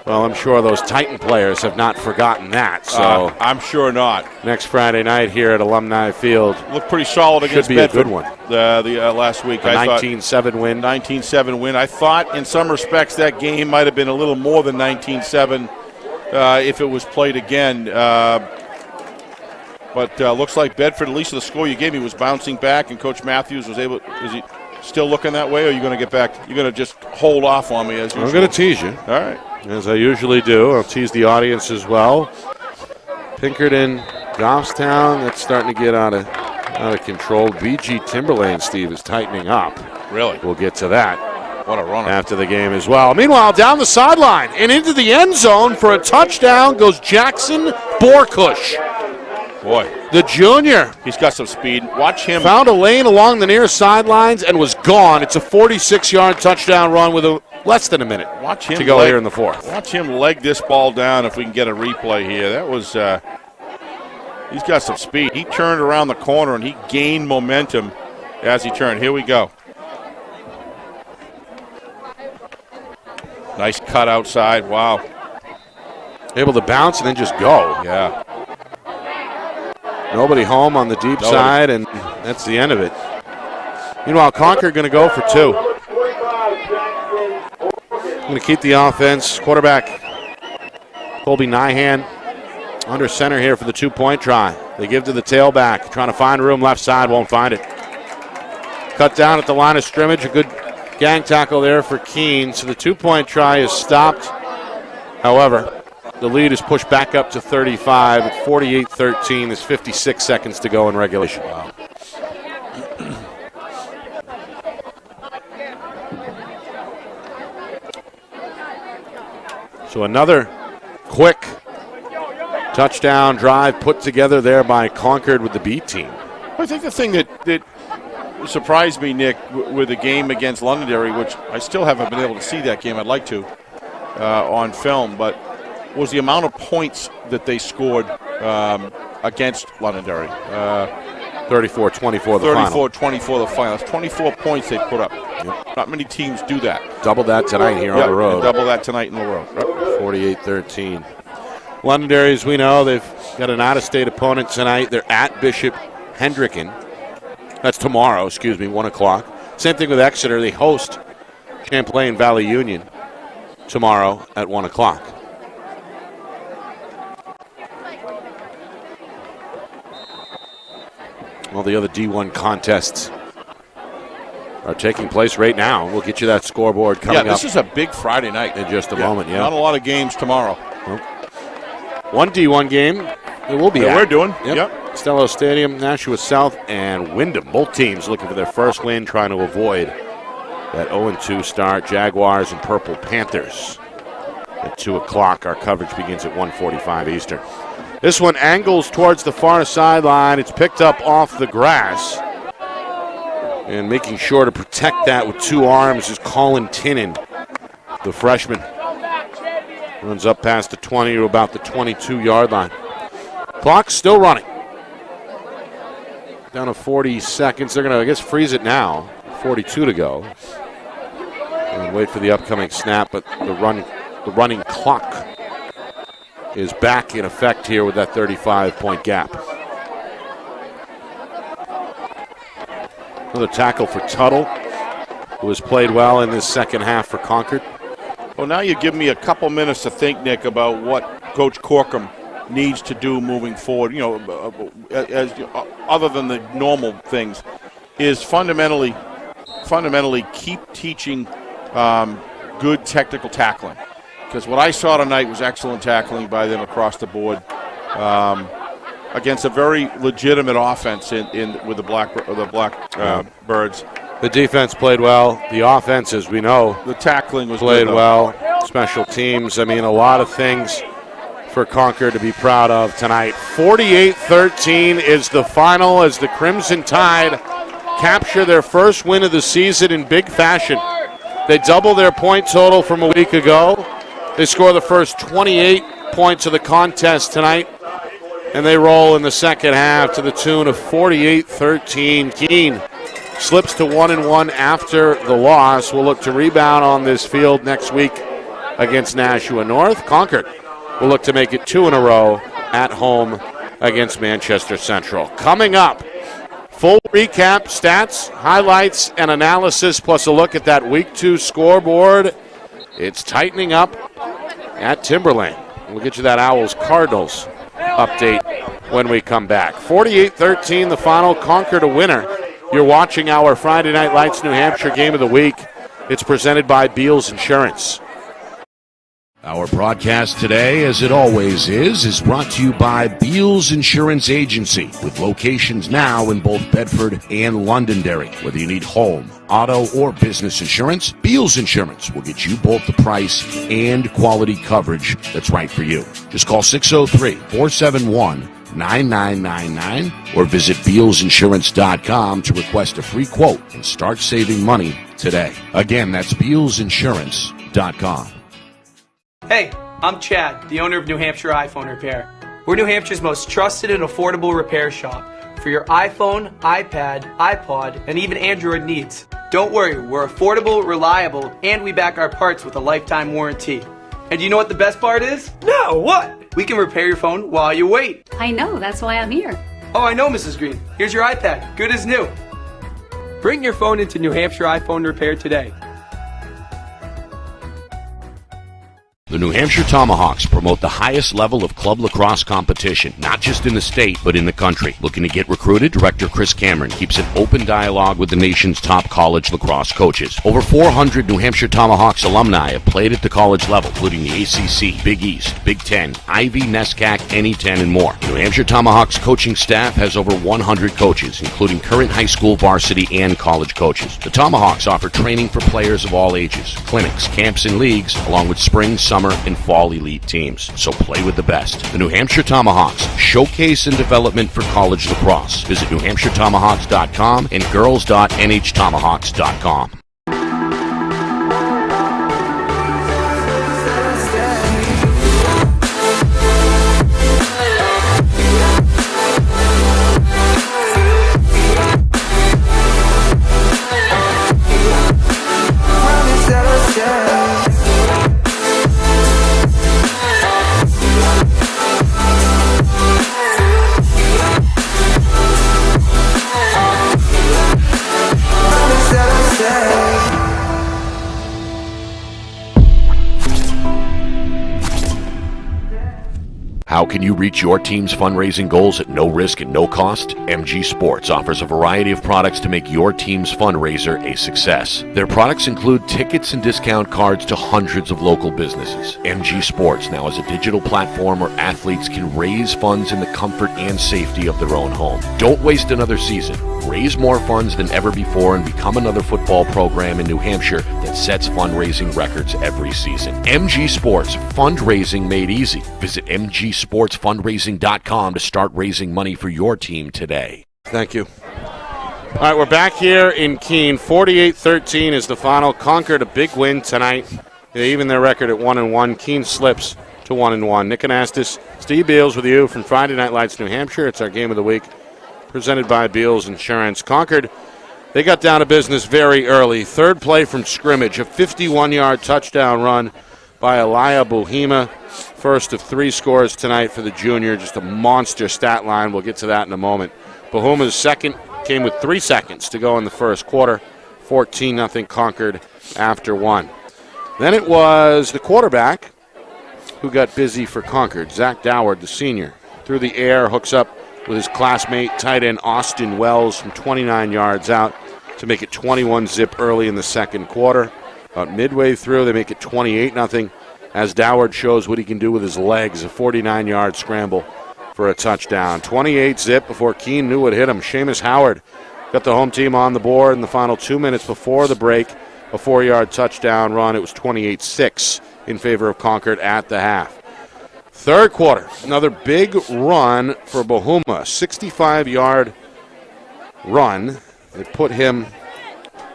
well, I'm sure those Titan players have not forgotten that. So I'm sure not. Next Friday night here at Alumni Field. Looked pretty solid against Bedford. Should be a good one. The last week. A 19-7 win. 19-7 win. I thought in some respects that game might have been a little more than 19-7 if it was played again. But looks like Bedford, at least the score you gave me, was bouncing back, and Coach Matthews was able. Is he still looking that way, or are you going to get back? You're going to just hold off on me as usual? I'm going to tease you. All right. As I usually do. I'll tease the audience as well. Pinkerton, Goffstown, that's starting to get out of control. BG Timberlane, Steve, is tightening up. Really? We'll get to that. What a runner. After the game as well. Meanwhile, down the sideline and into the end zone for a touchdown goes Jackson Borkush. Boy. The junior. He's got some speed. Watch him. Found a lane along the near sidelines and was gone. It's a 46-yard touchdown run with less than a minute to go here in the fourth. Watch him leg this ball down if we can get a replay here. That was, he's got some speed. He turned around the corner and he gained momentum as he turned. Here we go. Nice cut outside. Wow. Able to bounce and then just go. Yeah. Nobody home on the deep side, and that's the end of it. Meanwhile, Concord going to go for two. Going to keep the offense. Quarterback Colby Nyhan under center here for the two-point try. They give to the tailback, trying to find room left side, won't find it. Cut down at the line of scrimmage. A good gang tackle there for Keene. So the two-point try is stopped. However, the lead is pushed back up to 35 at 48-13. There's 56 seconds to go in regulation. Wow. So another quick touchdown drive put together there by Concord with the B team. I think the thing that surprised me, Nick, with the game against Londonderry, which I still haven't been able to see that game. I'd like to on film, but was the amount of points that they scored against Londonderry. 34-24 the final. 34-24 the final. That's 24 points they put up. Yep. Not many teams do that. Double that tonight here on the road. Double that tonight in the road. 48-13. Londonderry, as we know, they've got an out-of-state opponent tonight. They're at Bishop Hendricken. That's tomorrow, 1 o'clock. Same thing with Exeter. They host Champlain Valley Union tomorrow at 1 o'clock. All the other D1 contests are taking place right now. We'll get you that scoreboard coming up. Yeah, this is a big Friday night. In just a moment, yeah. Not a lot of games tomorrow. Nope. One D1 game it will be we're doing. Yep. Stello Stadium, Nashua South, and Wyndham. Both teams looking for their first win, trying to avoid that 0-2 start. Jaguars and Purple Panthers. At 2 o'clock, our coverage begins at 1:45 Eastern. This one angles towards the far sideline. It's picked up off the grass. And making sure to protect that with two arms is Colin Tinnan, the freshman. Runs up past the 20 to about the 22-yard line. Clock's still running. Down to 40 seconds. They're going to, I guess, freeze it now. 42 to go. And wait for the upcoming snap, but the running clock is back in effect here with that 35-point gap. Another tackle for Tuttle, who has played well in this second half for Concord. Well, now you give me a couple minutes to think, Nick, about what Coach Corkum needs to do moving forward, other than the normal things, is fundamentally keep teaching good technical tackling. Because what I saw tonight was excellent tackling by them across the board against a very legitimate offense with the Blackbirds. The defense played well. The offense, as we know, the tackling was played good, well. Special teams. I mean, a lot of things for Concord to be proud of tonight. 48-13 is the final as the Crimson Tide capture their first win of the season in big fashion. They double their point total from a week ago. They score the first 28 points of the contest tonight, and they roll in the second half to the tune of 48-13. Keene slips to 1-1 after the loss. We'll look to rebound on this field next week against Nashua North. Concord will look to make it 2 in a row at home against Manchester Central. Coming up, full recap, stats, highlights, and analysis, plus a look at that Week 2 scoreboard. It's tightening up at Timberlane. We'll get you that Owls-Cardinals update when we come back. 48-13, the final. Concord a winner. You're watching our Friday Night Lights New Hampshire Game of the Week. It's presented by Beals Insurance. Our broadcast today, as it always is brought to you by Beals Insurance Agency, with locations now in both Bedford and Londonderry. Whether you need home, auto, or business insurance, Beals Insurance will get you both the price and quality coverage that's right for you. Just call 603-471-9999 or visit BealsInsurance.com to request a free quote and start saving money today. Again, that's BealsInsurance.com. Hey, I'm Chad, the owner of New Hampshire iPhone Repair. We're New Hampshire's most trusted and affordable repair shop for your iPhone, iPad, iPod, and even Android needs. Don't worry, we're affordable, reliable, and we back our parts with a lifetime warranty. And you know what the best part is? No, what? We can repair your phone while you wait. I know, that's why I'm here. Oh, I know, Mrs. Green. Here's your iPad, good as new. Bring your phone into New Hampshire iPhone Repair today. The New Hampshire Tomahawks promote the highest level of club lacrosse competition, not just in the state, but in the country. Looking to get recruited? Director Chris Cameron keeps an open dialogue with the nation's top college lacrosse coaches. Over 400 New Hampshire Tomahawks alumni have played at the college level, including the ACC, Big East, Big Ten, Ivy, NESCAC, NE10, and more. The New Hampshire Tomahawks coaching staff has over 100 coaches, including current high school varsity and college coaches. The Tomahawks offer training for players of all ages, clinics, camps, and leagues, along with spring, summer, and fall elite teams. So play with the best. The New Hampshire Tomahawks, showcase and development for college lacrosse. Visit NewHampshireTomahawks.com and girls.nhtomahawks.com. How can you reach your team's fundraising goals at no risk and no cost? MG Sports offers a variety of products to make your team's fundraiser a success. Their products include tickets and discount cards to hundreds of local businesses. MG Sports now has a digital platform where athletes can raise funds in the comfort and safety of their own home. Don't waste another season. Raise more funds than ever before and become another football program in New Hampshire that sets fundraising records every season. MG Sports, fundraising made easy. Visit mgsportsfundraising.com to start raising money for your team today. Thank you. All right, we're back here in Keene. 48-13 is the final. Concord a big win tonight. They even their record at 1-1. Keene slips to 1-1. Nick Anastas, Steve Beals with you from Friday Night Lights, New Hampshire. It's our game of the week, presented by Beals Insurance. Concord, they got down to business very early. Third play from scrimmage, a 51-yard touchdown run by Elia Bohema. First of 3 scores tonight for the junior. Just a monster stat line. We'll get to that in a moment. Bohema's second came with 3 seconds to go in the first quarter. 14-0 Concord after 1. Then it was the quarterback who got busy for Concord. Zach Doward, the senior, through the air, hooks up with his classmate, tight end Austin Wells from 29 yards out to make it 21-zip early in the second quarter. About midway through, they make it 28-0 as Doward shows what he can do with his legs, a 49-yard scramble for a touchdown. 28-zip before Keene knew what hit him. Seamus Howard got the home team on the board in the final 2 minutes before the break. A 4-yard touchdown run. It was 28-6 in favor of Concord at the half. Third quarter, another big run for Bohuma. 65-yard run. It put him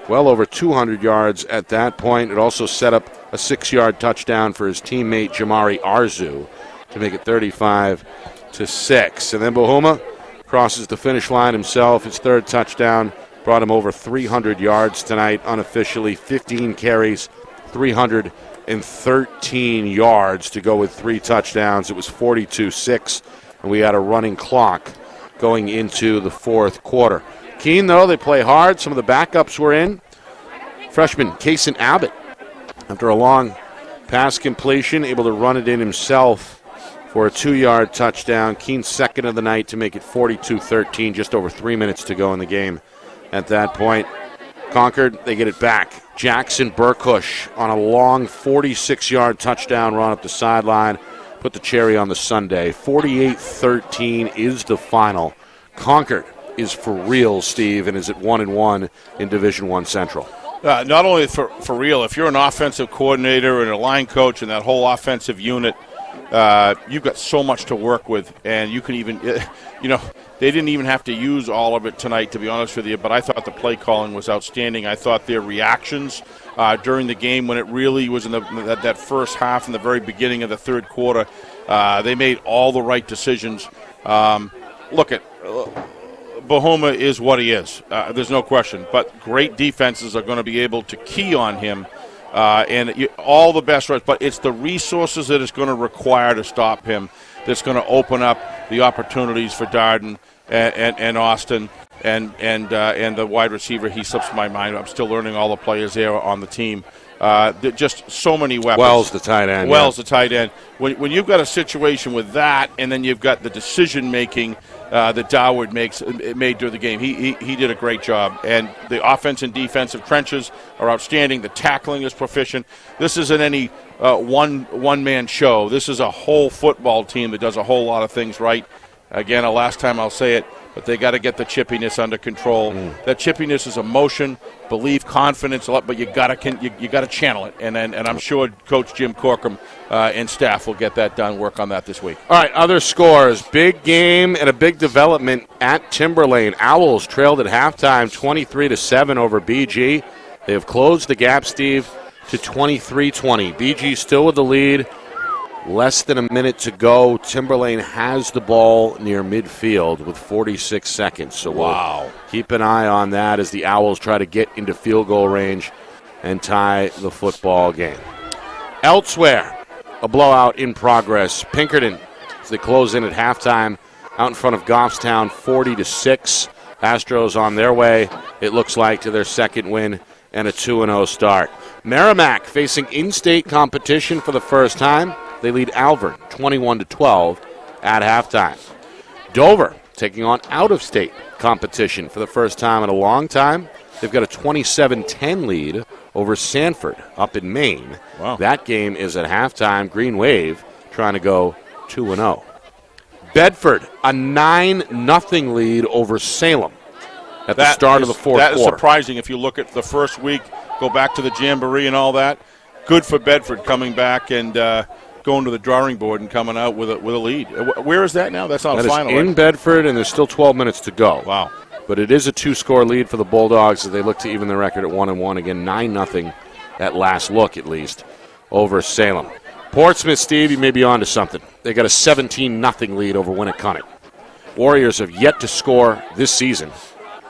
well over 200 yards at that point. It also set up a 6-yard touchdown for his teammate Jamari Arzu to make it 35-6. And then Bohuma crosses the finish line himself. His third touchdown brought him over 300 yards tonight, unofficially. 15 carries, 313 yards to go with 3 touchdowns. It was 42-6, and we had a running clock going into the fourth quarter. Keene, though, they play hard. Some of the backups were in. Freshman Kaysen Abbott, after a long pass completion, able to run it in himself for a 2-yard touchdown. Keene's second of the night to make it 42-13, just over 3 minutes to go in the game. At that point, Concord, they get it back. Jackson Burkush on a long 46-yard touchdown run up the sideline. Put the cherry on the sundae. 48-13 is the final. Concord is for real, Steve, and is at 1-1 in Division I Central. Not only for real, if you're an offensive coordinator and a line coach and that whole offensive unit, you've got so much to work with, and you can even, they didn't even have to use all of it tonight, to be honest with you, but I thought the play calling was outstanding. I thought their reactions during the game when it really was in that first half in the very beginning of the third quarter, they made all the right decisions. Look at Bohuma is what he is. There's no question, but great defenses are going to be able to key on him. All the best, but it's the resources that it's going to require to stop him that's going to open up the opportunities for Darden and Austin and the wide receiver. He slips my mind. I'm still learning all the players there on the team. Just so many weapons. Wells, the tight end. The tight end. When you've got a situation with that, and then you've got the decision making that Doward made during the game, he did a great job. And the offense and defensive trenches are outstanding. The tackling is proficient. This isn't any one man show. This is a whole football team that does a whole lot of things right. Again, the last time I'll say it, but they got to get the chippiness under control. That chippiness is emotion, belief, confidence, a lot, but you got to channel it. And I'm sure Coach Jim Corcoran and staff will get that done. Work on that this week. All right, other scores: big game and a big development at Timberlane. Owls trailed at halftime, 23-7 over BG. They have closed the gap, Steve, to 23-20. BG still with the lead. Less than a minute to go. Timberlane has the ball near midfield with 46 seconds. So we'll keep an eye on that as the Owls try to get into field goal range and tie the football game. Elsewhere, a blowout in progress. Pinkerton, as they close in at halftime, out in front of Goffstown, 40-6. Astros on their way, it looks like, to their second win and a 2-0 start. Merrimack facing in-state competition for the first time. They lead Alvern 21-12 at halftime. Dover taking on out-of-state competition for the first time in a long time. They've got a 27-10 lead over Sanford up in Maine. Wow. That game is at halftime. Green Wave trying to go 2-0. Bedford, a 9-0 lead over Salem at the start of the fourth quarter. That is surprising if you look at the first week, go back to the Jamboree and all that. Good for Bedford coming back and going to the drawing board and coming out with a lead. Where is that now? That's not a final. That is in Bedford, and there's still 12 minutes to go. Wow. But it is a 2-score lead for the Bulldogs as they look to even the record at 1-1. Again, 9-0 at last look, at least, over Salem. Portsmouth, Steve, you may be on to something. They got a 17-0 lead over Winnicott. Warriors have yet to score this season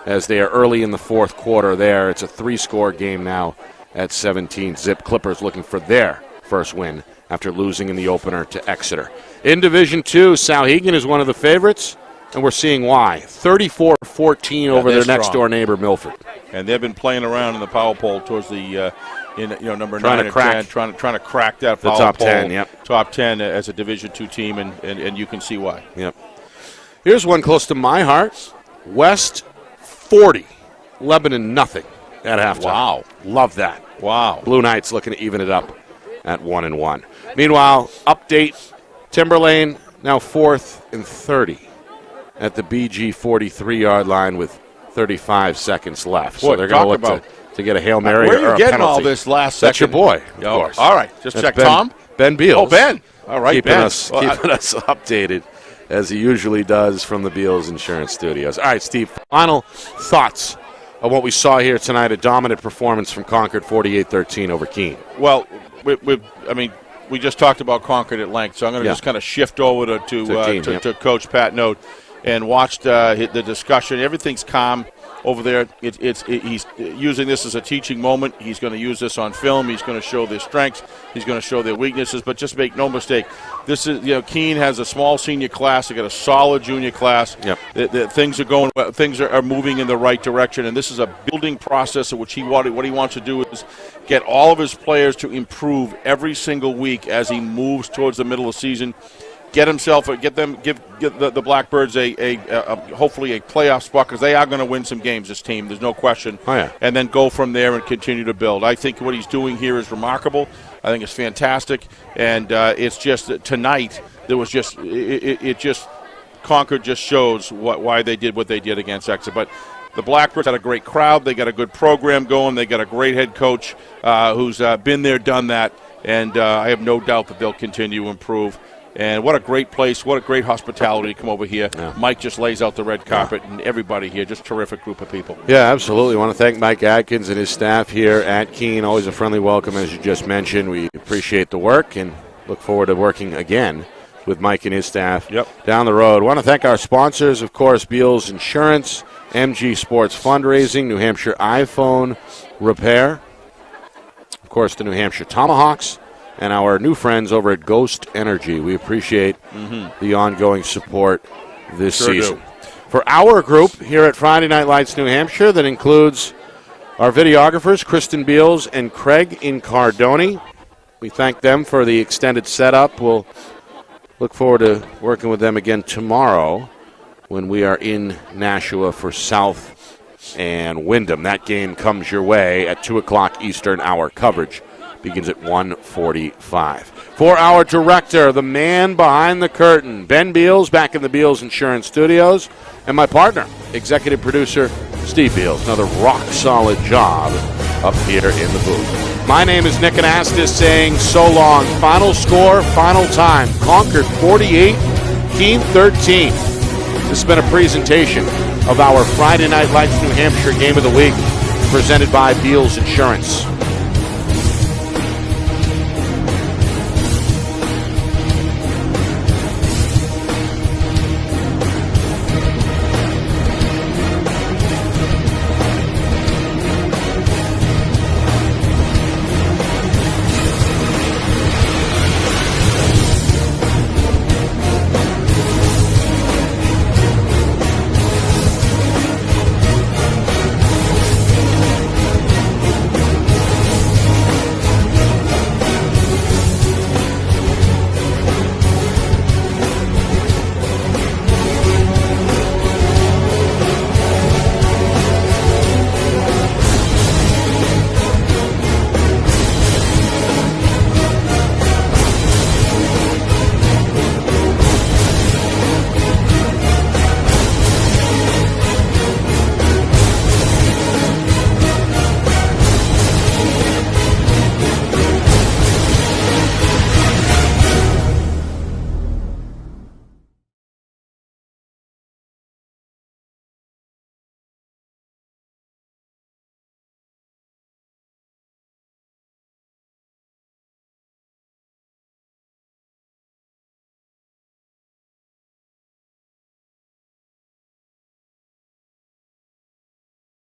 as they are early in the fourth quarter there. It's a 3-score game now at 17-zip. Clippers looking for their first win after losing in the opener to Exeter. In Division II, Souhegan is one of the favorites. and we're seeing why. 34-14 over their next-door neighbor, Milford. And they've been playing around in the power poll towards the number 9 and 10, trying to crack that power top poll. 10, yep. Top 10 as a Division II team, and you can see why. Yep. Here's one close to my heart. West 40, Lebanon nothing at halftime. Wow. Love that. Wow. Blue Knights looking to even it up at 1-1. Meanwhile, update, Timberlane now 4th and 30 at the BG 43-yard line with 35 seconds left. So they're going to look to get a Hail Mary or a penalty. Where are you getting all this last second? That's your boy, of course. All right, just That's check Ben, Tom. Ben Beals. Oh, Ben. All right, keeping Ben. us updated as he usually does from the Beals Insurance Studios. All right, Steve, final thoughts of what we saw here tonight, a dominant performance from Concord 48-13 over Keene. Well, we just talked about Concord at length, so I'm going to just kind of shift over to Coach Pat Note and watch the discussion. Everything's calm over there. He's using this as a teaching moment. He's going to use this on film. He's going to show their strengths. He's going to show their weaknesses. But just make no mistake, this is Keene has a small senior class. They got a solid junior class. Yep. Things are moving in the right direction, and this is a building process in which what he wants to do is get all of his players to improve every single week as he moves towards the middle of the season. Give the Blackbirds hopefully a playoff spot, because they are going to win some games, this team. There's no question. Oh, yeah. And then go from there and continue to build. I think what he's doing here is remarkable. I think it's fantastic. And it's just that tonight there was Concord just shows why they did what they did against Exeter. But the Blackbirds had a great crowd. They got a good program going. They got a great head coach who's been there, done that. And I have no doubt that they'll continue to improve. And what a great place, what a great hospitality to come over here. Yeah. Mike just lays out the red carpet, and everybody here, just terrific group of people. Yeah, absolutely. I want to thank Mike Atkins and his staff here at Keene. Always a friendly welcome, as you just mentioned. We appreciate the work and look forward to working again with Mike and his staff down the road. I want to thank our sponsors, of course, Beals Insurance, MG Sports Fundraising, New Hampshire iPhone Repair, of course, the New Hampshire Tomahawks, and our new friends over at Ghost Energy. We appreciate the ongoing support this season. Do. For our group here at Friday Night Lights New Hampshire, that includes our videographers, Kristen Beals and Craig Incardoni. We thank them for the extended setup. We'll look forward to working with them again tomorrow when we are in Nashua for South and Wyndham. That game comes your way at 2 o'clock Eastern Hour coverage. Begins at 1:45. For our director, the man behind the curtain, Ben Beals, back in the Beals Insurance Studios, and my partner, executive producer Steve Beals. Another rock-solid job up here in the booth. My name is Nick Anastas, saying so long. Final score, final time. Concord 48, Keene 13. This has been a presentation of our Friday Night Lights New Hampshire Game of the Week, presented by Beals Insurance.